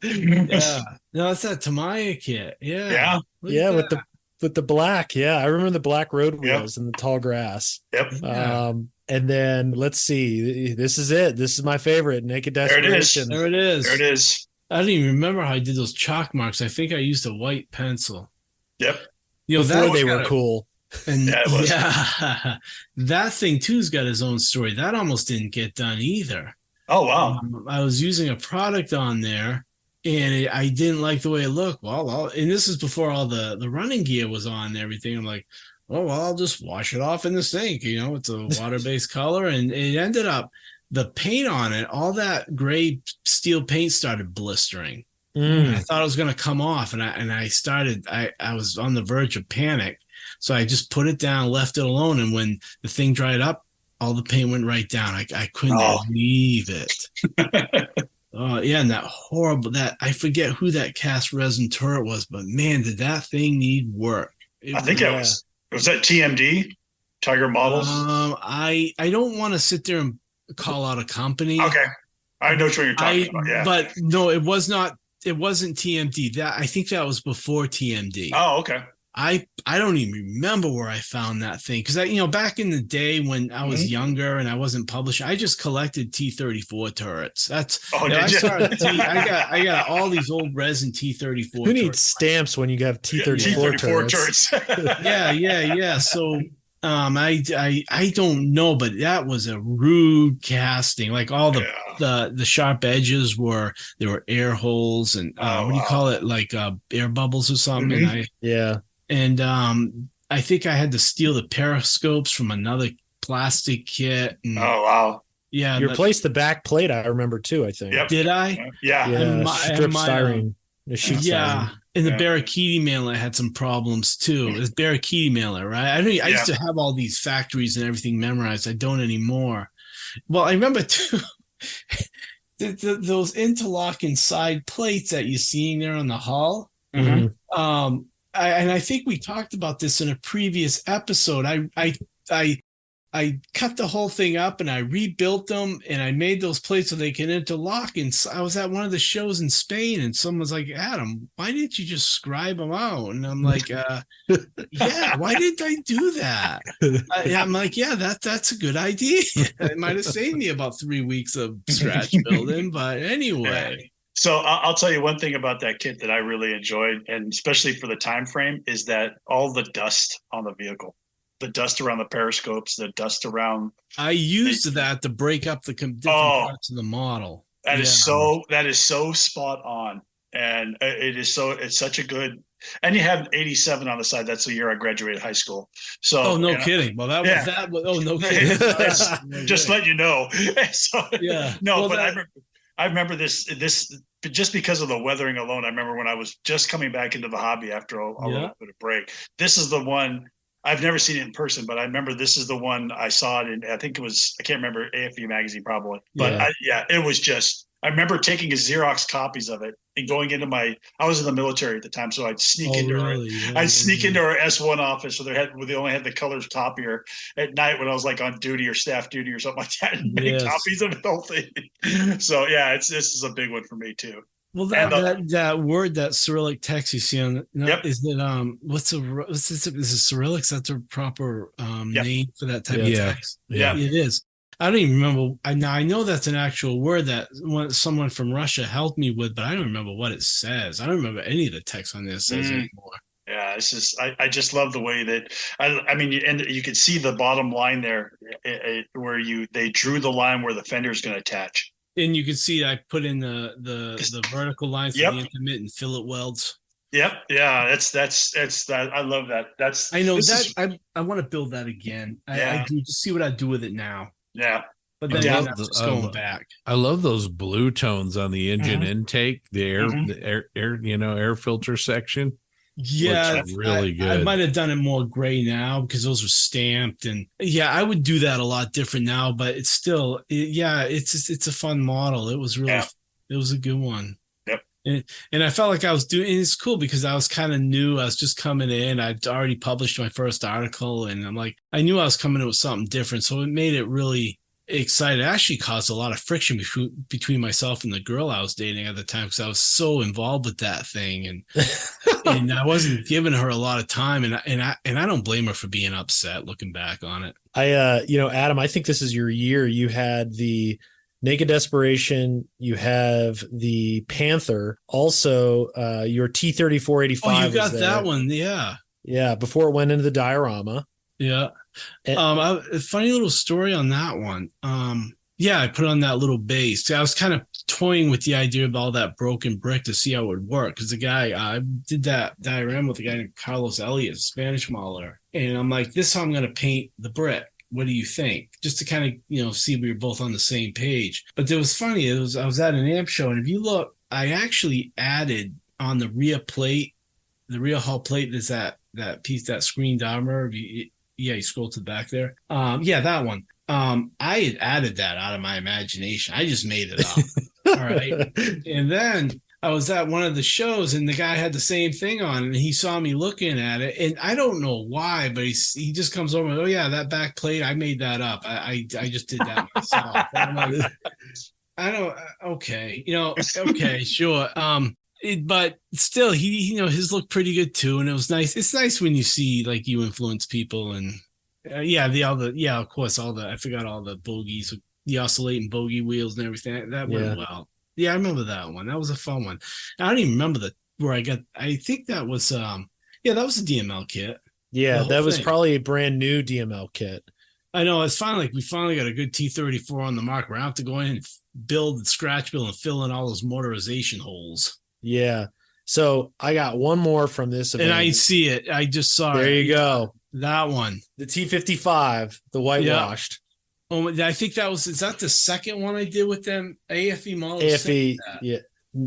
Yeah. No, that's that Tamaya kit. Yeah. Yeah, with the with the black. Yeah, I remember the black road Yep. wheels and the tall grass. Yep. Yeah. And then let's see. This is it. This is my favorite, Naked There it is. Desperation. There it is. There it is. I don't even remember how I did those chalk marks. I think I used a white pencil. Yep. You know, Before that they was were kinda- cool. And Yeah, it was. yeah, that thing too's got his own story. That almost didn't get done either. Oh, wow. I was using a product on there, and I didn't like the way it looked. And this is before all the running gear was on and everything. I'm like, oh, well, I'll just wash it off in the sink. You know, it's a water-based color, and it ended up the paint on it. All that gray steel paint started blistering. I thought it was going to come off, and I was on the verge of panic. So I just put it down, left it alone. And when the thing dried up, all the paint went right down. I couldn't believe it. Oh, yeah. And I forget who that cast resin turret was, but man, did that thing need work. I think was that TMD, Tiger Models? I don't want to sit there and call out a company. Okay. I know what you're talking about. Yeah. But no, it was not. It wasn't TMD. I think that was before TMD. Oh, okay. I don't even remember where I found that thing because back in the day when I was younger and I wasn't publishing, I just collected T34 turrets. I got all these old resin T34. Who needs stamps when you have T34 turrets? Yeah. So I don't know, but that was a rude casting. Like all the sharp edges were air holes and what do you call it? Like air bubbles or something. Mm-hmm. And I think I had to steal the periscopes from another plastic kit. And, oh, wow. Yeah. You replaced the back plate, I remember too, I think. Yep. Did I? Yeah. Strip styrene. Styrene. And the Barakiti mailer had some problems too. It's Barakiti mailer, right? I used to have all these factories and everything memorized. I don't anymore. Well, I remember too, those interlocking side plates that you're seeing there on the hull. Mm-hmm. I think we talked about this in a previous episode. I cut the whole thing up and I rebuilt them and I made those plates so they can interlock. And I was at one of the shows in Spain and someone's like, Adam, why didn't you just scribe them out? And I'm like, yeah, why didn't I do that? I'm like, yeah, that's a good idea. It might have saved me about 3 weeks of scratch building, but anyway. Yeah. So I'll tell you one thing about that kit that I really enjoyed, and especially for the time frame, is that all the dust on the vehicle, the dust around the periscopes, the dust around. I used that to break up the different parts of the model. That is so spot on, and it's such a good. And you have 87 on the side. That's the year I graduated high school. So no kidding. Well, no kidding. Just let you know. So, yeah. No, well, but I remember this just because of the weathering alone. I remember when I was just coming back into the hobby after a little bit of break. This is the one. I've never seen it in person, but I remember this is the one I saw it in. I think it was, I can't remember, AFV magazine probably. But it was just, I remember taking a Xerox copies of it and going into I was in the military at the time, so I'd sneak into our S1 office. So they only had the colors copier at night when I was like on duty or staff duty or something like that, and make copies of the whole thing. So this is a big one for me too. Well, that word, that Cyrillic text you see on is it is it Cyrillic? That's a proper name for that type of text. Yeah, it is. I don't even remember. I know that's an actual word that someone from Russia helped me with, but I don't remember what it says. I don't remember any of the text on this says anymore. Yeah, it's just I just love the way that I mean, and you could see the bottom line there where they drew the line where the fender is going to attach. And you can see I put in the vertical lines for the intermittent fillet welds. Yep. Yeah. That's that. I love that. I know that I want to build that again. I do just see what I do with it now. Yeah. But then I'm just going back. I love those blue tones on the engine intake, the air filter section. Yeah, looks really good. I might have done it more gray now because those were stamped, and I would do that a lot different now. But it's still, it's a fun model. It was really, it was a good one. Yep. And I felt like I was doing. And it's cool because I was kind of new. I was just coming in. I'd already published my first article, and I'm like, I knew I was coming in with something different, so it made it really. excited. It actually caused a lot of friction between myself and the girl I was dating at the time, because I was so involved with that thing, and I wasn't giving her a lot of time, and I don't blame her for being upset looking back on it. Adam, I think this is your year. You had the Naked Desperation, you have the Panther, also your T-3485. Oh, you got that one, yeah. Yeah, before it went into the diorama. Yeah. And, a funny little story on that one. Yeah, I put on that little base. I was kind of toying with the idea of all that broken brick to see how it would work, because the guy, I did that diorama with a guy named Carlos Elliott, a Spanish modeler, and I'm like, this is how I'm going to paint the brick. What do you think? Just to kind of, see we were both on the same page. But it was funny. I was at an amp show, and if you look, I actually added on the rear plate, the rear hull plate, is that piece, that screen diorama. You scroll to the back there. That one. I had added that out of my imagination. I just made it up. All right. And then I was at one of the shows, and the guy had the same thing on, and he saw me looking at it, and I don't know why, but he just comes over and, oh yeah, that back plate, I made that up. I just did that myself. And I'm like, okay, sure. But still, he his looked pretty good too, and it was nice. It's nice when you see like you influence people, and of course, I forgot all the bogies, the oscillating bogey wheels and everything. That went well. Yeah, I remember that one. That was a fun one. I don't even remember where I got. I think that was that was a DML kit. Yeah, that was probably a brand new DML kit. I know. It's finally we finally got a good T-34 on the market. We're gonna have to go in and build, scratch build, and fill in all those motorization holes. Yeah. So I got one more from this event. And I see it. I just saw it. There you go. That one. The T-55, the whitewashed. Oh, I think is that the second one I did with them? AFE models? AFE, yeah.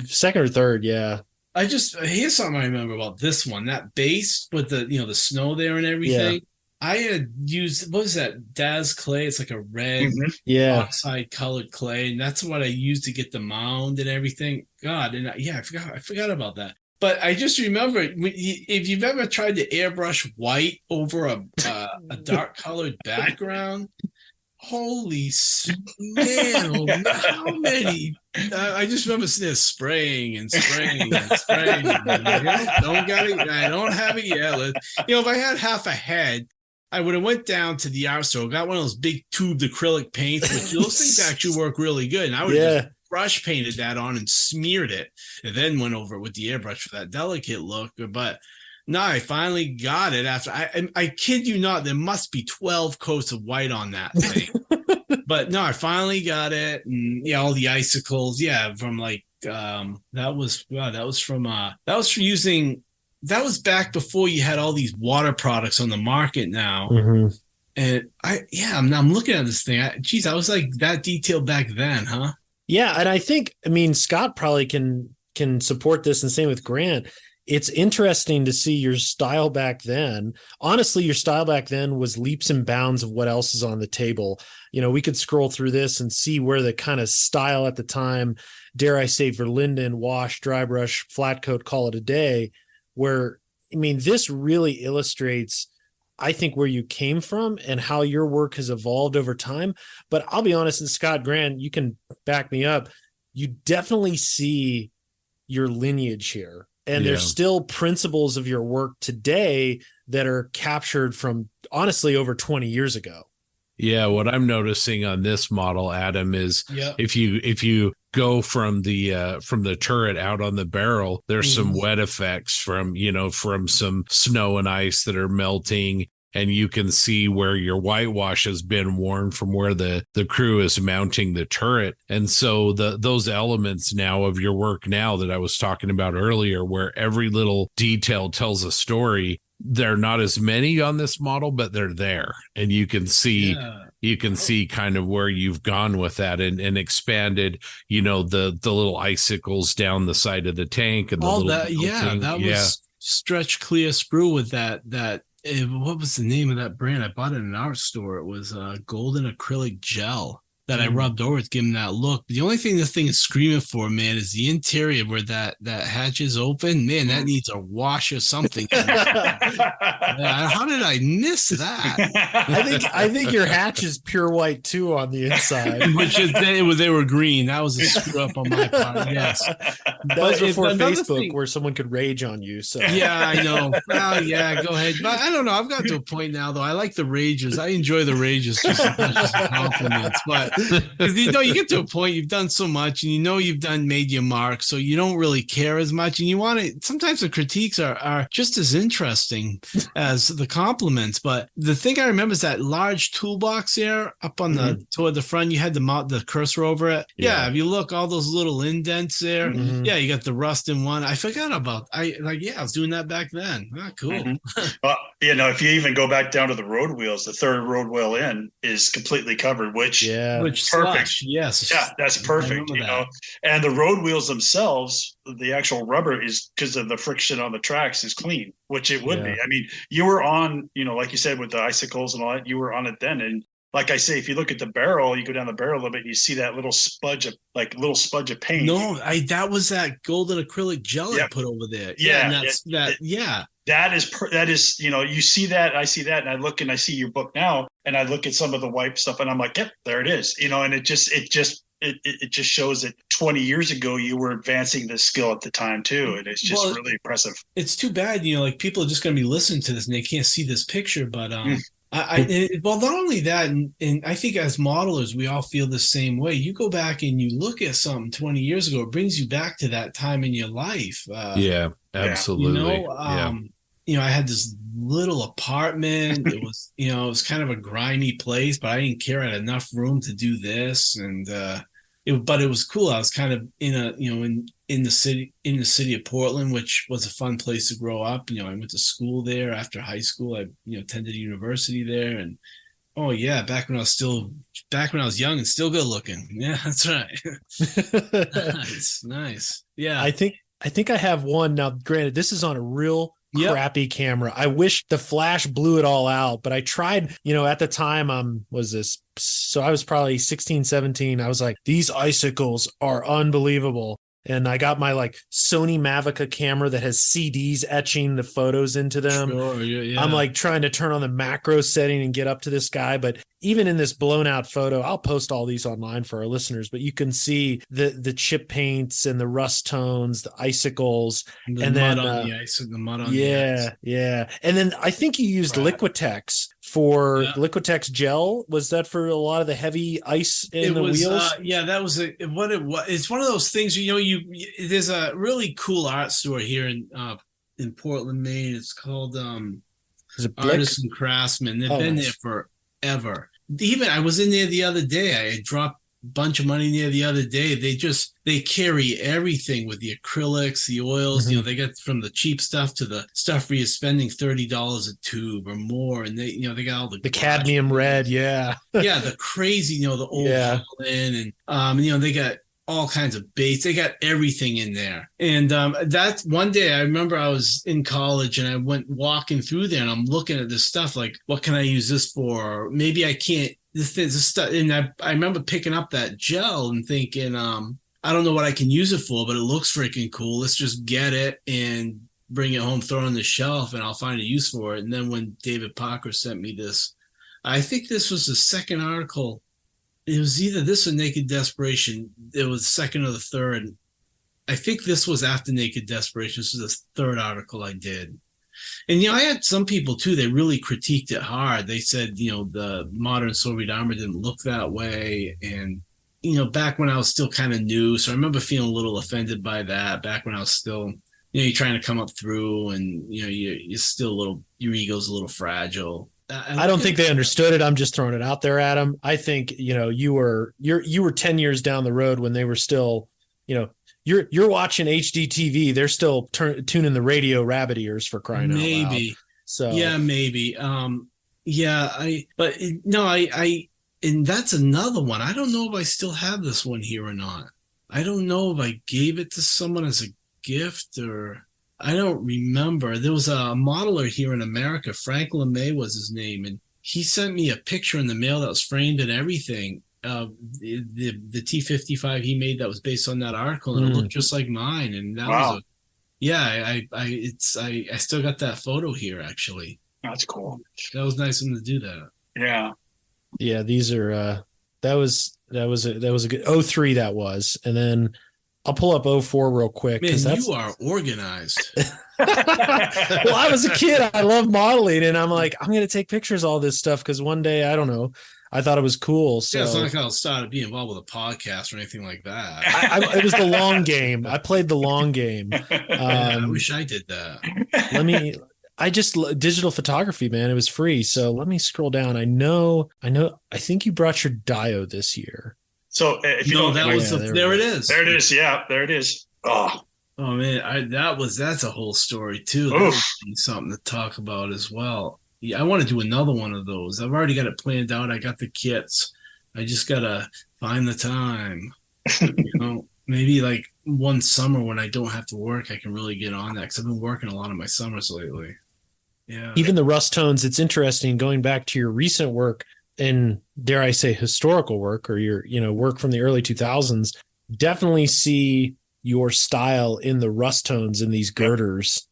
Second or third, yeah. Here's something I remember about this one. That base with the snow there and everything. Yeah. I had used, what was that? Daz clay. It's like a red oxide colored clay. And that's what I used to get the mound and everything. God, and I forgot about that. But I just remember, if you've ever tried to airbrush white over a dark colored background, holy man, how many? I just remember sitting there spraying and spraying and spraying. I don't have it yet. If I had half a head, I would have went down to the art store, got one of those big tubed acrylic paints, which those things actually work really good. And I would have just brush painted that on and smeared it, and then went over it with the airbrush for that delicate look. But no, I finally got it after I kid you not, there must be 12 coats of white on that thing. But no, I finally got it, and all the icicles, from like that was back before you had all these water products on the market now. Mm-hmm. And I'm looking at this thing. I was like that detailed back then, huh? Yeah, and I think, Scott probably can support this, and same with Grant. It's interesting to see your style back then. Honestly, your style back then was leaps and bounds of what else is on the table. We could scroll through this and see where the kind of style at the time, dare I say, Verlinden, wash, dry brush, flat coat, call it a day, where, this really illustrates, I think, where you came from and how your work has evolved over time. But I'll be honest, and Scott, Grant, you can back me up. You definitely see your lineage here. And there's still principles of your work today that are captured from, honestly, over 20 years ago. Yeah, what I'm noticing on this model, Adam, is if you go from the turret out on the barrel, there's some wet effects from some snow and ice that are melting. And you can see where your whitewash has been worn from where the crew is mounting the turret. And so those elements now of your work now that I was talking about earlier, where every little detail tells a story, they're not as many on this model, but they're there. And you can see kind of where you've gone with that and expanded, the little icicles down the side of the tank and all that. Yeah, that was stretch clear sprue with that. What was the name of that brand? I bought it in our store. It was golden acrylic gel. that I rubbed over to give them that look. The only thing this thing is screaming for, man, is the interior where that hatch is open. Man, that needs a wash or something. How did I miss that? I think your hatch is pure white too on the inside. Which is they were green. That was a screw up on my part. Yes, that was before Facebook, where someone could rage on you. So yeah, I know. Well, yeah, go ahead. But I don't know. I've got to a point now, though. I like the rages. I enjoy the rages just as much as the compliments. But because you get to a point, you've done so much, and you've made your mark, so you don't really care as much, and you want to. Sometimes the critiques are just as interesting as the compliments. But the thing I remember is that large toolbox there up on toward the front. You had the cursor over it. Yeah, if you look, all those little indents there. Yeah, you got the rust in one. I forgot about. I was doing that back then. Ah, cool. Well, if you even go back down to the road wheels, the third road wheel in is completely covered, which perfect. Slush, yes. Yeah, that's perfect. And the road wheels themselves, the actual rubber is, because of the friction on the tracks, is clean, which it would be. I mean, you were on, like you said, with the icicles and all that, you were on it then. And like I say, if you look at the barrel, you go down the barrel a little bit, and you see that little spudge of paint. No, that was that golden acrylic gel I put over there. That is, you see that, I see that, and I look and I see your book now, and I look at some of the wipe stuff, and I'm like, yep, there it is. And it just shows that 20 years ago you were advancing this skill at the time too, and it's just really impressive. It's too bad, like people are just going to be listening to this and they can't see this picture, but not only that, and I think as modelers, we all feel the same way. You go back and you look at something 20 years ago, it brings you back to that time in your life. Absolutely. I had this little apartment. It was, it was kind of a grimy place, but I didn't care. I had enough room to do this, and but it was cool. I was kind of in the city of Portland, which was a fun place to grow up. I went to school there after high school. I attended university there, and back when I was young and still good looking. Yeah, that's right. Nice. Yeah, I think I have one now. Granted, this is on a real crappy camera. I wish the flash blew it all out, but I tried, at the time, so I was probably 16, 17. I was like, these icicles are unbelievable. And I got my Sony Mavica camera that has CDs etching the photos into them. Sure, yeah. I'm trying to turn on the macro setting and get up to this guy. But even in this blown out photo, I'll post all these online for our listeners, but you can see the chip paints and the rust tones, the icicles, the mud on the ice. Yeah. And then I think you used Liquitex for Liquitex gel. Was that for a lot of the heavy ice in the wheels? That was what it was. It's one of those things, there's a really cool art store here in Portland, Maine. It's called Artisan Craftsman. They've been there forever. Even I was in there the other day. I dropped a bunch of money in there the other day. They carry everything with the acrylics, the oils. They get from the cheap stuff to the stuff where you're spending $30 a tube or more, and they got all the cadmium red, the crazy, the old Holland, and they got all kinds of baits. They got everything in there. And that's one day I remember I was in college and I went walking through there and I'm looking at this stuff like, what can I use this for? Or maybe I can't, this stuff. And I remember picking up that gel and thinking, I don't know what I can use it for, but it looks freaking cool. Let's just get it and bring it home, throw it on the shelf, and I'll find a use for it. And then when David Parker sent me this, I think this was the second article. It was either this or Naked Desperation. It was the second or the third. I think this was after Naked Desperation. This was the third article I did. And, I had some people, too, they really critiqued it hard. They said, the modern Soviet armor didn't look that way. And, back when I was still kind of new. So I remember feeling a little offended by that back when I was still, you're trying to come up through and, you're still your ego's a little fragile. I don't think they understood it. I'm just throwing it out there, Adam. I think, you were 10 years down the road when they were still, you're watching HD TV. They're still tuning the radio rabbit ears, for crying out loud. Maybe. So yeah, maybe. And that's another one. I don't know if I still have this one here or not. I don't know if I gave it to someone as a gift or I don't remember. There was a modeler here in America, Frank LeMay was his name, and he sent me a picture in the mail that was framed and everything. the T55 he made that was based on that article, and it looked just like mine. And that was I still got that photo here actually. That's cool. That was nice of him to do that. Yeah. Yeah, these are that was a good 03 that was. And then I'll pull up 04 real quick. Man, you are organized. Well, I was a kid. I love modeling, and I'm like, I'm gonna take pictures of all this stuff because one day, I don't know, I thought it was cool. So yeah, it's not like I'll start to be involved with a podcast or anything like that. it was the long game. I played the long game. I wish I did that. I just digital photography, man. It was free. So let me scroll down. I think you brought your diode this year. So if you there it is. There it is. Yeah, there it is. Oh man, that's a whole story too. That would be something to talk about as well. Yeah, I want to do another one of those. I've already got it planned out. I got the kits. I just gotta find the time. Maybe like one summer when I don't have to work, I can really get on that because I've been working a lot of my summers lately. Yeah. Even the rust tones, it's interesting going back to your recent work and dare I say historical work or your, work from the early 2000s, definitely see your style in the rust tones in these girders,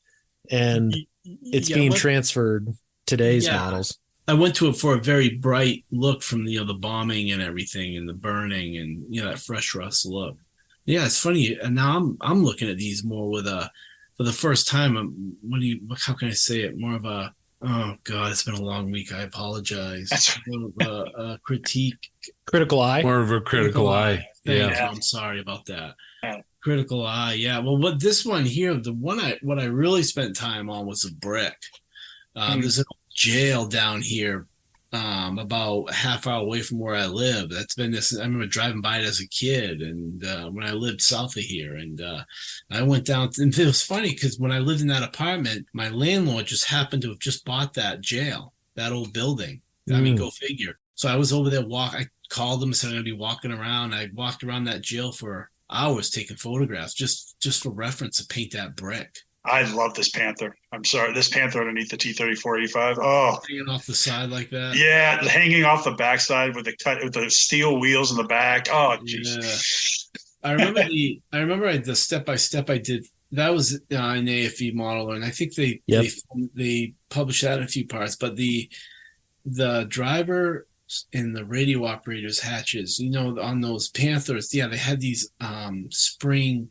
and it's being transferred today's models. I went to it for a very bright look from the bombing and everything and the burning and that fresh rust look. Yeah, it's funny. And now I'm looking at these more with for the first time. How can I say it? More of a, oh God, it's been a long week. I apologize. That's more of a critical eye. More of a critical eye. Thank you. I'm sorry about that. Critical eye. Yeah. Well, what this one here, what I really spent time on was a brick. There's a jail down here, about a half hour away from where I live. That's been this. I remember driving by it as a kid, and when I lived south of here, and I went down. And it was funny because when I lived in that apartment, my landlord just happened to have just bought that jail, that old building. I mean, go figure. So I was over there. I called them and said I'm going to be walking around. I walked around that jail for hours taking photographs, just for reference to paint that brick. I love this Panther. I'm sorry, this Panther underneath the T-34-85. Oh, hanging off the side like that. Yeah, hanging off the backside with the steel wheels in the back. Oh, jeez. Yeah. I remember the step by step I did. That was an AFE modeler, and I think they published that in a few parts. But the driver and the radio operators hatches, on those Panthers, they had these spring.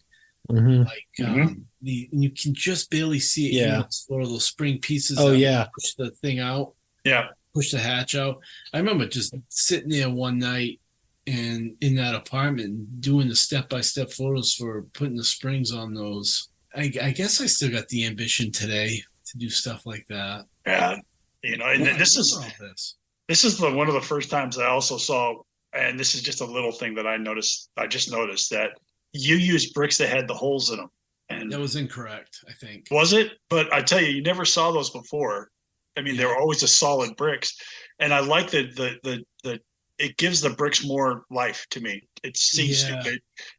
You can just barely see it. Yeah, those spring pieces. Oh yeah, push the thing out. Yeah, push the hatch out. I remember just sitting there one night and in that apartment doing the step-by-step photos for putting the springs on those. I guess I still got the ambition today to do stuff like that. Yeah, and this is one of the first times I also saw, and this is just a little thing that I noticed. I just noticed that you used bricks that had the holes in them. And that was incorrect, I think. Was it? But I tell you never saw those before. I mean, they were always just solid bricks. And I like the it gives the bricks more life to me. It seems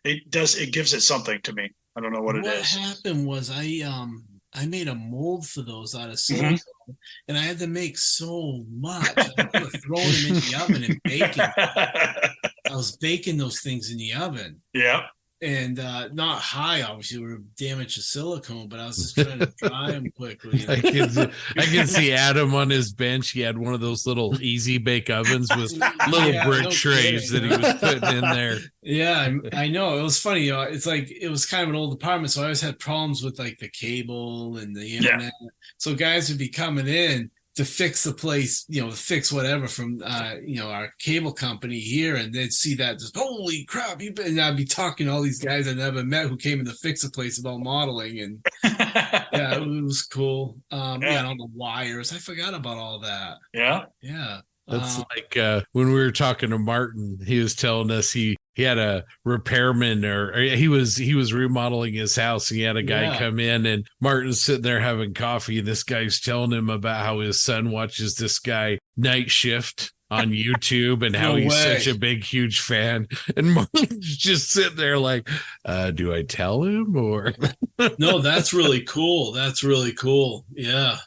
it gives it something to me. I don't know what it is. What happened was I made a mold for those out of silicone, and I had to make so much. I was throwing them in the oven and baking. I was baking those things in the oven. Yeah. And not high, obviously, would have damaged the silicone, but I was just trying to dry them quickly. I can see Adam on his bench. He had one of those little easy bake ovens with little brick trays that he was putting in there. Yeah, I know. It was funny. It's like it was kind of an old apartment, so I always had problems with like the cable and the internet. Yeah. So guys would be coming in to fix the place, to fix whatever from, our cable company here. And they'd see that just, holy crap. And I'd be talking to all these guys I never met who came in to fix the place about modeling. And yeah, it was cool. And all the wires. I forgot about all that. Yeah. Yeah. That's like when we were talking to Martin, he was telling us he had a repairman or he was remodeling his house. He had a guy come in and Martin's sitting there having coffee. And this guy's telling him about how his son watches this guy Night Shift on YouTube and how he's such a big, huge fan. And Martin's just sitting there like, do I tell him or? No, that's really cool. That's really cool. Yeah.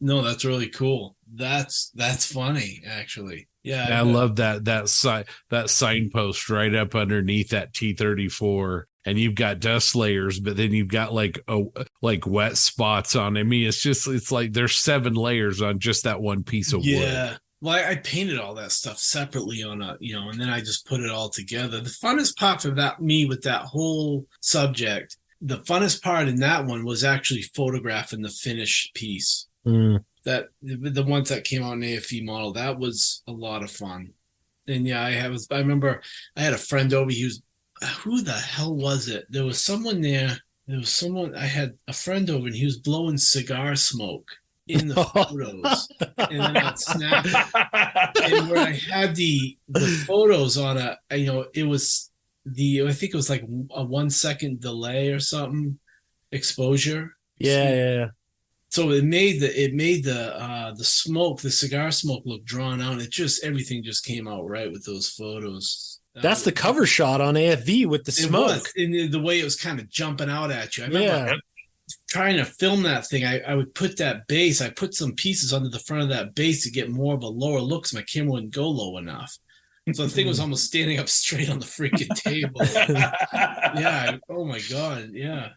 No, that's really cool. That's funny, actually. Yeah, I love that signpost right up underneath that T-34, and you've got dust layers, but then you've got like wet spots on. I mean, it's like there's 7 layers on just that one piece of wood. Yeah. Well, I painted all that stuff separately on and then I just put it all together. The funnest part for me with that whole subject, the funnest part in that one was actually photographing the finished piece. That the ones that came out in AFE model, that was a lot of fun. And yeah, I remember I had a friend over. Who the hell was it? There was someone there. I had a friend over, and he was blowing cigar smoke in the photos. And then I'd snap it. And where I had the photos on it was I think it was like a 1 second delay or something, exposure. Yeah. So it made the smoke, the cigar smoke, look drawn out. Everything just came out right with those photos. That's the cover shot on AFV with the smoke. And the way it was kind of jumping out at you. I remember trying to film that thing. I would put that base. I put some pieces under the front of that base to get more of a lower look because my camera wouldn't go low enough. So the thing was almost standing up straight on the freaking table. Yeah. Oh my God. Yeah.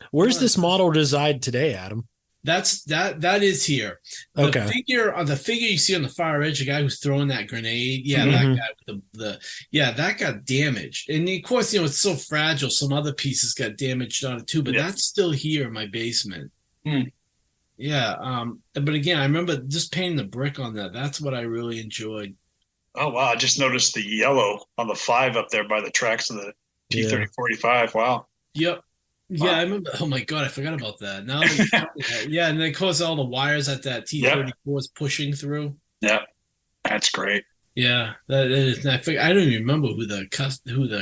Where's this model reside today, Adam? That is here. The figure you see on the far edge, the guy who's throwing that grenade, that guy with that got damaged. And of course, it's so fragile. Some other pieces got damaged on it too, but that's still here in my basement. Yeah. But again, I remember just painting the brick on that. That's what I really enjoyed. Oh wow! I just noticed the yellow on the 5 up there by the tracks of the T-30-45. Wow. Yep. Yeah, I remember. Oh my God, I forgot about that. Now, yeah, and then of course all the wires that T-34 is pushing through. Yeah, that's great. Yeah, that is. I don't even remember who the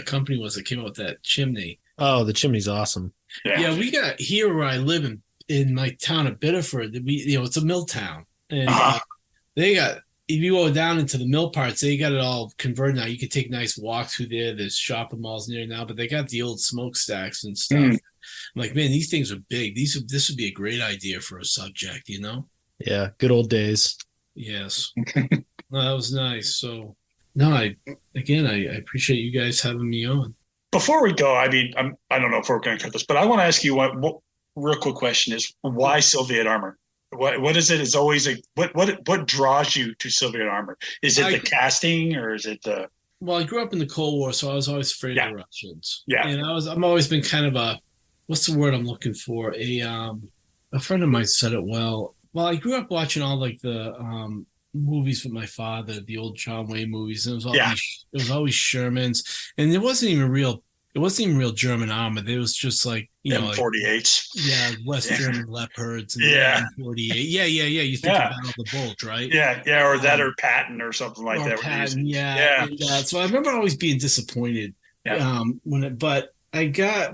company was that came up with that chimney. Oh, the chimney's awesome. Yeah, we got here where I live in my town of Biddeford. It's a mill town, and they got. If you go down into the mill parts, they got it all converted now. You can take nice walks through there. There's shopping malls near now, but they got the old smokestacks and stuff. I'm like, man, these things are big. This would be a great idea for a subject, Yeah, good old days. Yes. No, that was nice. So, no, I appreciate you guys having me on. Before we go, I don't know if we're going to cut this, but I want to ask you what real quick question is: why Soviet armor? What is it? Is always what draws you to Soviet armor? Is it the casting, or is it the? Well, I grew up in the Cold War, so I was always afraid of the Russians. Yeah, and I've always been kind of what's the word I'm looking for? A friend of mine said it well. Well, I grew up watching all like the movies with my father, the old John Wayne movies, and it was always Shermans, and it wasn't even real German armor. It was just like M48s. West German Leopards. And M48. Yeah. You think about the Bolt, right? Yeah, or that, or Patton, or something like that. Patton, yeah. So I remember always being disappointed. Yeah. When I got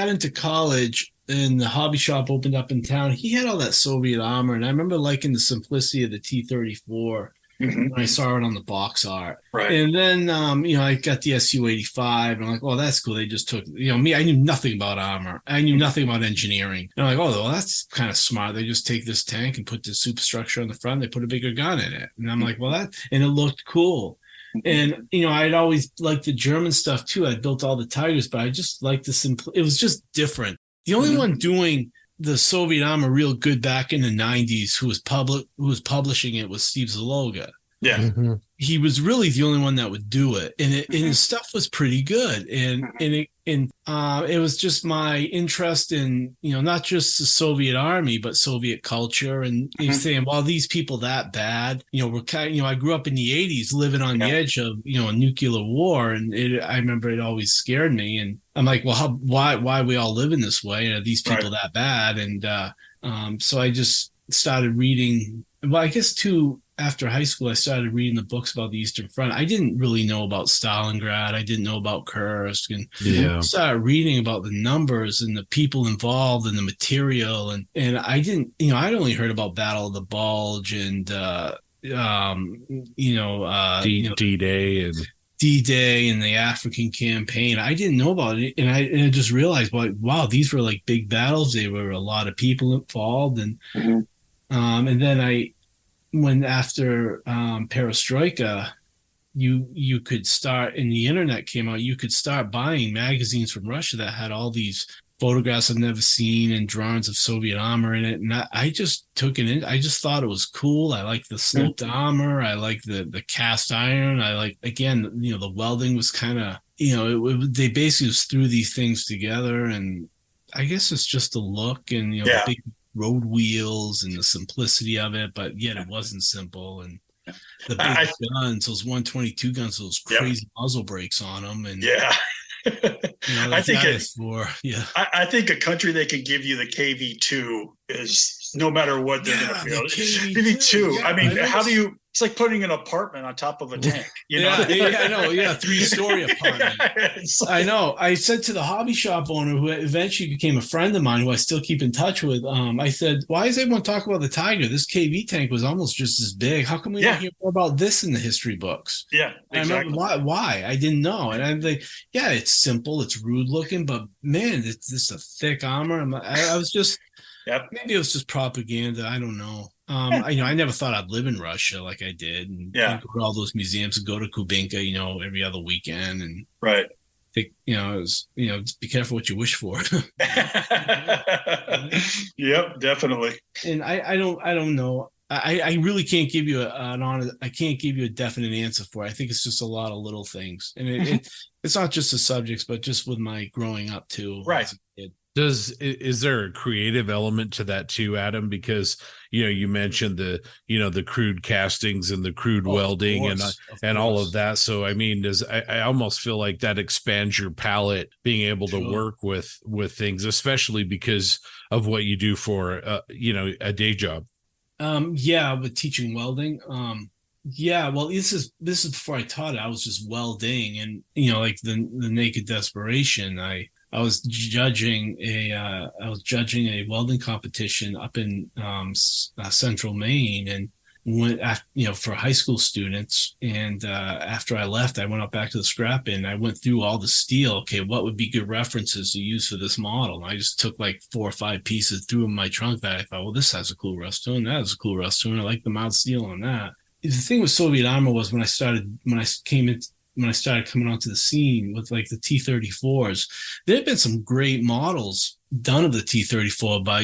into college and the hobby shop opened up in town, he had all that Soviet armor, and I remember liking the simplicity of the T-34. When I saw it on the box art. Right. And then, I got the Su-85 and I'm like, well, that's cool. They just took, me, I knew nothing about armor. I knew nothing about engineering. And I'm like, oh, well, that's kind of smart. They just take this tank and put the superstructure on the front. They put a bigger gun in it. And I'm like, well, and it looked cool. And, I'd always liked the German stuff too. I built all the Tigers, but I just liked it was just different. The only one doing the Soviet armor real good back in the 90s who was publishing it was Steve Zaloga. Yeah. He was really the only one that would do it. And his stuff was pretty good. And it was just my interest in, not just the Soviet army, but Soviet culture. And he's saying, well, these people that bad, we're kind of, I grew up in the 80s living on the edge of, a nuclear war. And I remember it always scared me. And I'm like, well, why are we all living this way? Are these people that bad? And so I just started reading. Well, I guess too, after high school, I started reading the books about the Eastern Front. I didn't really know about Stalingrad. I didn't know about Kursk. And I started reading about the numbers and the people involved and the material. And I didn't, I'd only heard about Battle of the Bulge and, D-Day and the African campaign. I didn't know about it. And I just realized, wow, these were like big battles. There were a lot of people involved. And then when after Perestroika you could start, and the internet came out, you could start buying magazines from Russia that had all these photographs I've never seen and drawings of Soviet armor in it. And I just took it in. I just thought it was cool. I like the sloped armor. I like the cast iron. I like, again, the welding was kind of, they basically just threw these things together. And I guess it's just the look and, the big road wheels and the simplicity of it, but yet it wasn't simple. And the big guns, those 122 guns, those crazy muzzle brakes on them. And I think I think a country that can give you the KV2 is, no matter what they're going to feel. KV2. I mean, how do you? It's like putting an apartment on top of a tank. You know? I know. Yeah, 3-story apartment. I know. I said to the hobby shop owner, who eventually became a friend of mine, who I still keep in touch with. I said, "Why is everyone talking about the Tiger? This KV tank was almost just as big. How come we don't hear more about this in the history books?" Yeah, exactly. I remember why? I didn't know. And I'm like, yeah, it's simple, it's rude looking, but man, it's just a thick armor. I was just, maybe it was just propaganda. I don't know. I never thought I'd live in Russia like I did, and go to all those museums and go to Kubinka, every other weekend, and think, it was, just be careful what you wish for. Yep, definitely. And I don't know. I really can't give you I can't give you a definite answer for it. I think it's just a lot of little things, and it's not just the subjects, but just with my growing up too. Right. As a kid. Is there a creative element to that too, Adam? Because you mentioned the crude castings and the crude welding and all of that. So I mean, I almost feel like that expands your palette, being able to work with things, especially because of what you do for a day job. With teaching welding. Well, this is before I taught it. I was just welding, and like the Naked Desperation. I was judging a welding competition up in central Maine, and went for high school students. And after I left, I went up back to the scrap bin. I went through all the steel. Okay, what would be good references to use for this model? And I just took like 4 or 5 pieces, threw in my trunk that I thought, well, this has a cool rust to it, and that has a cool rust to it. I like the mild steel on that. The thing with Soviet armor was when I started coming onto the scene with like the T-34s, there had been some great models done of the T-34 by,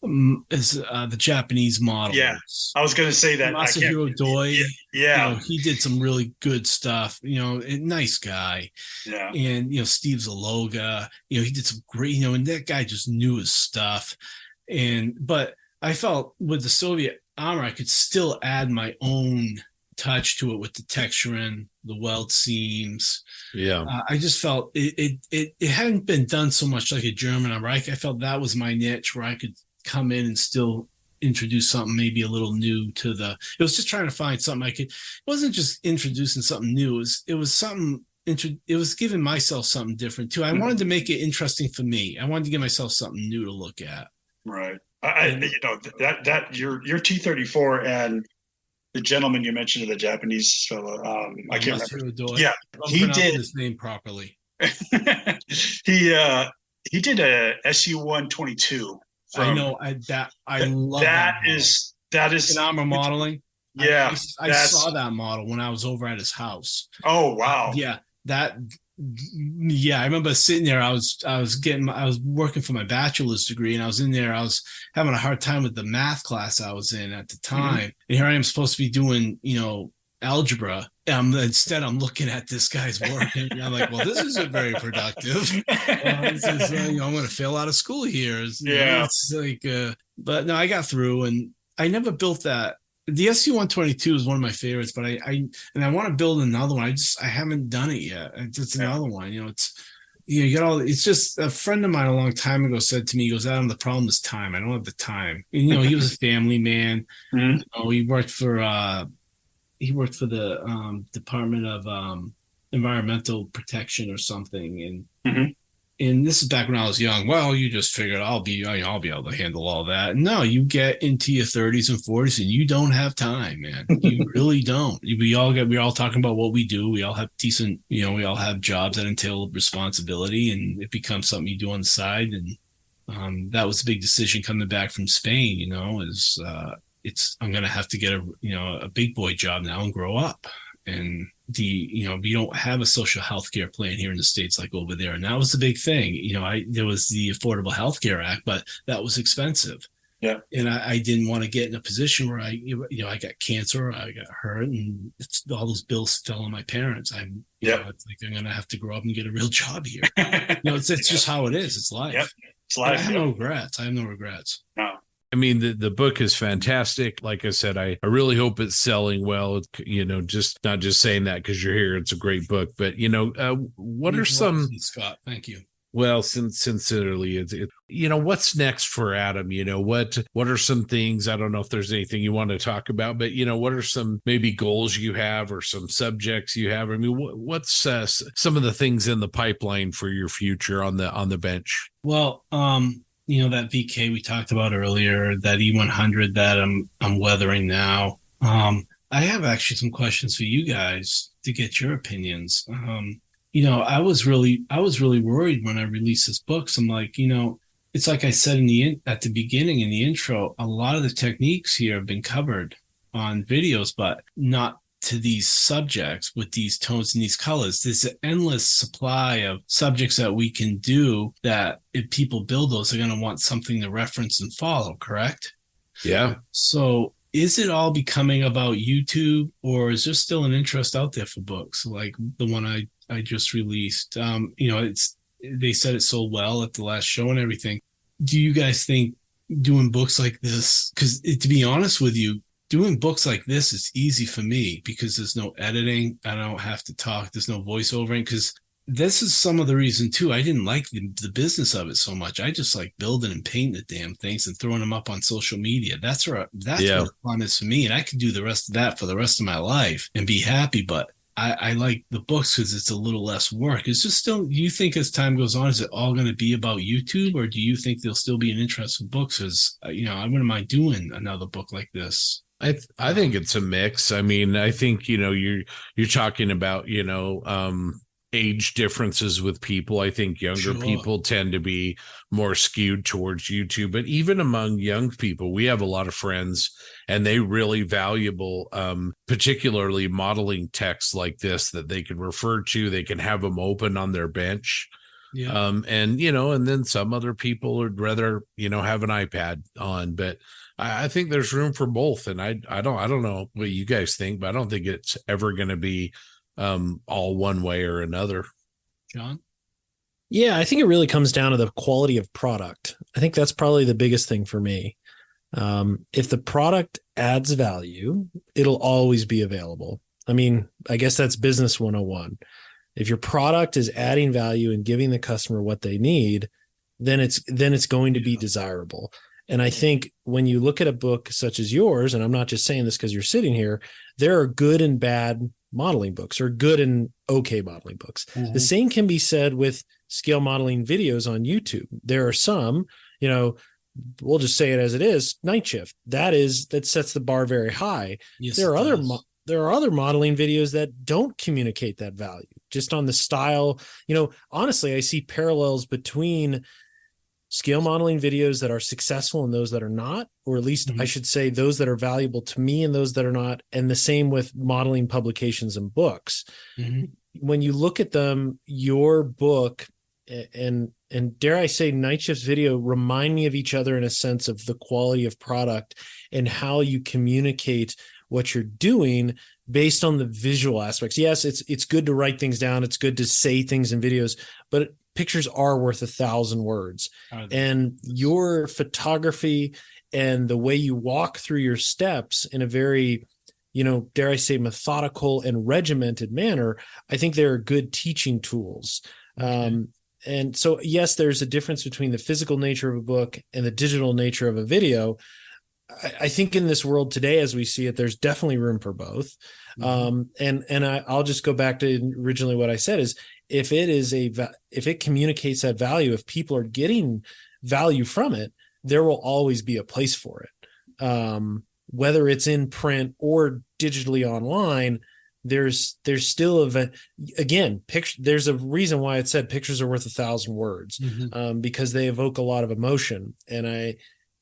the Japanese model. Yeah, I was going to say that. Masahiro Doi. Yeah. He did some really good stuff, a nice guy. Yeah. And, Steve Zaloga, he did some great, and that guy just knew his stuff. But I felt with the Soviet armor, I could still add my own touch to it with the texturing, the weld seams. I just felt it hadn't been done so much like a German armor. I felt that was my niche, where I could come in and still introduce something maybe a little new to it was just trying to find something it wasn't just introducing something new, it was something, it was giving myself something different too. I wanted to make it interesting for me. I wanted to give myself something new to look at. Right. That your T-34 and the gentleman you mentioned, the Japanese fellow, I can't remember. Yeah, he did his name properly. He did a SU-122. I know. I love that. That is in armor modeling. Yeah, I saw that model when I was over at his house. Oh wow. I remember sitting there. I was working for my bachelor's degree, and I was in there. I was having a hard time with the math class I was in at the time. And here I am supposed to be doing, algebra. Instead, I'm looking at this guy's work, and I'm like, well, this isn't very productive. I'm going to fail out of school here. It's like, but no, I got through, and I never built that. The SU-122 is one of my favorites, but I want to build another one. I haven't done it yet. It's another one. You got all. It's just a friend of mine a long time ago said to me, he goes, Adam, the problem is time. I don't have the time. And, he was a family man. He worked for the Department of Environmental Protection or something, and this is back when I was young. Well, you just figured I'll be able to handle all that. No, you get into your 30s and 40s and you don't have time, man. You really don't. We're all talking about what we do. We all have decent, we all have jobs that entail responsibility, and it becomes something you do on the side. And that was a big decision coming back from Spain, I'm going to have to get a big boy job now and grow up. and you don't have a social health care plan here in the States like over there. And that was the big thing. There was the Affordable Health Care Act, but that was expensive. Yeah. And I didn't want to get in a position where I got cancer, I got hurt, and all those bills fell on my parents. It's like I'm going to have to grow up and get a real job here. It's just how it is. It's life. Yep. It's life. I have no regrets. No. I mean, the book is fantastic. Like I said, I really hope it's selling well. Just not just saying that because you're here. It's a great book. But, what are some... Scott, thank you. Well, sincerely, what's next for Adam? What are some things? I don't know if there's anything you want to talk about, but, what are some maybe goals you have or some subjects you have? I mean, what's some of the things in the pipeline for your future on the bench? Well, that VK we talked about earlier, that E100 that I'm weathering now. I have actually some questions for you guys to get your opinions. I was really worried when I released this book. So I'm like, it's like I said at the beginning in the intro, a lot of the techniques here have been covered on videos, but not to these subjects with these tones and these colors. There's an endless supply of subjects that we can do that if people build those, they're going to want something to reference and follow, correct? Yeah. So is it all becoming about YouTube, or is there still an interest out there for books like the one I just released? They said it sold well at the last show and everything. Do you guys think doing books like this, because to be honest with you, doing books like this is easy for me because there's no editing. I don't have to talk. There's no voiceovering, because this is some of the reason too. I didn't like the business of it so much. I just like building and painting the damn things and throwing them up on social media. That's what fun is for me. And I could do the rest of that for the rest of my life and be happy. But I like the books because it's a little less work. It's just still, do you think as time goes on, is it all going to be about YouTube, or do you think there'll still be an interest in books? Because, I wouldn't mind doing another book like this. I think it's a mix. I mean, I think, you're talking about, age differences with people. I think younger people tend to be more skewed towards YouTube, but even among young people, we have a lot of friends and they really valuable, particularly modeling texts like this that they can refer to, they can have them open on their bench. Yeah. And then some other people would rather, have an iPad on, but I think there's room for both. And I don't know what you guys think, but I don't think it's ever going to be all one way or another. John? Yeah, I think it really comes down to the quality of product. I think that's probably the biggest thing for me. If the product adds value, it'll always be available. I mean, I guess that's business 101. If your product is adding value and giving the customer what they need, then it's going to be desirable. And I think when you look at a book such as yours, and I'm not just saying this because you're sitting here, there are good and bad modeling books, or good and okay modeling books. Mm-hmm. The same can be said with scale modeling videos on YouTube. There are some, we'll just say it as it is, Night Shift. That sets the bar very high. Yes, there are other modeling videos that don't communicate that value, just on the style. Honestly, I see parallels between scale modeling videos that are successful and those that are not, or at least I should say those that are valuable to me and those that are not. And the same with modeling publications and books. Mm-hmm. When you look at them, your book and dare I say Night Shift's video remind me of each other in a sense of the quality of product and how you communicate what you're doing based on the visual aspects. Yes, it's good to write things down. It's good to say things in videos, but pictures are worth 1,000 words. And your photography and the way you walk through your steps in a very, dare I say, methodical and regimented manner, I think they're good teaching tools. And so, yes, there's a difference between the physical nature of a book and the digital nature of a video. I think in this world today, as we see it, there's definitely room for both. And I'll just go back to originally what I said is, if it communicates that value, if people are getting value from it, there will always be a place for it. Whether it's in print or digitally online, there's still there's a reason why it said pictures are worth 1,000 words, because they evoke a lot of emotion. And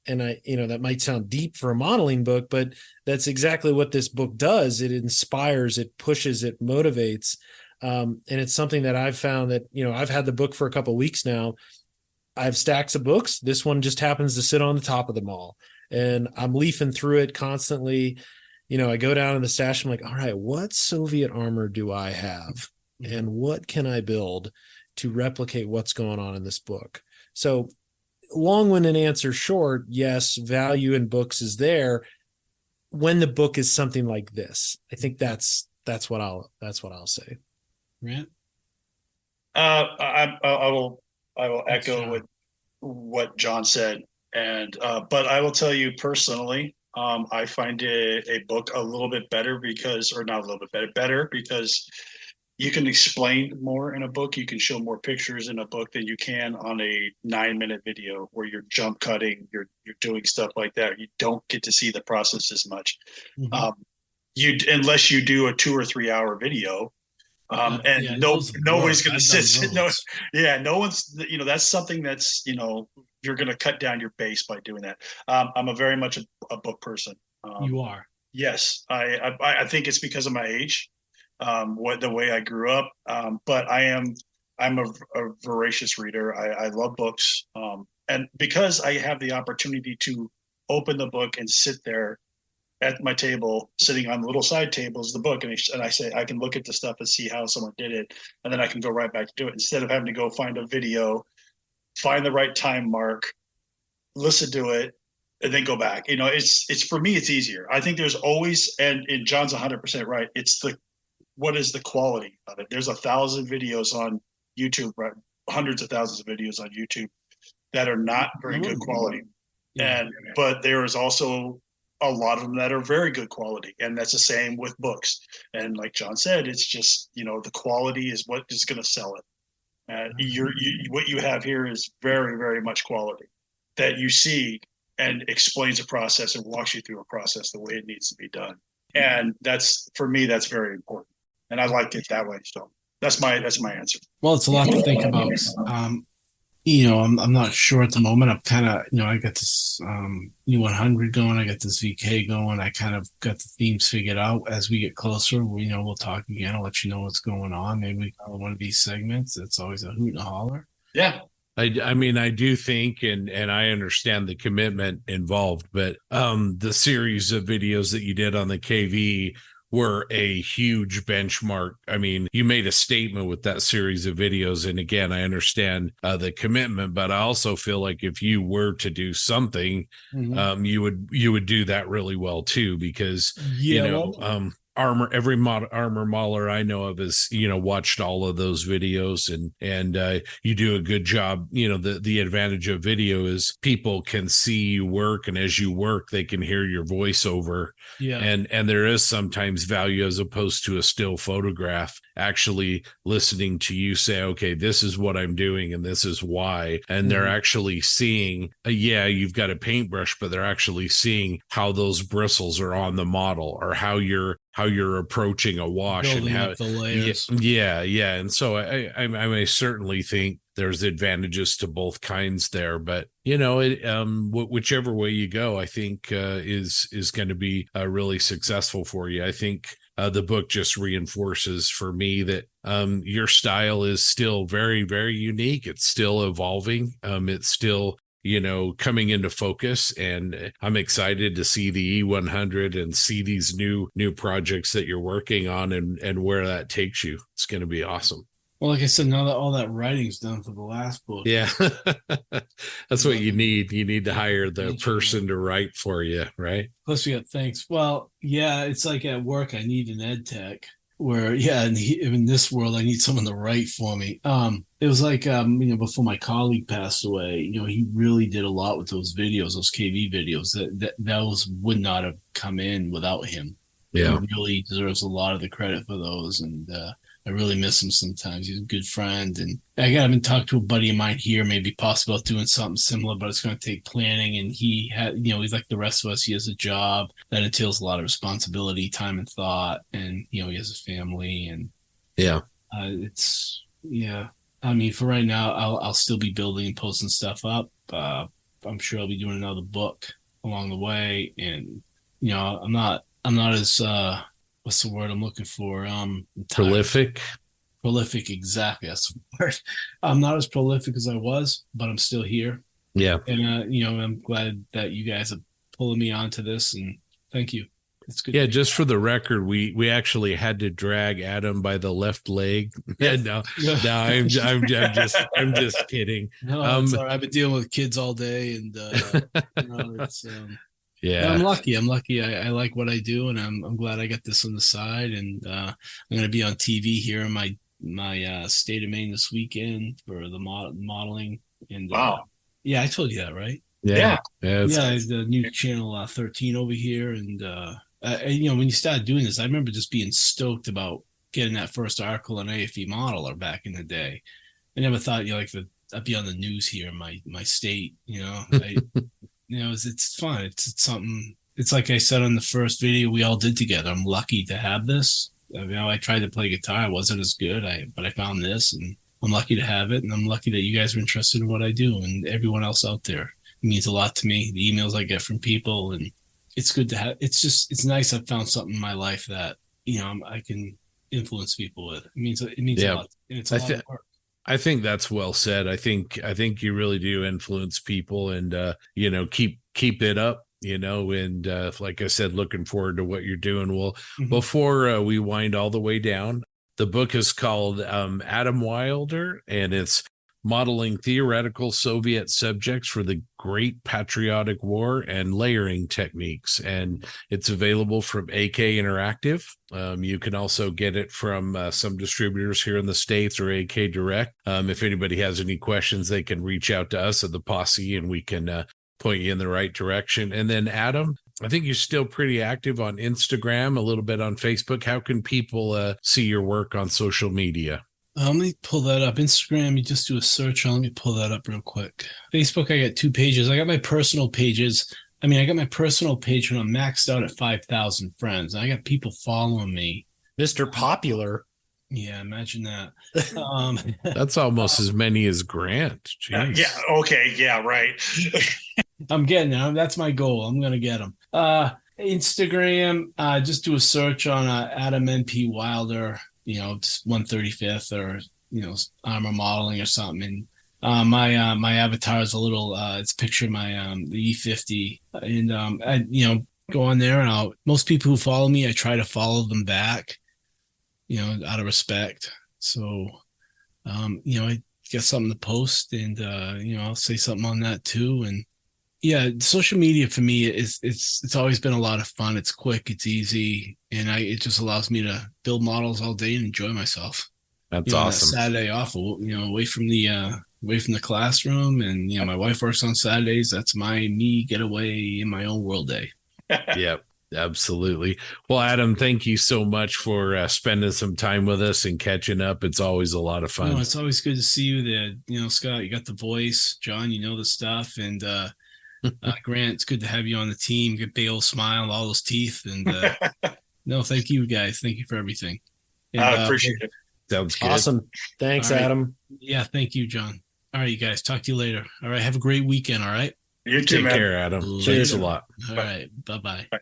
and that might sound deep for a modeling book, but that's exactly what this book does. It inspires, it pushes, it motivates. And it's something that I've found that, I've had the book for a couple of weeks now. I have stacks of books. This one just happens to sit on the top of them all. And I'm leafing through it constantly. I go down in the stash. I'm like, all right, what Soviet armor do I have? And what can I build to replicate what's going on in this book? So long-winded answer short, yes, value in books is there when the book is something like this. I think that's what I'll say. Right. I will Thanks, echo John. with what John said, and but I will tell you personally, I find a book a little bit better or not a little bit better because you can explain more in a book. You can show more pictures in a book than you can on a 9-minute video where you're jump cutting, you're doing stuff like that. You don't get to see the process as much. Unless you do a 2 or 3 hour video. Nobody's going to sit. No one's. That's something that's you're going to cut down your base by doing that. I'm a very much a book person. You are. Yes, I think it's because of my age, the way I grew up. But I'm a voracious reader. I love books, and because I have the opportunity to open the book and sit there at my table, sitting on the little side table is the book. And I say, I can look at the stuff and see how someone did it. And then I can go right back to do it instead of having to go find a video, find the right time mark, listen to it, and then go back. It's for me, it's easier. I think there's always, and John's 100% right. It's what is the quality of it? There's 1,000 videos on YouTube, right? Hundreds of thousands of videos on YouTube that are not very good quality. But there is also a lot of them that are very good quality, and that's the same with books. And like John said, it's just the quality is what is going to sell it. And what you have here is very, very much quality that you see and explains a process and walks you through a process the way it needs to be done. And that's, for me, that's very important. And I liked it that way. So that's my answer. Well, it's a lot to think about. I'm not sure at the moment. I'm kind of, I got this U100 going. I got this VK going. I kind of got the themes figured out. As we get closer, we'll talk again. I'll let you know what's going on. Maybe we call one of these segments. It's always a hoot and a holler. Yeah. I mean, I do think, and I understand the commitment involved, but the series of videos that you did on the KV were a huge benchmark. I mean, you made a statement with that series of videos. And again, I understand the commitment, but I also feel like if you were to do something, you would do that really well too, because, armor mauler I know of is, watched all of those videos and you do a good job. The advantage of video is people can see you work, and as you work, they can hear your voiceover. Yeah. And there is sometimes value as opposed to a still photograph, actually listening to you say, okay, this is what I'm doing and this is why. And they're actually seeing, you've got a paintbrush, but they're actually seeing how those bristles are on the model, or how you're approaching a wash. Building and how up the layers. Yeah. And so I may certainly think there's advantages to both kinds there, but whichever way you go, I think is going to be really successful for you. I think the book just reinforces for me that your style is still very, very unique. It's still evolving. It's still coming into focus, and I'm excited to see the E100 and see these new projects that you're working on and where that takes you. It's going to be awesome. Well, like I said, now that all that writing's done for the last book. Yeah. That's what you need. You need to hire the person to write for you, right? Plus we got thanks. Well, yeah, it's like at work, I need an ed tech where, in this world, I need someone to write for me. It was like, before my colleague passed away, he really did a lot with those videos, those KV videos that those would not have come in without him. Yeah. He really deserves a lot of the credit for those. And, I really miss him sometimes. He's a good friend. And I haven't talked to a buddy of mine here, maybe possible about doing something similar, but it's going to take planning. And he had, he's like the rest of us. He has a job that entails a lot of responsibility, time and thought. And, he has a family. And I mean, for right now, I'll still be building and posting stuff up. I'm sure I'll be doing another book along the way. And, you know, I'm not as, what's the word I'm looking for? Prolific. Prolific. Exactly. That's the word. I'm not as prolific as I was, but I'm still here. Yeah. And, you know, I'm glad that you guys are pulling me onto this, and thank you. It's good. Yeah, just for the record, we actually had to drag Adam by the left leg. Yes. No, I'm just kidding. No, it's all right. I've been dealing with kids all day, and you know, it's yeah, I'm lucky. I'm lucky. I like what I do, and I'm glad I got this on the side. And I'm going to be on TV here in my state of Maine this weekend for the modeling. And Wow. Yeah, I told you that, right? yeah. Yeah, the new channel 13 over here, and you know, when you started doing this, I remember just being stoked about getting that first article on AFE Modeler back in the day. I never thought, you know, like I'd be on the news here in my state. You know, you know, it's fun. It's something. It's like I said on the first video we all did together. I'm lucky to have this. You know, I tried to play guitar. I wasn't as good. But I found this, and I'm lucky to have it. And I'm lucky that you guys are interested in what I do, and everyone else out there. It means a lot to me. The emails I get from people, and it's good to have. It's nice. I've found something in my life that, you know, I can influence people with. It means a lot. And it's a lot of work. I think that's well said. I think you really do influence people, and you know, keep it up. You know, and like I said, looking forward to what you're doing. Well, before we wind all the way down, the book is called Adam Wilder, and it's Modeling Theoretical Soviet Subjects for the Great Patriotic War and Layering Techniques. And it's available from AK Interactive. You can also get it from some distributors here in the States or AK Direct. If anybody has any questions, they can reach out to us at the Posse, and we can point you in the right direction. And then, Adam, I think you're still pretty active on Instagram, a little bit on Facebook. How can people see your work on social media? Let me pull that up. Instagram, you just do a search on. Let me pull that up real quick. Facebook, I got 2 pages. I got my personal pages. I mean, I got my personal page when I'm maxed out at 5,000 friends. I got people following me. Mr. Popular. Yeah, imagine that. That's almost as many as Grant. Jeez. Yeah. Okay. Yeah. Right. I'm getting them. That's my goal. I'm going to get them. Instagram, just do a search on Adam NP Wilder, you know, just 135th or, you know, armor modeling or something. And my avatar is a little, it's a picture of my, the E50. And, I, you know, go on there, and most people who follow me, I try to follow them back, you know, out of respect. So, you know, I get something to post, and, you know, I'll say something on that too. And yeah, social media for me it's always been a lot of fun. It's quick, it's easy, and it just allows me to build models all day and enjoy myself. That's awesome. That Saturday off, you know, away from the classroom, and, you know, my wife works on Saturdays. That's me getaway in my own world day. Yep, absolutely. Well, Adam, thank you so much for spending some time with us and catching up. It's always a lot of fun. It's always good to see you there. You know, Scott, you got the voice. John, you know the stuff, and Grant, it's good to have you on the team. Good big old smile, all those teeth, and no, thank you guys. Thank you for everything. And, I appreciate it. Sounds good. Awesome. Thanks, right. Adam. Yeah, thank you, John. All right, you guys. Talk to you later. All right, have a great weekend. All right. You too, Take man. care, Adam. Cheers. Thanks a lot. All right. Bye-bye. Bye.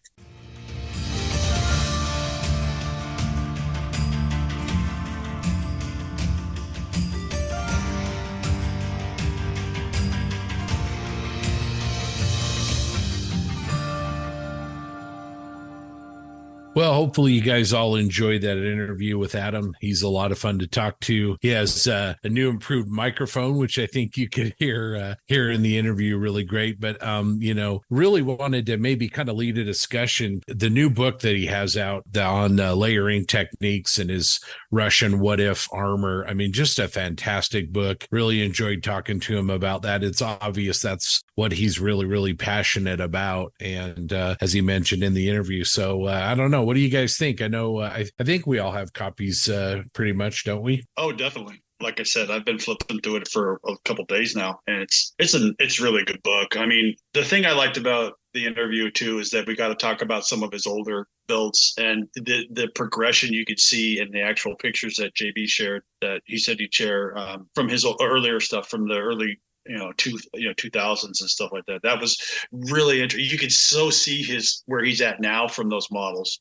Well, hopefully you guys all enjoyed that interview with Adam. He's a lot of fun to talk to. He has a new improved microphone, which I think you could hear in the interview really great. But, you know, really wanted to maybe kind of lead a discussion. The new book that he has out on layering techniques and his Russian what if armor. I mean, just a fantastic book. Really enjoyed talking to him about that. It's obvious that's what he's really, really passionate about. And as he mentioned in the interview. So I don't know. What do you guys think? I know I think we all have copies pretty much, don't we? Oh, definitely. Like I said, I've been flipping through it for a couple of days now, and it's really a good book. I mean, the thing I liked about the interview too is that we got to talk about some of his older builds and the progression you could see in the actual pictures that JB shared. That he said he'd share from his earlier stuff from the early 2000s and stuff like that. That was really interesting. You could so see where he's at now from those models.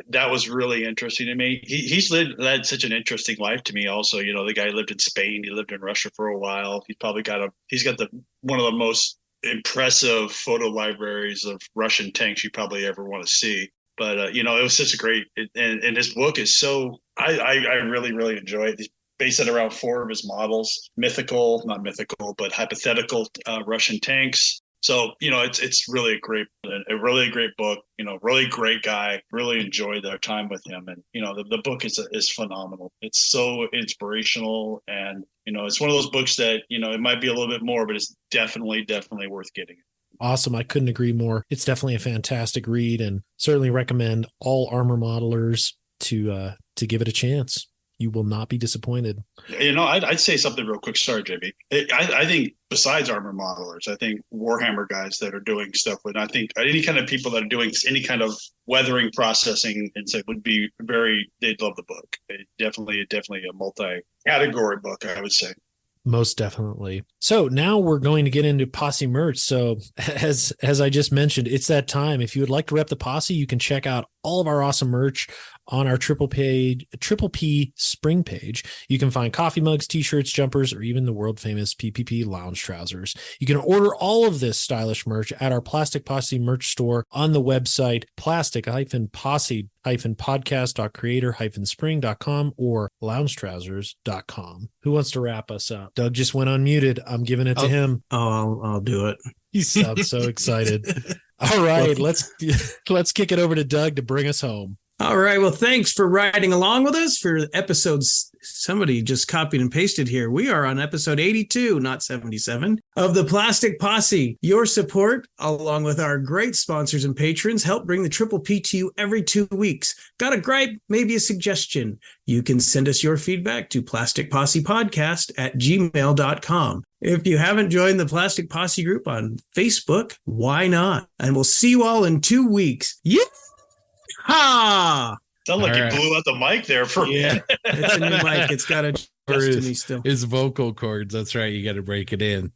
That was really interesting to me. He's led such an interesting life to me. Also, the guy lived in Spain. He lived in Russia for a while. He's got one of the most impressive photo libraries of Russian tanks you probably ever want to see. But it was such a great, and his book is so. I really really enjoy it. He's based it around 4 of his models, not mythical, but hypothetical Russian tanks. So, it's really a really great book, really great guy, really enjoyed our time with him. And, the book is phenomenal. It's so inspirational. And, it's one of those books that, it might be a little bit more, but it's definitely worth getting. Awesome. I couldn't agree more. It's definitely a fantastic read, and certainly recommend all armor modelers to give it a chance. You will not be disappointed. I'd say something real quick. Sorry, JB. I think besides armor modelers, I think Warhammer guys that are doing stuff with, I think any kind of people that are doing any kind of weathering processing and so they'd love the book. Definitely a multi-category book, I would say. Most definitely. So now we're going to get into Posse merch. So as I just mentioned, it's that time. If you would like to rep the Posse, you can check out all of our awesome merch on our Triple P spring page. You can find coffee mugs, t-shirts, jumpers, or even the world famous PPP lounge trousers. You can order all of this stylish merch at our Plastic Posse merch store on the website plastic-posse-podcast.creator-spring.com or loungetrousers.com. Who wants to wrap us up? Doug just went unmuted. I'm giving it to him. I'll do it. You sound so excited. All right, let's kick it over to Doug to bring us home. All right. Well, thanks for riding along with us for episodes. Somebody just copied and pasted here. We are on episode 82, not 77, of the Plastic Posse. Your support, along with our great sponsors and patrons, help bring the Triple P to you every 2 weeks. Got a gripe? Maybe a suggestion? You can send us your feedback to plasticpossepodcast@gmail.com. If you haven't joined the Plastic Posse group on Facebook, why not? And we'll see you all in 2 weeks. Yeah. Ha! Sound like you blew out the mic there for yeah. It's a new mic. It's got a to me still. His vocal cords. That's right. You got to break it in.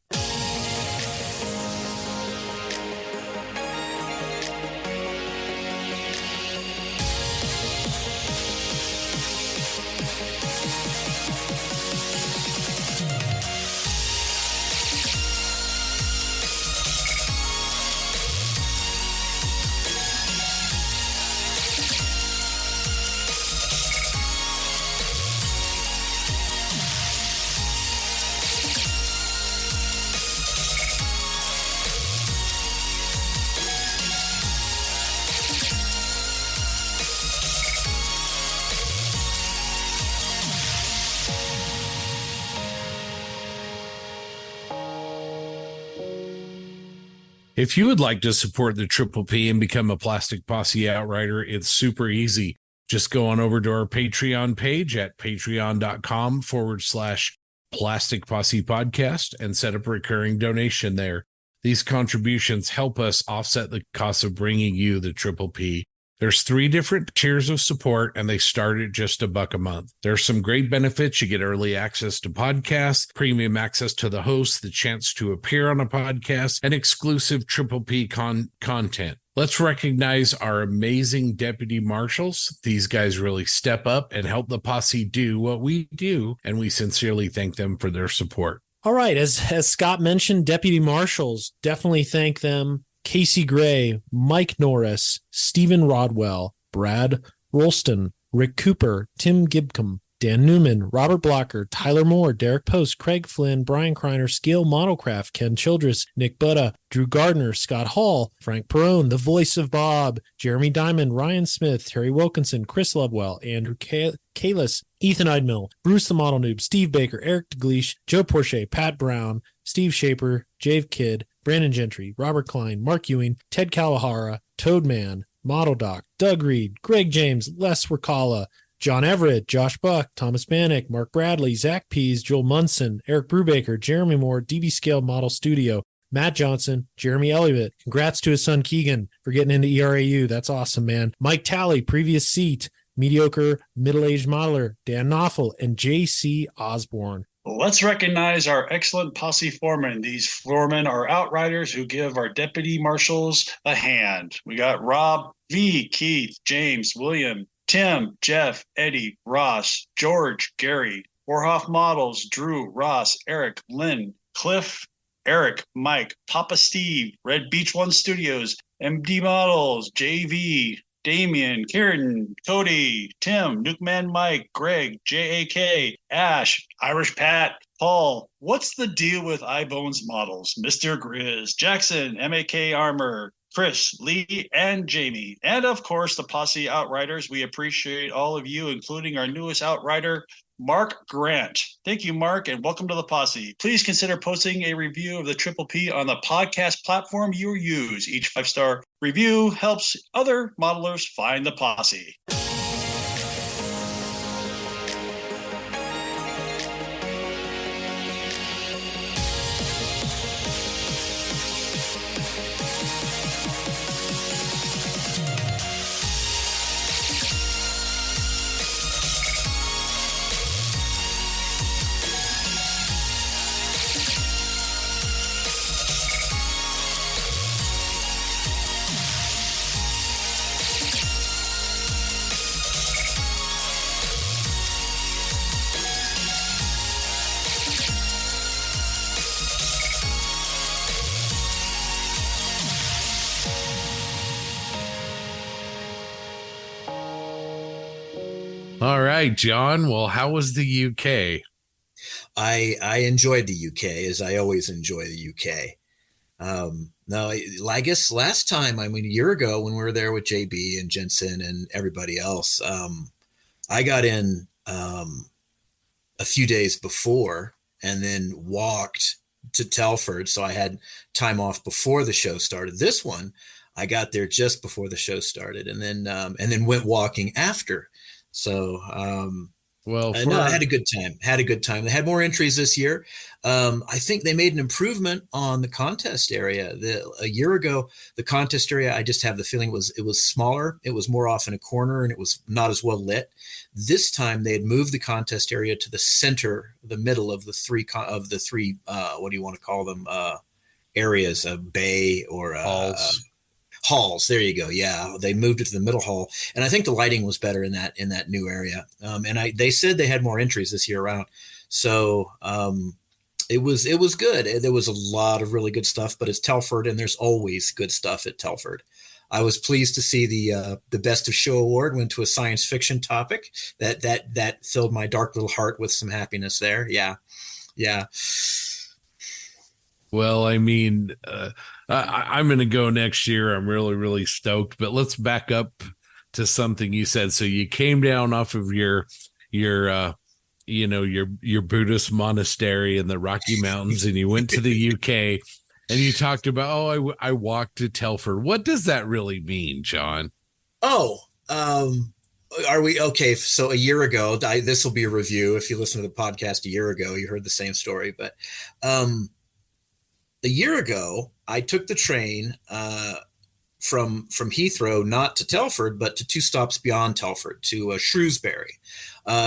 If you would like to support the Triple P and become a Plastic Posse Outrider, it's super easy. Just go on over to our Patreon page at patreon.com/Plastic Posse Podcast and set up a recurring donation there. These contributions help us offset the cost of bringing you the Triple P. There's 3 different tiers of support, and they start at just $1 a month. There's some great benefits. You get early access to podcasts, premium access to the host, the chance to appear on a podcast, and exclusive Triple P content. Let's recognize our amazing deputy marshals. These guys really step up and help the posse do what we do, and we sincerely thank them for their support. All right, as Scott mentioned, deputy marshals, definitely thank them. Casey Gray, Mike Norris, Stephen Rodwell, Brad Rolston, Rick Cooper, Tim Gibcom, Dan Newman, Robert Blocker, Tyler Moore, Derek Post, Craig Flynn, Brian Kreiner, Scale Modelcraft, Ken Childress, Nick Butta, Drew Gardner, Scott Hall, Frank Perone, the voice of Bob, Jeremy Diamond, Ryan Smith, Terry Wilkinson, Chris Lovewell, Andrew Kalis, Ethan Idmill, Bruce the Model Noob, Steve Baker, Eric DeGleesh, Joe Porche, Pat Brown, Steve Shaper, Jave Kidd, Brandon Gentry, Robert Klein, Mark Ewing, Ted Kawahara, Toadman, Model Doc, Doug Reed, Greg James, Les Wakala, John Everett, Josh Buck, Thomas Bannock, Mark Bradley, Zach Pease, Joel Munson, Eric Brubaker, Jeremy Moore, DB Scale Model Studio, Matt Johnson, Jeremy Elliott. Congrats to his son Keegan for getting into ERAU. That's awesome, man. Mike Talley, Previous Seat, Mediocre Middle-Aged Modeler, Dan Knopfel, and J.C. Osborne. Let's recognize our excellent posse foremen. These foremen are outriders who give our deputy marshals a hand. We got Rob, V, Keith, James, William, Tim, Jeff, Eddie, Ross, George, Gary, Warhoff Models, Drew, Ross, Eric, Lynn, Cliff, Eric, Mike, Papa Steve, Red Beach One Studios, MD Models, JV, Damien, Kieran, Cody, Tim, Nukeman Mike, Greg, JAK, Ash, Irish Pat, Paul. What's the deal with iBones Models? Mr. Grizz, Jackson, MAK Armor, Chris, Lee, and Jamie. And of course, the Posse Outriders. We appreciate all of you, including our newest Outrider, Mark Grant. Thank you, Mark, and welcome to the Posse. Please consider posting a review of the Triple P on the podcast platform you use. Each 5-star review helps other modelers find the Posse. All right, John. Well, how was the UK? I enjoyed the UK as I always enjoy the UK. No, I guess last time, I mean, a year ago when we were there with JB and Jensen and everybody else, I got in a few days before and then walked to Telford. So I had time off before the show started. This one, I got there just before the show started and then went walking after. So, Well, no, I had a good time. They had more entries this year. I think they made an improvement on the contest area. A year ago, the contest area, I just have the feeling it was smaller. It was more off in a corner, and it was not as well lit. This time, they had moved the contest area to the center, the middle of the three. What do you want to call them? Areas, a bay or halls. Halls. There you go. Yeah, they moved it to the middle hall, and I think the lighting was better in that new area. And they said they had more entries this year around, so it was good. There was a lot of really good stuff, but it's Telford, and there's always good stuff at Telford. I was pleased to see the Best of Show award went to a science fiction topic. That filled my dark little heart with some happiness there. Yeah. Well, I mean, I'm going to go next year. I'm really, really stoked. But let's back up to something you said. So you came down off of your Buddhist monastery in the Rocky Mountains, and you went to the UK, and you talked about, I walked to Telford. What does that really mean, John? Are we okay? So a year ago, this will be a review. If you listen to the podcast a year ago, you heard the same story, but a year ago, I took the train from Heathrow, not to Telford, but to 2 stops beyond Telford, to Shrewsbury,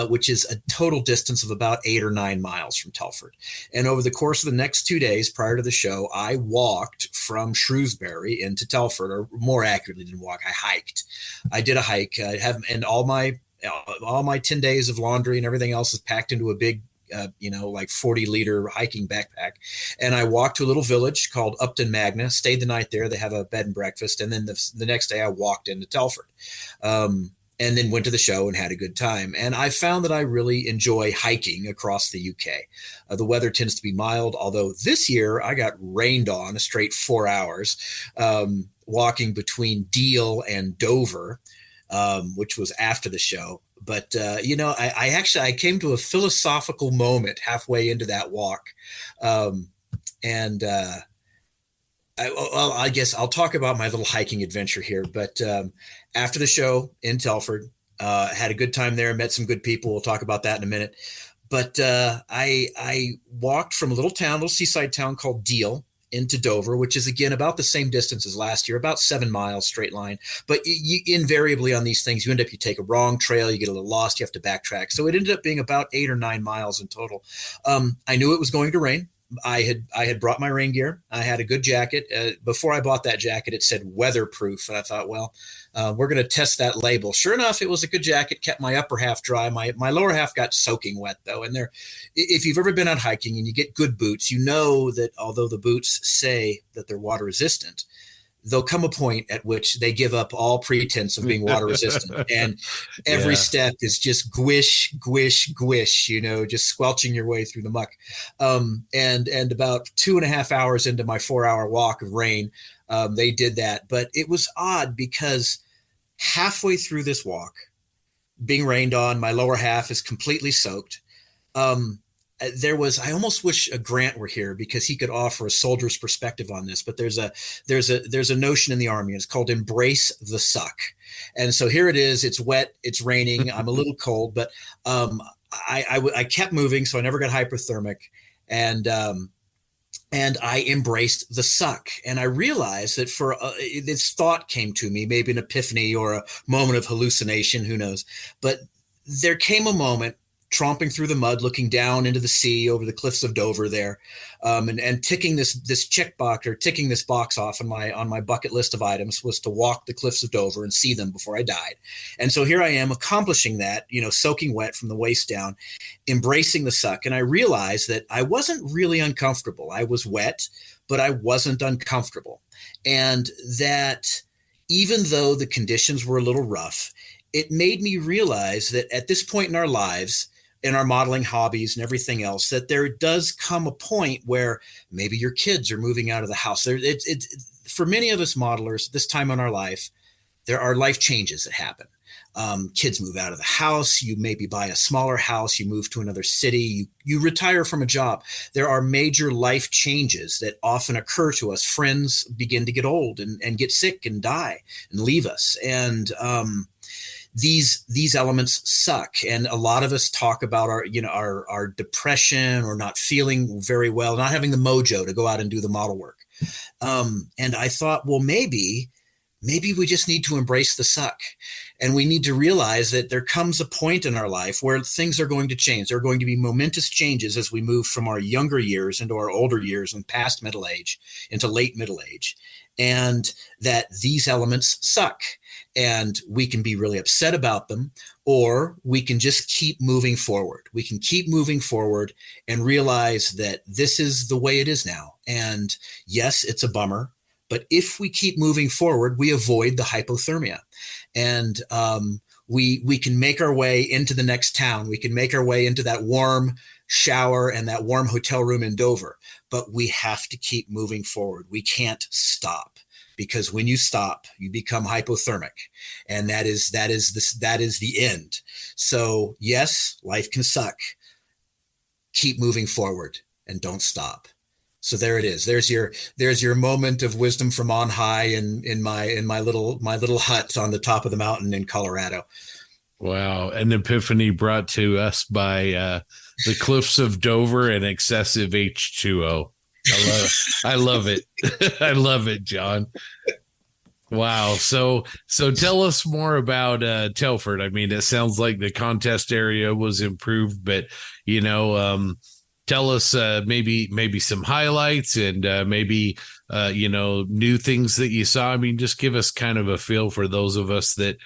which is a total distance of about 8 or 9 miles from Telford. And over the course of the next 2 days prior to the show, I walked from Shrewsbury into Telford, or more accurately, didn't walk. I hiked. I did a hike. And all my 10 days of laundry and everything else is packed into a big like 40-liter hiking backpack. And I walked to a little village called Upton Magna, stayed the night there. They have a bed and breakfast. And then the next day I walked into Telford, and then went to the show and had a good time. And I found that I really enjoy hiking across the UK. The weather tends to be mild, although this year I got rained on a straight 4 hours, walking between Deal and Dover, which was after the show. But, I came to a philosophical moment halfway into that walk. I guess I'll talk about my little hiking adventure here. But after the show in Telford, had a good time there, met some good people. We'll talk about that in a minute. But I walked from a little seaside town called Deal into Dover, which is again about the same distance as last year, about 7 miles straight line. But you invariably on these things, you take a wrong trail, you get a little lost, you have to backtrack. So it ended up being about 8 or 9 miles in total. I knew it was going to rain. I had brought my rain gear. I had a good jacket. Before I bought that jacket, it said weatherproof. And I thought, well, we're going to test that label. Sure enough, it was a good jacket, kept my upper half dry. My lower half got soaking wet, though. And if you've ever been out hiking and you get good boots, you know that although the boots say that they're water resistant, there'll come a point at which they give up all pretense of being water resistant. And every step is just squish, squish, just squelching your way through the muck. And about 2.5 hours into my 4-hour walk of rain, they did that. But it was odd because halfway through this walk, being rained on, my lower half is completely soaked. I almost wish Grant were here because he could offer a soldier's perspective on this, but there's a notion in the Army, and it's called embrace the suck. And so here it is, it's wet, it's raining, I'm a little cold, but I kept moving, so I never got hypothermic. And I embraced the suck. And I realized that this thought came to me, maybe an epiphany or a moment of hallucination, who knows, but there came a moment tromping through the mud, looking down into the sea over the cliffs of Dover there, and ticking this checkbox or ticking this box off on my bucket list of items was to walk the cliffs of Dover and see them before I died. And so here I am accomplishing that, soaking wet from the waist down, embracing the suck. And I realized that I wasn't really uncomfortable. I was wet, but I wasn't uncomfortable. And that even though the conditions were a little rough, it made me realize that at this point in our lives, in our modeling hobbies and everything else, that there does come a point where maybe your kids are moving out of the house. For many of us modelers, this time in our life, there are life changes that happen. Kids move out of the house. You maybe buy a smaller house. You move to another city. You retire from a job. There are major life changes that often occur to us. Friends begin to get old and get sick and die and leave us. And these elements suck. And a lot of us talk about our depression or not feeling very well, not having the mojo to go out and do the model work. And I thought, well, maybe we just need to embrace the suck. And we need to realize that there comes a point in our life where things are going to change. There are going to be momentous changes as we move from our younger years into our older years and past middle age into late middle age. And that these elements suck. And we can be really upset about them, or we can just keep moving forward. We can keep moving forward and realize that this is the way it is now. And yes, it's a bummer, but if we keep moving forward, we avoid the hypothermia. And we can make our way into the next town. We can make our way into that warm shower and that warm hotel room in Dover, but we have to keep moving forward. We can't stop. Because when you stop, you become hypothermic, and that is the end. So yes, life can suck. Keep moving forward and don't stop. So there it is. There's your moment of wisdom from on high in my little hut on the top of the mountain in Colorado. Wow, an epiphany brought to us by the cliffs of Dover and excessive H2O. I love it. I love it, John. Wow. So tell us more about Telford. I mean, it sounds like the contest area was improved, but tell us maybe some highlights and maybe new things that you saw. I mean, just give us kind of a feel for those of us that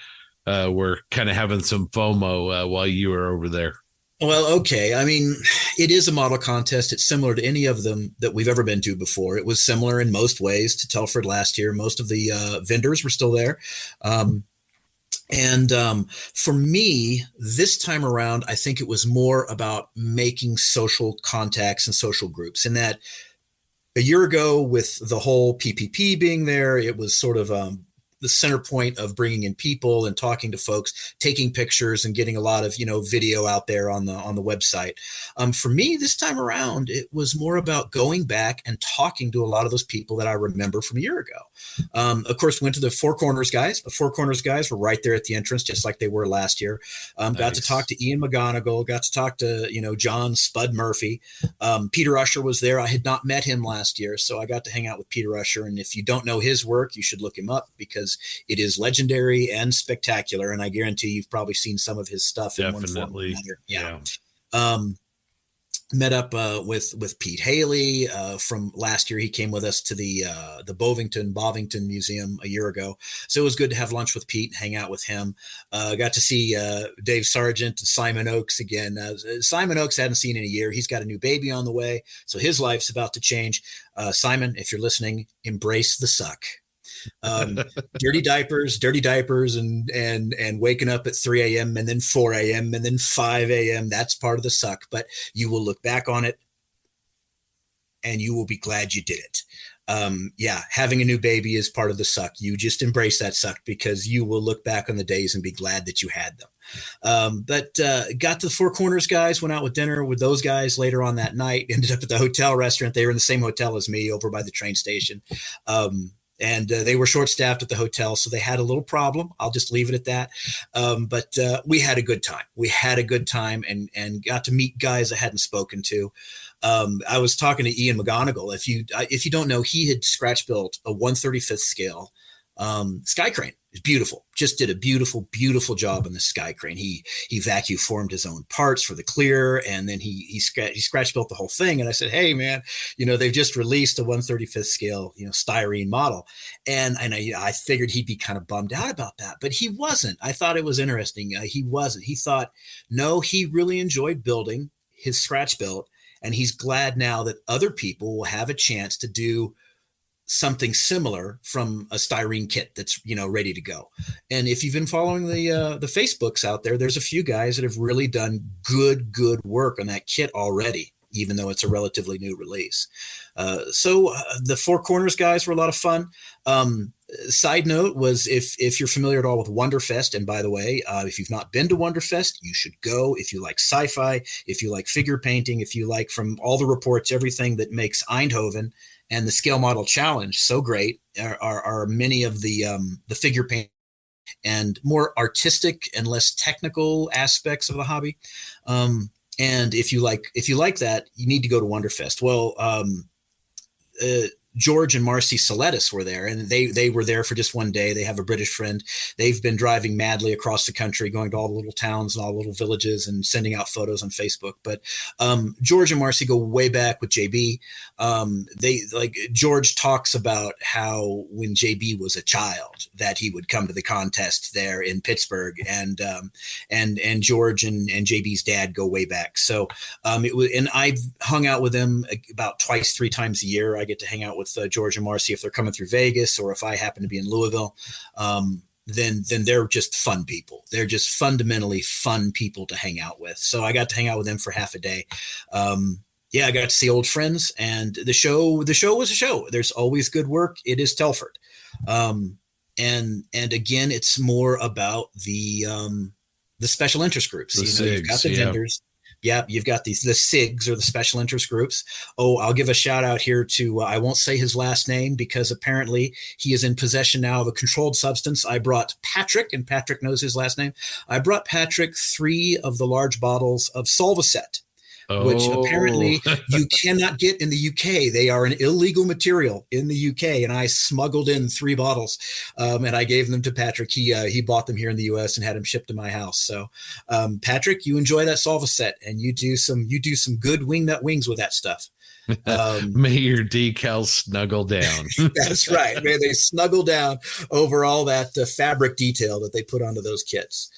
were kind of having some FOMO while you were over there. Well, okay. I mean, it is a model contest. It's similar to any of them that we've ever been to before. It was similar in most ways to Telford last year. Most of the vendors were still there. For me, this time around, I think it was more about making social contacts and social groups. In that a year ago with the whole PPP being there, it was sort of the center point of bringing in people and talking to folks, taking pictures and getting a lot of, video out there on the website. For me this time around, it was more about going back and talking to a lot of those people that I remember from a year ago. Of course, went to the Four Corners guys. The Four Corners guys were right there at the entrance, just like they were last year. Got to talk to Ian McGonigal, got to talk to, John Spud Murphy. Peter Usher was there. I had not met him last year, so I got to hang out with Peter Usher. And if you don't know his work, you should look him up because it is legendary and spectacular. And I guarantee you've probably seen some of his stuff. Definitely. In one form or another. Yeah. Met up with Pete Haley from last year. He came with us to the Bovington Museum a year ago. So it was good to have lunch with Pete and hang out with him. Got to see Dave Sargent and Simon Oakes again. Simon Oakes hadn't seen in a year. He's got a new baby on the way, so his life's about to change. Simon, if you're listening, embrace the suck. Dirty diapers and waking up at 3 a.m. and then 4 a.m. and then 5 a.m. That's part of the suck, but you will look back on it and you will be glad you did it. Having a new baby is part of the suck. You just embrace that suck because you will look back on the days and be glad that you had them. But got to the Four Corners guys, went out with dinner with those guys later on that night, ended up at the hotel restaurant. They were in the same hotel as me over by the train station. And they were short-staffed at the hotel, so they had a little problem. I'll just leave it at that. But we had a good time. We had a good time and got to meet guys I hadn't spoken to. I was talking to Ian McGonigal. If you don't know, he had scratch built a 1/35th scale sky crane. It's beautiful. Just did a beautiful, beautiful job on the sky crane. He vacuum formed his own parts for the clear, and then he scratch built the whole thing. And I said, hey man, they've just released a 1/35th scale, styrene model, and I figured he'd be kind of bummed out about that, but he wasn't. I thought it was interesting. He wasn't. He thought, no, he really enjoyed building his scratch built, and he's glad now that other people will have a chance to do something similar from a styrene kit that's ready to go. And if you've been following the Facebooks out there, there's a few guys that have really done good work on that kit already, even though it's a relatively new release. So the Four Corners guys were a lot of fun. Side note was if you're familiar at all with Wonderfest, and by the way, if you've not been to Wonderfest, you should go. If you like sci-fi, if you like figure painting, if you like, from all the reports, everything that makes Eindhoven and the Scale Model Challenge so great are many of the figure paint and more artistic and less technical aspects of the hobby. And if you like that, you need to go to Wonderfest. Well, George and Marcy Soletis were there, and they were there for just one day. They have a British friend. They've been driving madly across the country, going to all the little towns and all the little villages and sending out photos on Facebook. But George and Marcy go way back with JB. George talks about how when JB was a child that he would come to the contest there in Pittsburgh, and George and JB's dad go way back. So it was, and I've hung out with them about 3 times a year. I get to hang out with George and Marcy if they're coming through Vegas, or if I happen to be in Louisville. Then they're just fun people. They're just fundamentally fun people to hang out with. So I got to hang out with them for half a day. I got to see old friends, and the show was a show. There's always good work. It is Telford. And again, it's more about the special interest groups. You've got the vendors. Yeah, you've got the SIGs, or the special interest groups. Oh, I'll give a shout out here to, I won't say his last name because apparently he is in possession now of a controlled substance. I brought Patrick, and Patrick knows his last name. I brought Patrick 3 of the large bottles of Solvacet, which apparently you cannot get in the UK. They are an illegal material in the UK, and I smuggled in 3 bottles, and I gave them to Patrick. He bought them here in the US and had them shipped to my house. So, Patrick, you enjoy that Solvacet, and you do some good wingnut wings with that stuff. May your decals snuggle down. That's right. May they snuggle down over all that fabric detail that they put onto those kits.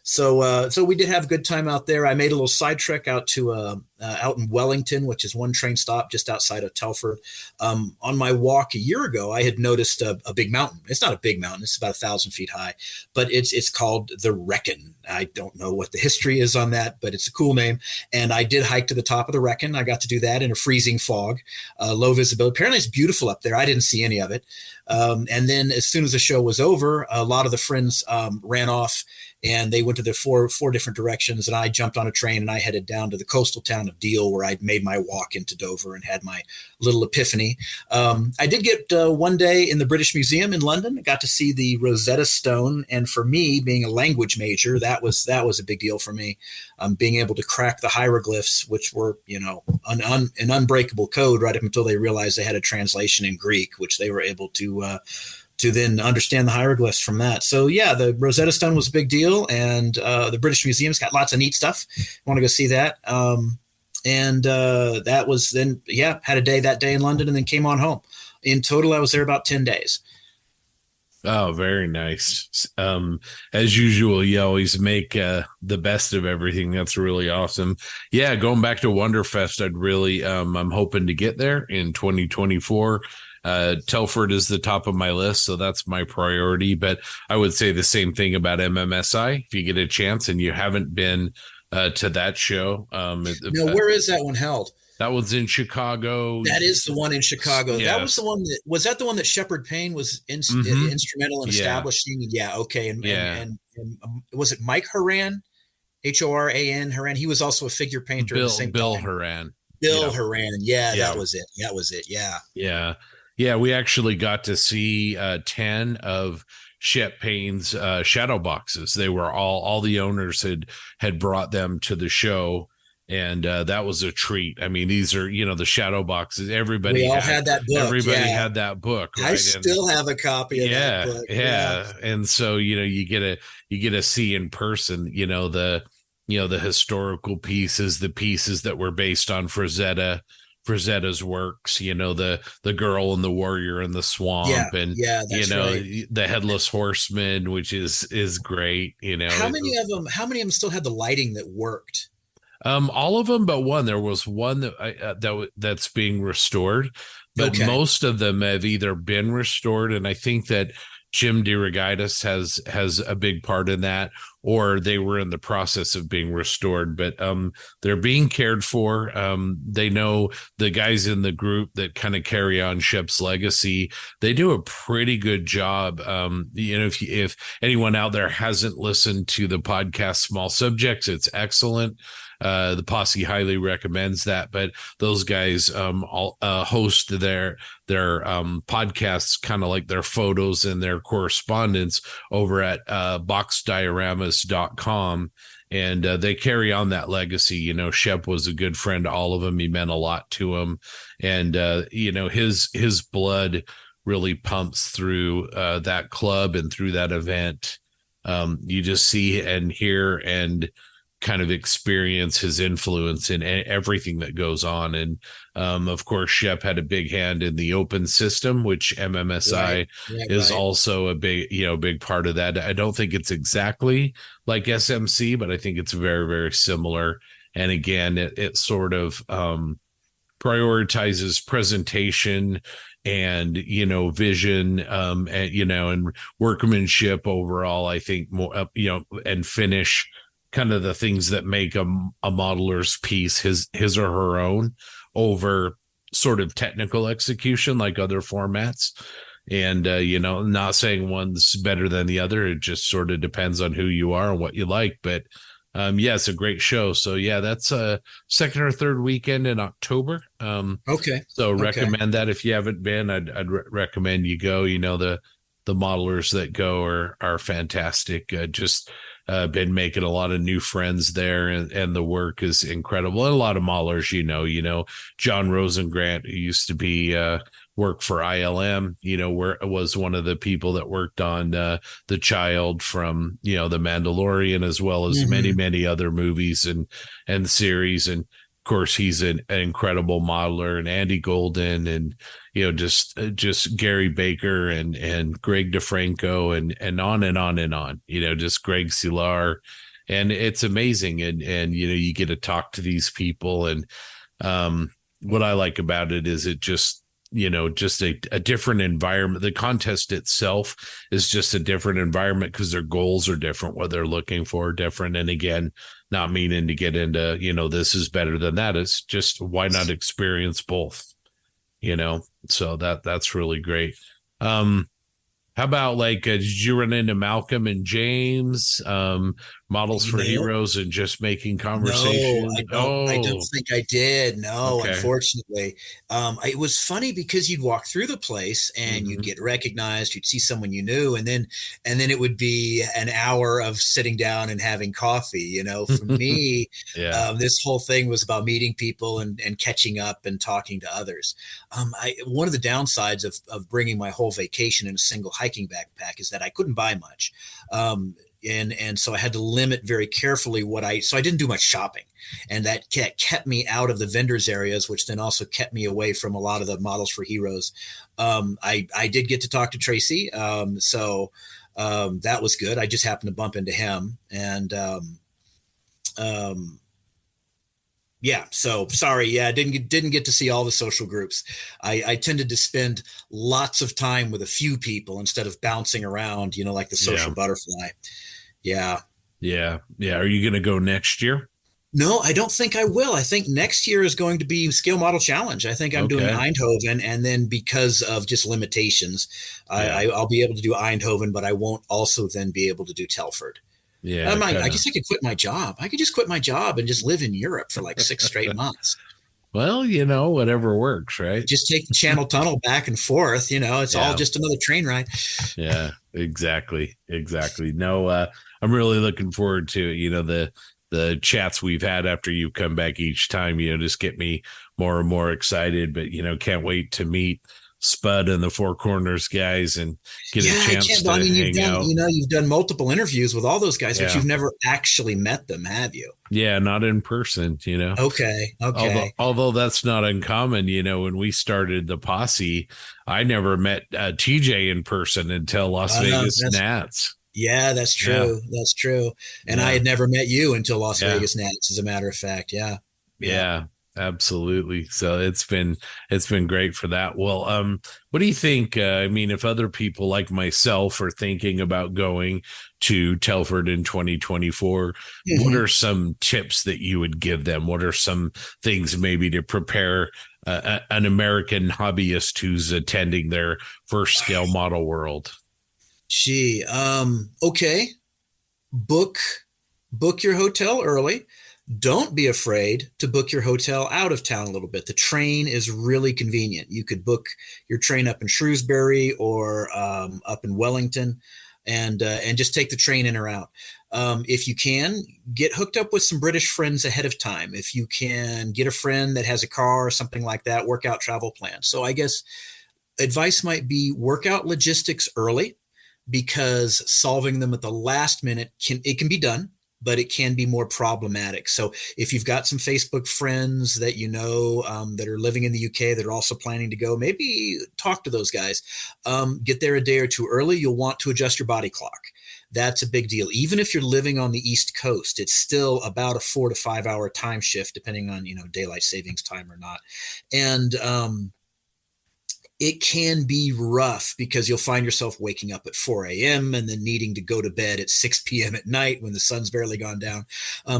So we did have a good time out there. I made a little side trek out to out in Wellington, which is one train stop just outside of Telford. On my walk a year ago, I had noticed a big mountain. It's not a big mountain; it's about 1,000 feet high, but it's called the Wrekin. I don't know what the history is on that, but it's a cool name. And I did hike to the top of the Wrekin. I got to do that in a freezing fog, low visibility. Apparently, it's beautiful up there. I didn't see any of it. And then as soon as the show was over, a lot of the friends ran off and they went to their four different directions. And I jumped on a train and I headed down to the coastal town of Deal, where I'd made my walk into Dover and had my little epiphany. I did get one day in the British Museum in London. I got to see the Rosetta Stone. And for me, being a language major, that was a big deal for me. Being able to crack the hieroglyphs, which were, an unbreakable code right up until they realized they had a translation in Greek, which they were able to then understand the hieroglyphs from that. So yeah, the Rosetta Stone was a big deal, and the British Museum's got lots of neat stuff. Want to go see that. That was then, had a day that day in London and then came on home. In total, I was there about 10 days. Oh, very nice. As usual, you always make the best of everything. That's really awesome. Yeah, going back to Wonderfest, I'd really, I'm hoping to get there in 2024. Telford is the top of my list, so that's my priority. But I would say the same thing about MMSI. If you get a chance and you haven't been to that show. Where is that one held? That one's in Chicago. That is the one in Chicago. Yeah. That was the one that the one that Shepard Payne was instrumental in establishing? Yeah. Okay. And was it Mike Horan? Horan Horan. He was also a figure painter. Bill, at the same Bill time. Horan. Bill Horan. Yeah, that was it. That was it. Yeah. Yeah. Yeah. We actually got to see 10 of Shep Payne's shadow boxes. They were all the owners had brought them to the show. And that was a treat. I mean, these are, the shadow boxes. Everybody had that book. Everybody had that book. Right? I still have a copy of that book. Yeah. And so, you get to see in person, the historical pieces, the pieces that were based on Frazetta's works, the girl and the warrior in the swamp, and that's right. the headless horseman, which is great. How many of them still had the lighting that worked? All of them but one. There was one that's being restored, but most of them have either been restored, and I think that Jim DeRogatis has a big part in that, or they were in the process of being restored, but they're being cared for. They know the guys in the group that kind of carry on Shep's legacy. They do a pretty good job. If anyone out there hasn't listened to the podcast Small Subjects, it's excellent. The posse highly recommends that, but those guys all host their podcasts, kind of like their photos and their correspondence over at boxdioramas.com. And they carry on that legacy. Shep was a good friend to all of them. He meant a lot to him. And, his blood really pumps through that club and through that event. You just see and hear and kind of experience his influence in everything that goes on. And of course, Shep had a big hand in the open system, which MMSI is also a big part of that. I don't think it's exactly like SMC, but I think it's very, very similar. And again, it sort of prioritizes presentation and vision and workmanship overall. I think more and finish, kind of the things that make a modeler's piece his or her own, over sort of technical execution like other formats. And not saying one's better than the other, it just sort of depends on who you are and what you like. But it's a great show. So that's a second or third weekend in October. So recommend that. If you haven't been, I'd recommend you go. The modelers that go are fantastic. Been making a lot of new friends there, and the work is incredible. And a lot of modelers, John Rosengrant, who used to be work for ILM, was one of the people that worked on The Child from The Mandalorian, as well as many, many other movies and series. And of course, he's an incredible modeler, and Andy Golden, and just Gary Baker and Greg DeFranco and on and on and on. Just Greg Silar and it's amazing. And you get to talk to these people, and what I like about it is it just a different environment. The contest itself is just a different environment because their goals are different, what they're looking for are different. And again, not meaning to get into, this is better than that. It's just, why not experience both, so that's really great. How about did you run into Malcolm and James, Models for Heroes, and just making conversation? No, I don't think I did. No, Okay. Unfortunately. It was funny because you'd walk through the place and you'd get recognized, you'd see someone you knew, and then it would be an hour of sitting down and having coffee. For me, this whole thing was about meeting people and catching up and talking to others. One of the downsides of bringing my whole vacation in a single hiking backpack is that I couldn't buy much. And so I had to limit very carefully so I didn't do much shopping, and that kept me out of the vendors areas, which then also kept me away from a lot of the Models for Heroes. I did get to talk to Tracy. So that was good. I just happened to bump into him, and yeah, so sorry. Yeah, I didn't get to see all the social groups. I tended to spend lots of time with a few people instead of bouncing around, like the social butterfly. Yeah. Yeah. Are you going to go next year? No, I don't think I will. I think next year is going to be Scale Model Challenge. I think I'm doing Eindhoven, and then because of just limitations, I'll be able to do Eindhoven, but I won't also then be able to do Telford. Yeah, I guess I could quit my job. I could just quit my job and just live in Europe for like 6 straight months. Well, whatever works, right? Just take the Channel Tunnel back and forth. It's all just another train ride. Yeah, exactly. No, I'm really looking forward to, the chats we've had after you come back each time, just get me more and more excited, but, can't wait to meet Spud and the Four Corners guys and get a chance to hang out. You've done multiple interviews with all those guys, but you've never actually met them, have you? Yeah, not in person, Okay. Although that's not uncommon, when we started the posse, I never met TJ in person until Las Vegas Nats. Yeah, that's true. Yeah. That's true. And I had never met you until Las Vegas Nats, as a matter of fact. Yeah. Absolutely. So it's been great for that. Well, what do you think? If other people like myself are thinking about going to Telford in 2024, what are some tips that you would give them? What are some things maybe to prepare an American hobbyist who's attending their first Scale Model World? Okay. Book your hotel early. Don't be afraid to book your hotel out of town a little bit. The train is really convenient. You could book your train up in Shrewsbury or up in Wellington, and just take the train in or out. If you can, get hooked up with some British friends ahead of time. If you can get a friend that has a car or something like that, work out travel plans. So I guess advice might be work out logistics early, because solving them at the last minute can be done, but it can be more problematic. So if you've got some Facebook friends that that are living in the UK that are also planning to go, maybe talk to those guys. Get there a day or two early. You'll want to adjust your body clock. That's a big deal. Even if you're living on the East Coast, it's still about a 4 to 5 hour time shift, depending on daylight savings time or not. And it can be rough because you'll find yourself waking up at 4 a.m. and then needing to go to bed at 6 p.m. at night when the sun's barely gone down.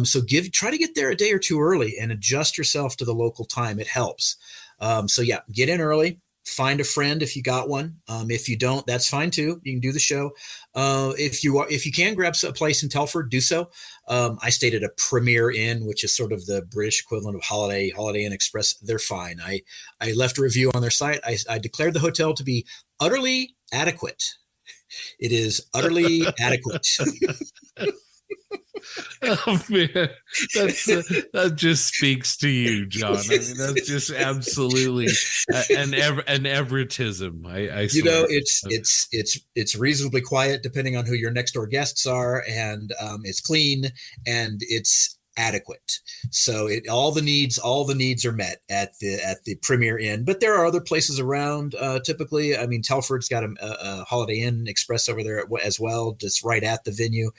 So try to get there a day or two early and adjust yourself to the local time. It helps. Get in early. Find a friend if you got one. If you don't, that's fine too. You can do the show. If you can grab a place in Telford, do so. I stayed at a Premier Inn, which is sort of the British equivalent of Holiday Inn Express. They're fine. I left a review on their site. I declared the hotel to be utterly adequate. It is utterly adequate. Oh man, that just speaks to you, John. That's just absolutely an Everettism. I swear. It's reasonably quiet depending on who your next door guests are, and it's clean, and it's adequate. So all the needs are met at the Premier Inn. But there are other places around. Typically, I mean, Telford's got a Holiday Inn Express over there as well, just right at the venue.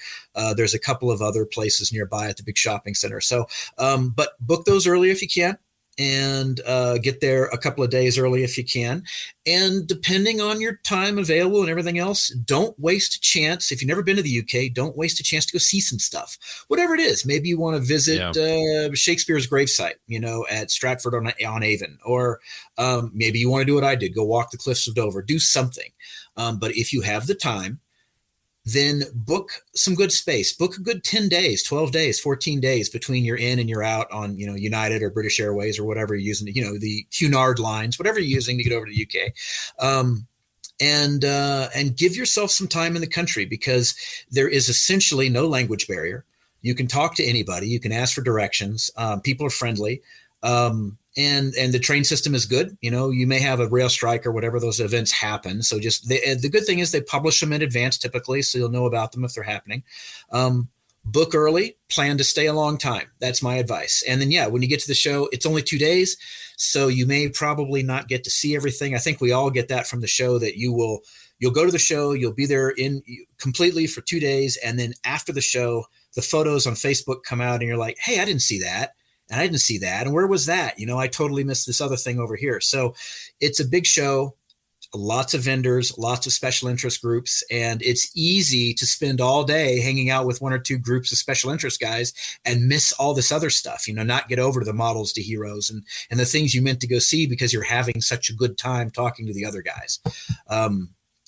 There's a couple of other places nearby at the big shopping center. So, but book those early if you can, and get there a couple of days early if you can. And depending on your time available and everything else, don't waste a chance. If you've never been to the UK, don't waste a chance to go see some stuff. Whatever it is, maybe you want to visit Shakespeare's gravesite, at Stratford on Avon, or maybe you want to do what I did, go walk the cliffs of Dover, do something. But if you have the time, then book some good space. Book a good 10 days, 12 days, 14 days between your in and your out on, United or British Airways or whatever you're using, the Cunard lines, whatever you're using to get over to the UK. And give yourself some time in the country, because there is essentially no language barrier. You can talk to anybody. You can ask for directions. People are friendly. And the train system is good. You may have a rail strike or whatever those events happen. So just the good thing is they publish them in advance typically, so you'll know about them if they're happening. Book early, plan to stay a long time. That's my advice. And then, when you get to the show, it's only 2 days, so you may probably not get to see everything. I think we all get that from the show, that you'll go to the show, you'll be there in completely for 2 days, and then after the show, the photos on Facebook come out, and you're like, hey, I didn't see that. And I didn't see that. And where was that? I totally missed this other thing over here. So it's a big show, lots of vendors, lots of special interest groups, and it's easy to spend all day hanging out with one or two groups of special interest guys and miss all this other stuff, not get over to the models, to heroes, and the things you meant to go see because you're having such a good time talking to the other guys.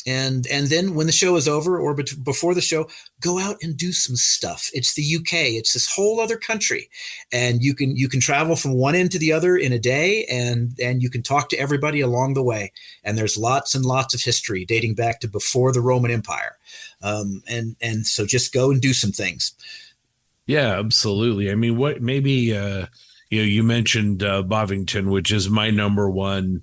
And then when the show is over, or before the show, go out and do some stuff. It's the UK. It's this whole other country, and you can travel from one end to the other in a day, and you can talk to everybody along the way. And there's lots and lots of history dating back to before the Roman Empire. And so just go and do some things. Yeah, absolutely. I mean, you mentioned Bovington, which is my number one,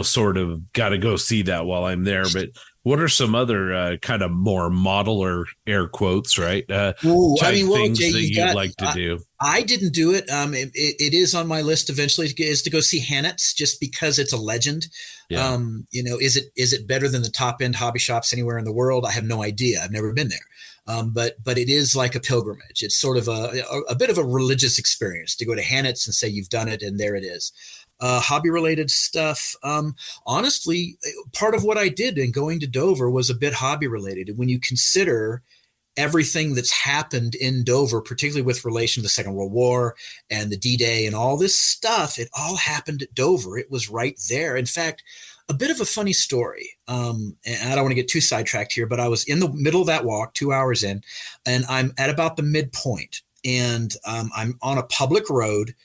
sort of got to go see that while I'm there. But what are some other kind of more model, or air quotes, right? Things Jay, that you'd like to do? I didn't do it. It is on my list eventually, is to go see Hannett's, just because it's a legend. Yeah. Is it better than the top end hobby shops anywhere in the world? I have no idea. I've never been there. But it is like a pilgrimage. It's sort of a bit of a religious experience to go to Hannett's and say you've done it, and there it is. Hobby related stuff. Honestly, part of what I did in going to Dover was a bit hobby related. When you consider everything that's happened in Dover, particularly with relation to the Second World War and the D-Day and all this stuff, it all happened at Dover. It was right there. In fact, a bit of a funny story. And I don't want to get too sidetracked here, but I was in the middle of that walk, 2 hours in, and I'm at about the midpoint, and I'm on a public road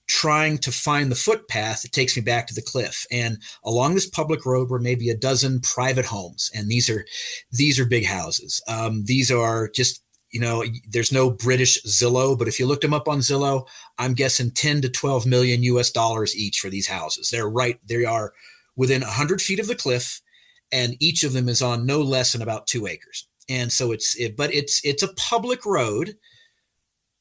trying to find the footpath that takes me back to the cliff. And along this public road were maybe a dozen private homes. And these are big houses. These are just, there's no British Zillow, but if you looked them up on Zillow, I'm guessing 10 to 12 million US dollars each for these houses. They are within 100 feet of the cliff, and each of them is on no less than about 2 acres. And so it's a public road.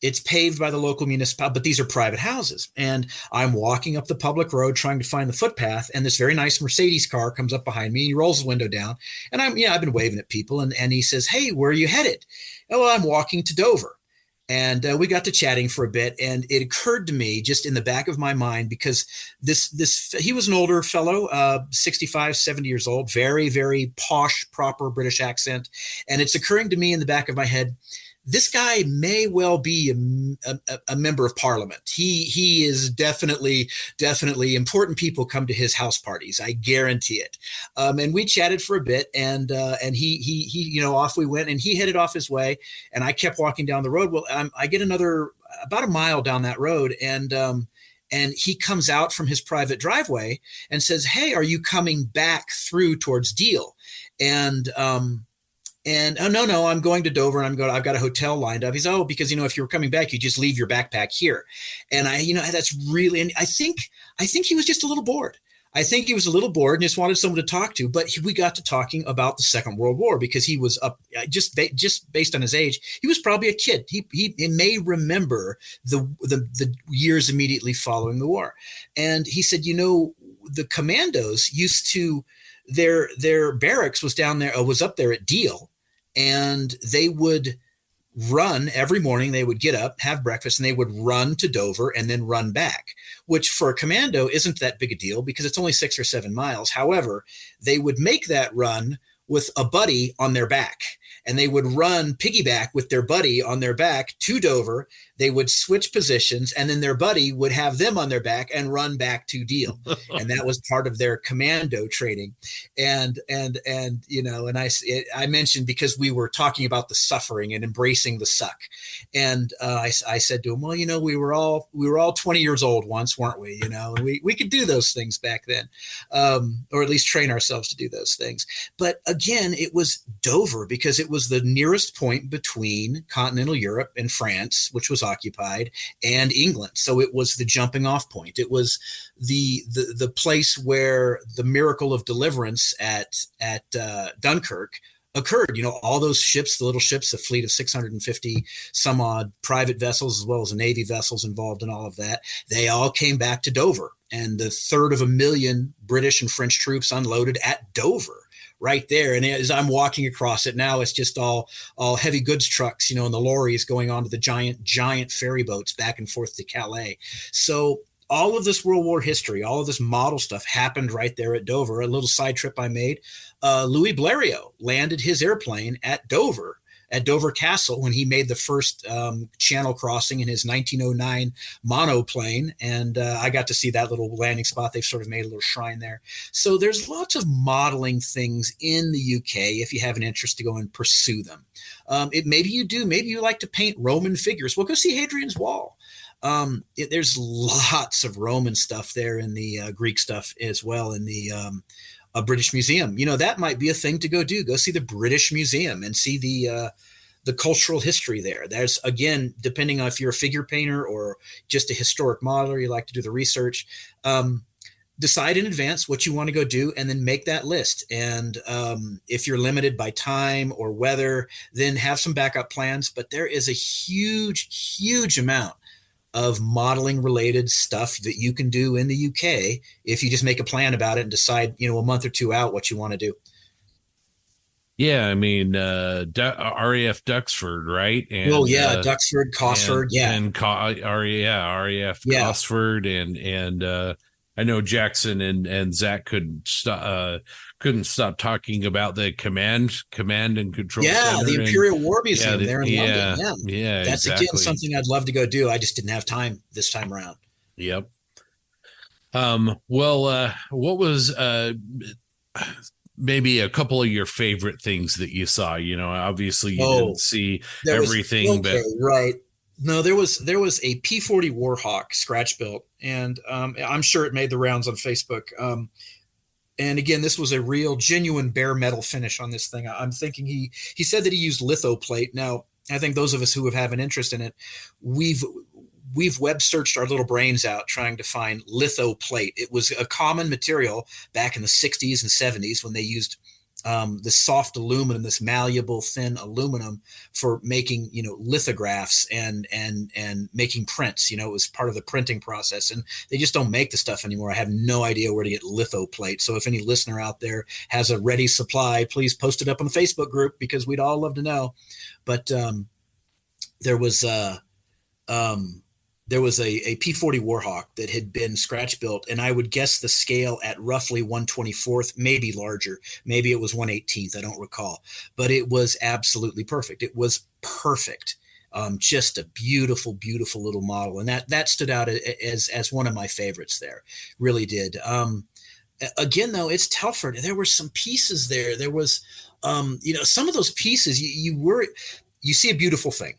It's paved by the local municipality, but these are private houses. And I'm walking up the public road trying to find the footpath, and this very nice Mercedes car comes up behind me, and he rolls his window down. And I've been waving at people, and he says, "Hey, where are you headed?" "Oh, well, I'm walking to Dover." And we got to chatting for a bit, and it occurred to me just in the back of my mind, because he was an older fellow, 65, 70 years old, very, very posh, proper British accent. And it's occurring to me in the back of my head, this guy may well be a member of parliament. He is definitely important. People come to his house parties. I guarantee it. And we chatted for a bit, and he off we went, and he headed off his way, and I kept walking down the road. Well, I get about a mile down that road, and he comes out from his private driveway and says, "Hey, are you coming back through towards Deal?" And oh, no, I'm going to Dover, and I've got a hotel lined up. He's, "Oh, because, if you were coming back, you just leave your backpack here." And that's really, and I think he was just a little bored. I think he was a little bored and just wanted someone to talk to. But we got to talking about the Second World War because he was up just based on his age. He was probably a kid. He may remember the years immediately following the war. And he said, the commandos used to their barracks was down there, was up there at Deal, and they would run every morning. They would get up, have breakfast, and they would run to Dover and then run back, which for a commando isn't that big a deal because it's only 6 or 7 miles. However, they would make that run with a buddy on their back, and they would run piggyback with their buddy on their back to Dover. They would switch positions, and then their buddy would have them on their back and run back to Deal. And that was part of their commando training. And I mentioned, because we were talking about the suffering and embracing the suck. And I said to him, well, we were all 20 years old once, weren't we? And we could do those things back then, or at least train ourselves to do those things. But again, it was Dover because it was the nearest point between continental Europe and France, which was occupied, and England. So it was the jumping off point. It was the place where the miracle of deliverance at Dunkirk occurred. All those ships, the little ships, a fleet of 650 some odd private vessels, as well as Navy vessels involved in all of that, they all came back to Dover. And the 1/3 British and French troops unloaded at Dover. Right there. And as I'm walking across it now, it's just all heavy goods trucks, and the lorries going onto the giant ferry boats back and forth to Calais. So all of this World War history, all of this model stuff happened right there at Dover. A little side trip I made. Louis Blériot landed his airplane at Dover Castle, when he made the first channel crossing in his 1909 monoplane. And I got to see that little landing spot. They've sort of made a little shrine there. So there's lots of modeling things in the UK if you have an interest to go and pursue them. Maybe you do. Maybe you like to paint Roman figures. Well, go see Hadrian's Wall. There's lots of Roman stuff there, and the Greek stuff as well in the a British Museum. That might be a thing to go do. Go see the British Museum and see the cultural history there. There's, again, depending on if you're a figure painter or just a historic modeler, you like to do the research, decide in advance what you want to go do and then make that list. And if you're limited by time or weather, then have some backup plans. But there is a huge amount of modeling related stuff that you can do in the UK if you just make a plan about it and decide, a month or two out what you want to do. Yeah, I mean, RAF Duxford, right? And, Duxford, Cosford, RAF Cosford, and I know Jackson and Zach couldn't stop talking about the command and control. Yeah, the Imperial War Museum there in London. Yeah, that's exactly. Again something I'd love to go do. I just didn't have time this time around. Yep. Well, what was maybe a couple of your favorite things that you saw? Obviously you didn't see everything, but right. No, there was a P-40 Warhawk scratch built, and I'm sure it made the rounds on Facebook. And again, this was a real, genuine bare metal finish on this thing. I'm thinking he said that he used lithoplate. Now, I think those of us who have an interest in it, we've web searched our little brains out trying to find lithoplate. It was a common material back in the 60s and 70s when they used this soft aluminum, this malleable thin aluminum for making, lithographs and making prints. It was part of the printing process, and they just don't make the stuff anymore. I have no idea where to get lithoplate. So if any listener out there has a ready supply, please post it up on the Facebook group because we'd all love to know. But there was a P-40 Warhawk that had been scratch built, and I would guess the scale at roughly 1/24th, maybe larger. Maybe it was 1/18th. I don't recall, but it was absolutely perfect. It was perfect. Just a beautiful, beautiful little model. And that stood out as one of my favorites there. Really did. Again, though, it's Telford. There were some pieces there. There was, some of those pieces you see a beautiful thing,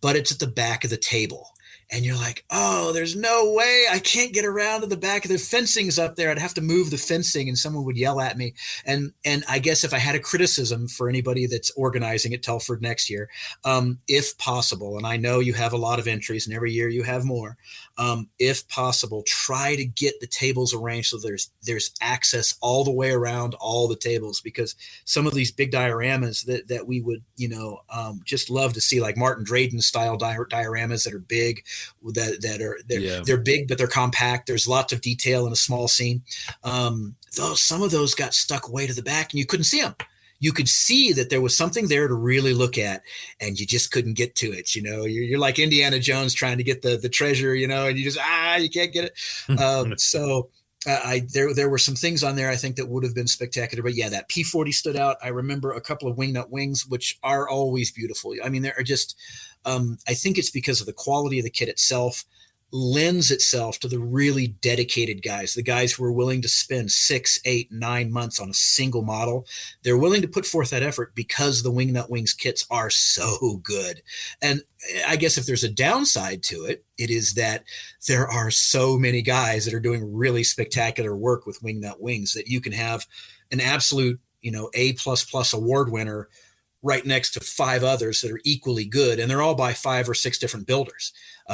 but it's at the back of the table. And you're like, oh, there's no way I can't get around to the back of the fencing's up there. I'd have to move the fencing and someone would yell at me. And I guess if I had a criticism for anybody that's organizing at Telford next year, if possible, and I know you have a lot of entries and every year you have more, If possible, try to get the tables arranged so there's access all the way around all the tables, because some of these big dioramas that we would, just love to see, like Martin Drayden style dioramas that are big, they're big, but they're compact. There's lots of detail in a small scene. Some of those got stuck way to the back and you couldn't see them. You could see that there was something there to really look at, and you just couldn't get to it. You're like Indiana Jones trying to get the treasure, and you just, you can't get it. There were some things on there I think that would have been spectacular, but yeah, that P40 stood out. I remember a couple of wingnut wings, which are always beautiful. I mean, there are just, I think it's because of the quality of the kit itself lends itself to the really dedicated guys, the guys who are willing to spend 6, 8, 9 months on a single model. They're willing to put forth that effort because the Wingnut Wings kits are so good. And I guess if there's a downside to it, it is that there are so many guys that are doing really spectacular work with Wingnut Wings that you can have an absolute, A++ award winner right next to 5 others that are equally good. And they're all by 5 or 6 different builders.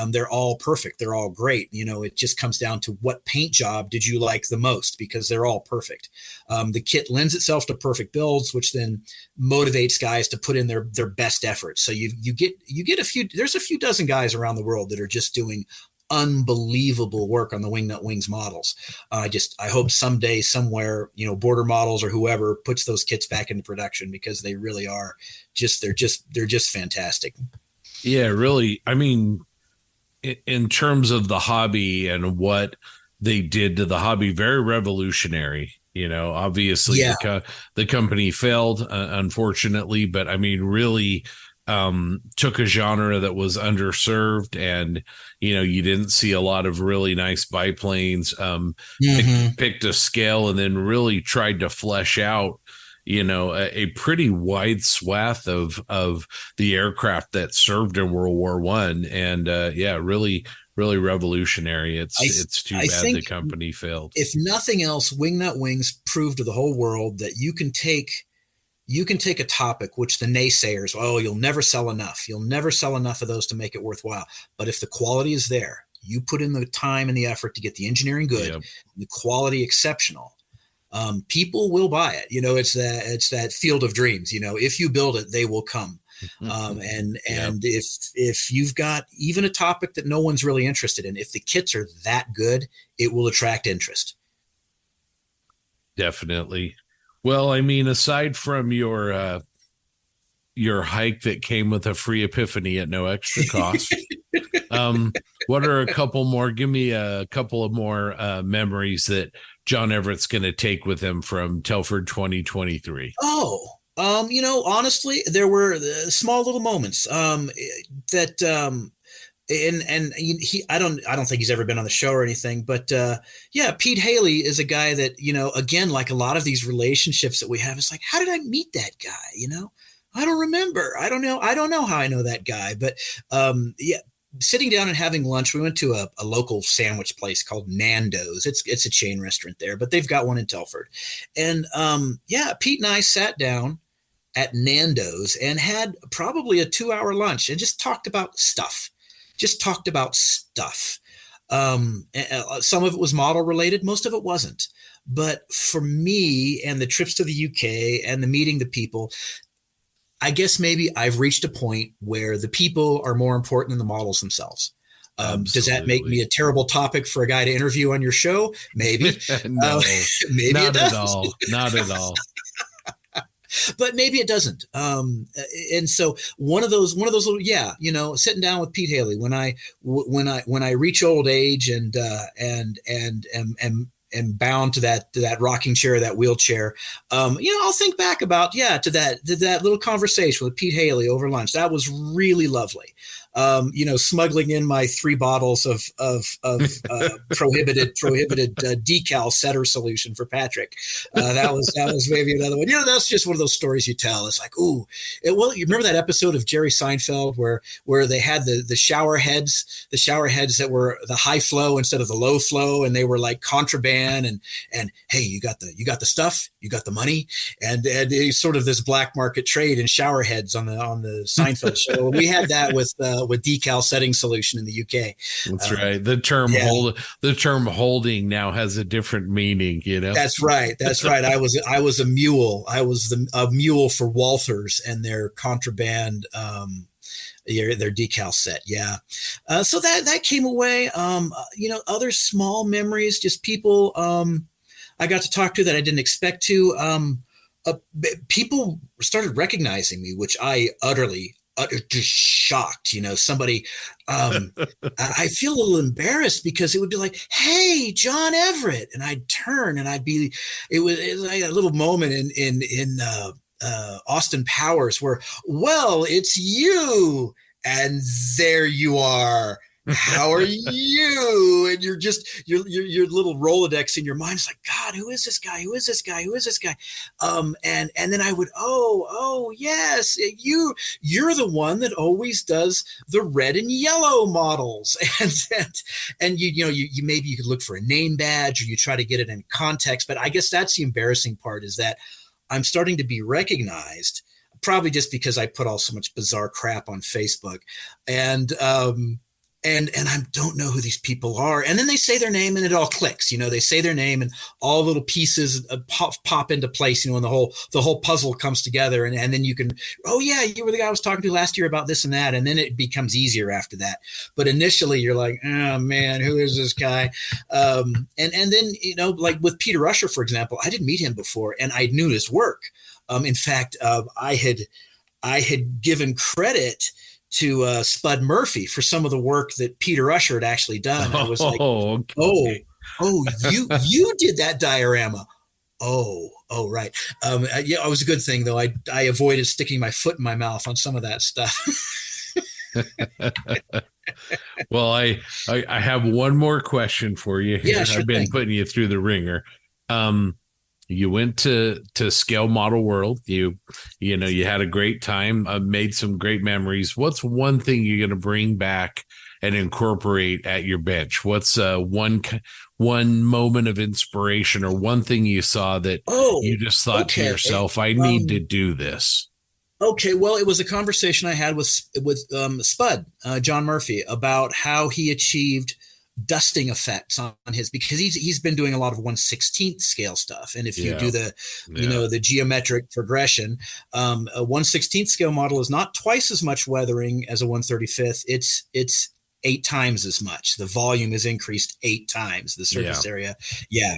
They're all perfect. They're all great. It just comes down to what paint job did you like the most, because they're all perfect. The kit lends itself to perfect builds, which then motivates guys to put in their best effort. So you get there's a few dozen guys around the world that are just doing unbelievable work on the Wingnut Wings models. I hope someday, somewhere, Border Models or whoever puts those kits back into production, because they really are they're just fantastic. Yeah, really. I mean, in terms of the hobby and what they did to the hobby, very revolutionary. Obviously the company failed, unfortunately, but I mean, really took a genre that was underserved, and you didn't see a lot of really nice biplanes. Picked a scale and then really tried to flesh out a pretty wide swath of the aircraft that served in World War One. And really revolutionary. It's too bad the company failed. If nothing else, Wingnut Wings proved to the whole world that you can take a topic which the naysayers, you'll never sell enough. You'll never sell enough of those to make it worthwhile. But if the quality is there, you put in the time and the effort to get the engineering good, the quality exceptional, people will buy it. It's that field of dreams. If you build it, they will come. And if you've got even a topic that no one's really interested in, if the kits are that good, it will attract interest. Definitely. Well, I mean, aside from your hike that came with a free epiphany at no extra cost, what are a couple more? Give me a couple of more memories that John Everett's going to take with him from Telford 2023. Honestly, there were small little moments that. And I don't think he's ever been on the show or anything, but Pete Haley is a guy that, again, like a lot of these relationships that we have, it's like, how did I meet that guy? I don't remember. I don't know how I know that guy, but sitting down and having lunch, we went to a local sandwich place called Nando's. It's a chain restaurant there, but they've got one in Telford. And Pete and I sat down at Nando's and had probably a 2-hour lunch and just talked about stuff. Some of it was model related. Most of it wasn't. But for me, and the trips to the UK and the meeting the people, I guess maybe I've reached a point where the people are more important than the models themselves. Does that make me a terrible topic for a guy to interview on your show? Maybe. No, maybe not it does. at all. Not at all. But maybe it doesn't. And so one of those little, sitting down with Pete Haley when I reach old age and bound to that rocking chair, that wheelchair, I'll think back about to that little conversation with Pete Haley over lunch. That was really lovely. Smuggling in my 3 bottles of prohibited decal setter solution for Patrick. That was maybe another one. That's just one of those stories you tell. It's like, you remember that episode of Jerry Seinfeld where they had the shower heads that were the high flow instead of the low flow, and they were like contraband, and hey, you got the stuff, you got the money, and it's sort of this black market trade in shower heads on the Seinfeld show. We had that with with decal setting solution in the UK. That's right. The term holding now has a different meaning, you know. That's right. That's right. I was a mule. I was a mule for Walthers and their contraband their decal set. Yeah. So that came away. Other small memories, just people I got to talk to that I didn't expect to. People started recognizing me, which I utterly just shocked. Somebody, I feel a little embarrassed because it would be like, "Hey, John Everett," and I'd turn and it was like a little moment in Austin Powers where, "Well, it's you," and there you are. How are you? And you're just your little Rolodex in your mind is like, God, who is this guy? Who is this guy? Who is this guy? And then I would, oh yes, you're the one that always does the red and yellow models. And you maybe you could look for a name badge or you try to get it in context. But I guess that's the embarrassing part, is that I'm starting to be recognized, probably just because I put all so much bizarre crap on Facebook. And I don't know who these people are. And then they say their name and it all clicks. They say their name and all little pieces pop into place, and the whole puzzle comes together. And then you can, oh yeah, you were the guy I was talking to last year about this and that. And then it becomes easier after that. But initially you're like, oh man, who is this guy? And then, like with Peter Usher, for example, I didn't meet him before and I knew his work. In fact, I had given credit to Spud Murphy for some of the work that Peter Usher had actually done. I was like, okay. you did that diorama. Oh, right. It was a good thing though. I avoided sticking my foot in my mouth on some of that stuff. Well, I have one more question for you here. Yeah, sure I've been thing. putting you through the ringer. You went to Scale Model World. You had a great time, made some great memories. What's one thing you're going to bring back and incorporate at your bench? What's one moment of inspiration or one thing you saw that you just thought to yourself, I need to do this? Okay, well, it was a conversation I had with Spud, John Murphy, about how he achieved dusting effects on his, because he's been doing a lot of 1/16th scale stuff. And if you do the geometric progression, a 1/16th scale model is not twice as much weathering as a 1/35th. It's 8 times as much. The volume is increased 8 times, the surface area. Yeah.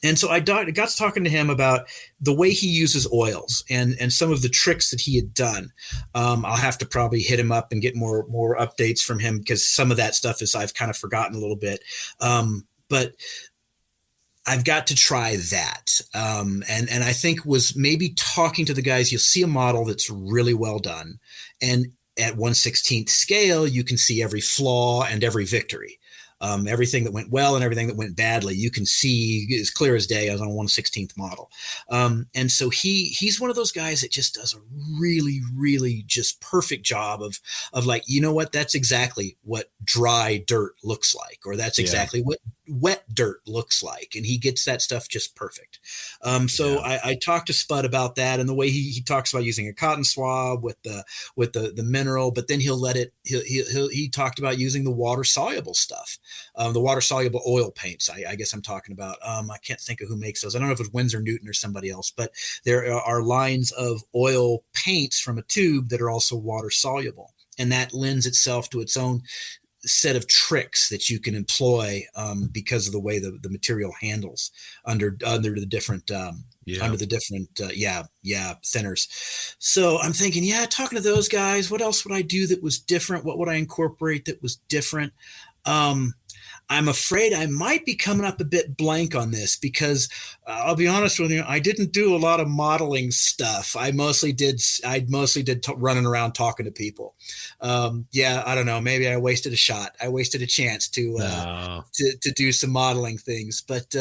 And so I got to talking to him about the way he uses oils and some of the tricks that he had done. I'll have to probably hit him up and get more updates from him, because some of that stuff I've kind of forgotten a little bit. But I've got to try that. And I think was maybe talking to the guys, you'll see a model that's really well done. And at 1/16th scale, you can see every flaw and every victory. Everything that went well and everything that went badly, you can see as clear as day as on a 1/16th model. And so he's one of those guys that just does a really, really just perfect job of like, you know what, that's exactly what dry dirt looks like, or that's exactly what wet dirt looks like. And he gets that stuff just perfect. I talked to Spud about that, and the way he talks about using a cotton swab with the mineral, but then he talked about using the water soluble stuff. The water soluble oil paints, I guess I'm talking about. I can't think of who makes those. I don't know if it's Winsor Newton or somebody else, but there are lines of oil paints from a tube that are also water soluble. And that lends itself to its own set of tricks that you can employ because of the way the material handles under the different thinners. So I'm thinking, talking to those guys, what else would I do that was different? What would I incorporate that was different? I'm afraid I might be coming up a bit blank on this, because I'll be honest with you, I didn't do a lot of modeling stuff. I mostly did running around talking to people. I don't know. Maybe I wasted a shot. I wasted a chance to do some modeling things. But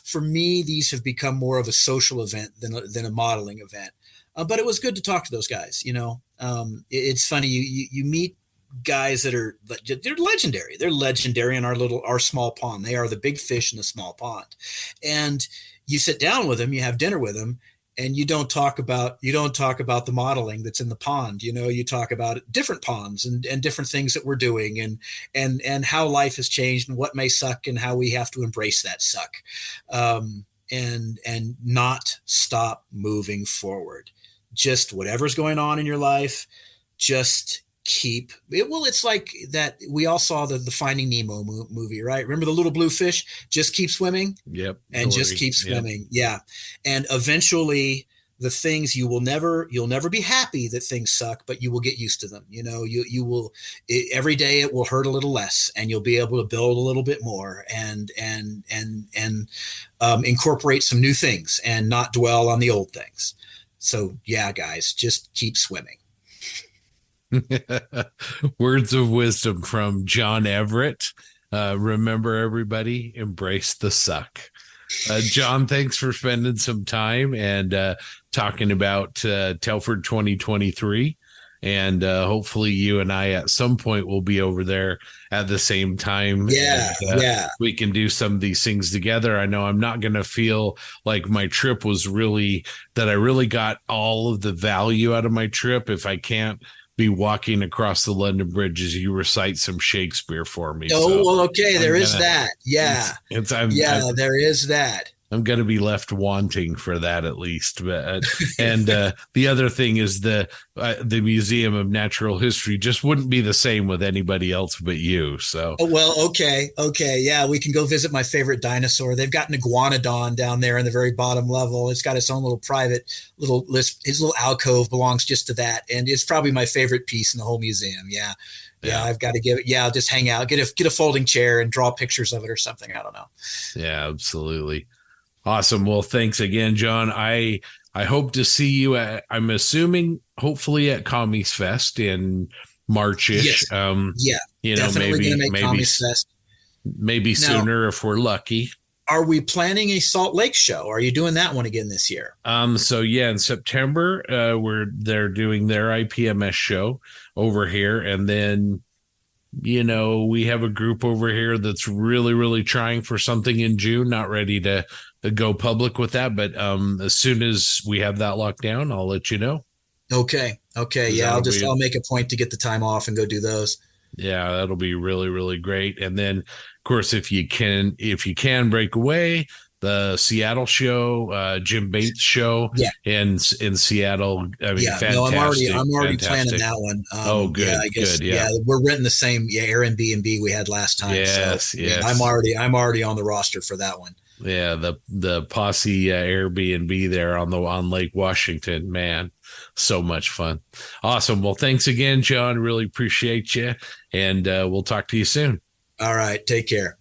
for me, these have become more of a social event than a modeling event. But it was good to talk to those guys. It's funny. You meet guys they're legendary. They're legendary in our small pond. They are the big fish in the small pond. And you sit down with them, you have dinner with them, and you don't talk about the modeling that's in the pond. You talk about different ponds and different things that we're doing, and how life has changed and what may suck and how we have to embrace that suck, and not stop moving forward. Just whatever's going on in your life, just keep it. Well, it's like that. We all saw the Finding Nemo movie, right? Remember the little blue fish? Just keep swimming. Yep. And just keep swimming. Yep. Yeah. And eventually the things you'll never be happy that things suck, but you will get used to them. You will, every day it will hurt a little less, and you'll be able to build a little bit more and incorporate some new things and not dwell on the old things. So yeah, guys, just keep swimming. Words of wisdom from John Everett. Remember, everybody, embrace the suck. John, thanks for spending some time and talking about Telford 2023. And hopefully you and I at some point will be over there at the same time. Yeah, and, we can do some of these things together. I know I'm not going to feel like my trip was that I really got all of the value out of my trip if I can't be walking across the London Bridge as you recite some Shakespeare for me. Oh, well, okay. There is that. Yeah. There is that. I'm going to be left wanting for that at least. But and the other thing is the Museum of Natural History just wouldn't be the same with anybody else but you. So, well, okay. Yeah, we can go visit my favorite dinosaur. They've got an iguanodon down there in the very bottom level. It's got its own little private little list. His little alcove belongs just to that, and it's probably my favorite piece in the whole museum. Yeah. I've got to give it. Yeah, I'll just hang out, get a folding chair, and draw pictures of it or something. I don't know. Yeah, absolutely. Awesome. Well, thanks again, John. I hope to see you I'm assuming hopefully at Commies Fest in March-ish. Yes. Maybe sooner if we're lucky. Are we planning a Salt Lake show? Are you doing that one again this year? So in September, they're doing their IPMS show over here, and then we have a group over here that's really, really trying for something in June, not ready to go public with that. But as soon as we have that locked down, I'll let you know. Okay. Yeah. I'll make a point to get the time off and go do those. Yeah, that'll be really, really great. And then of course, if you can break away, the Seattle show, Jim Bates show in Seattle. I mean, fantastic. No, I'm already planning that one. Good. Yeah, I guess, good. Yeah. We're renting the same Airbnb we had last time. Yes. I'm already on the roster for that one. Yeah, the Posse Airbnb there on Lake Washington, man, so much fun. Awesome. Well, thanks again, John. Really appreciate you, and we'll talk to you soon. All right, take care.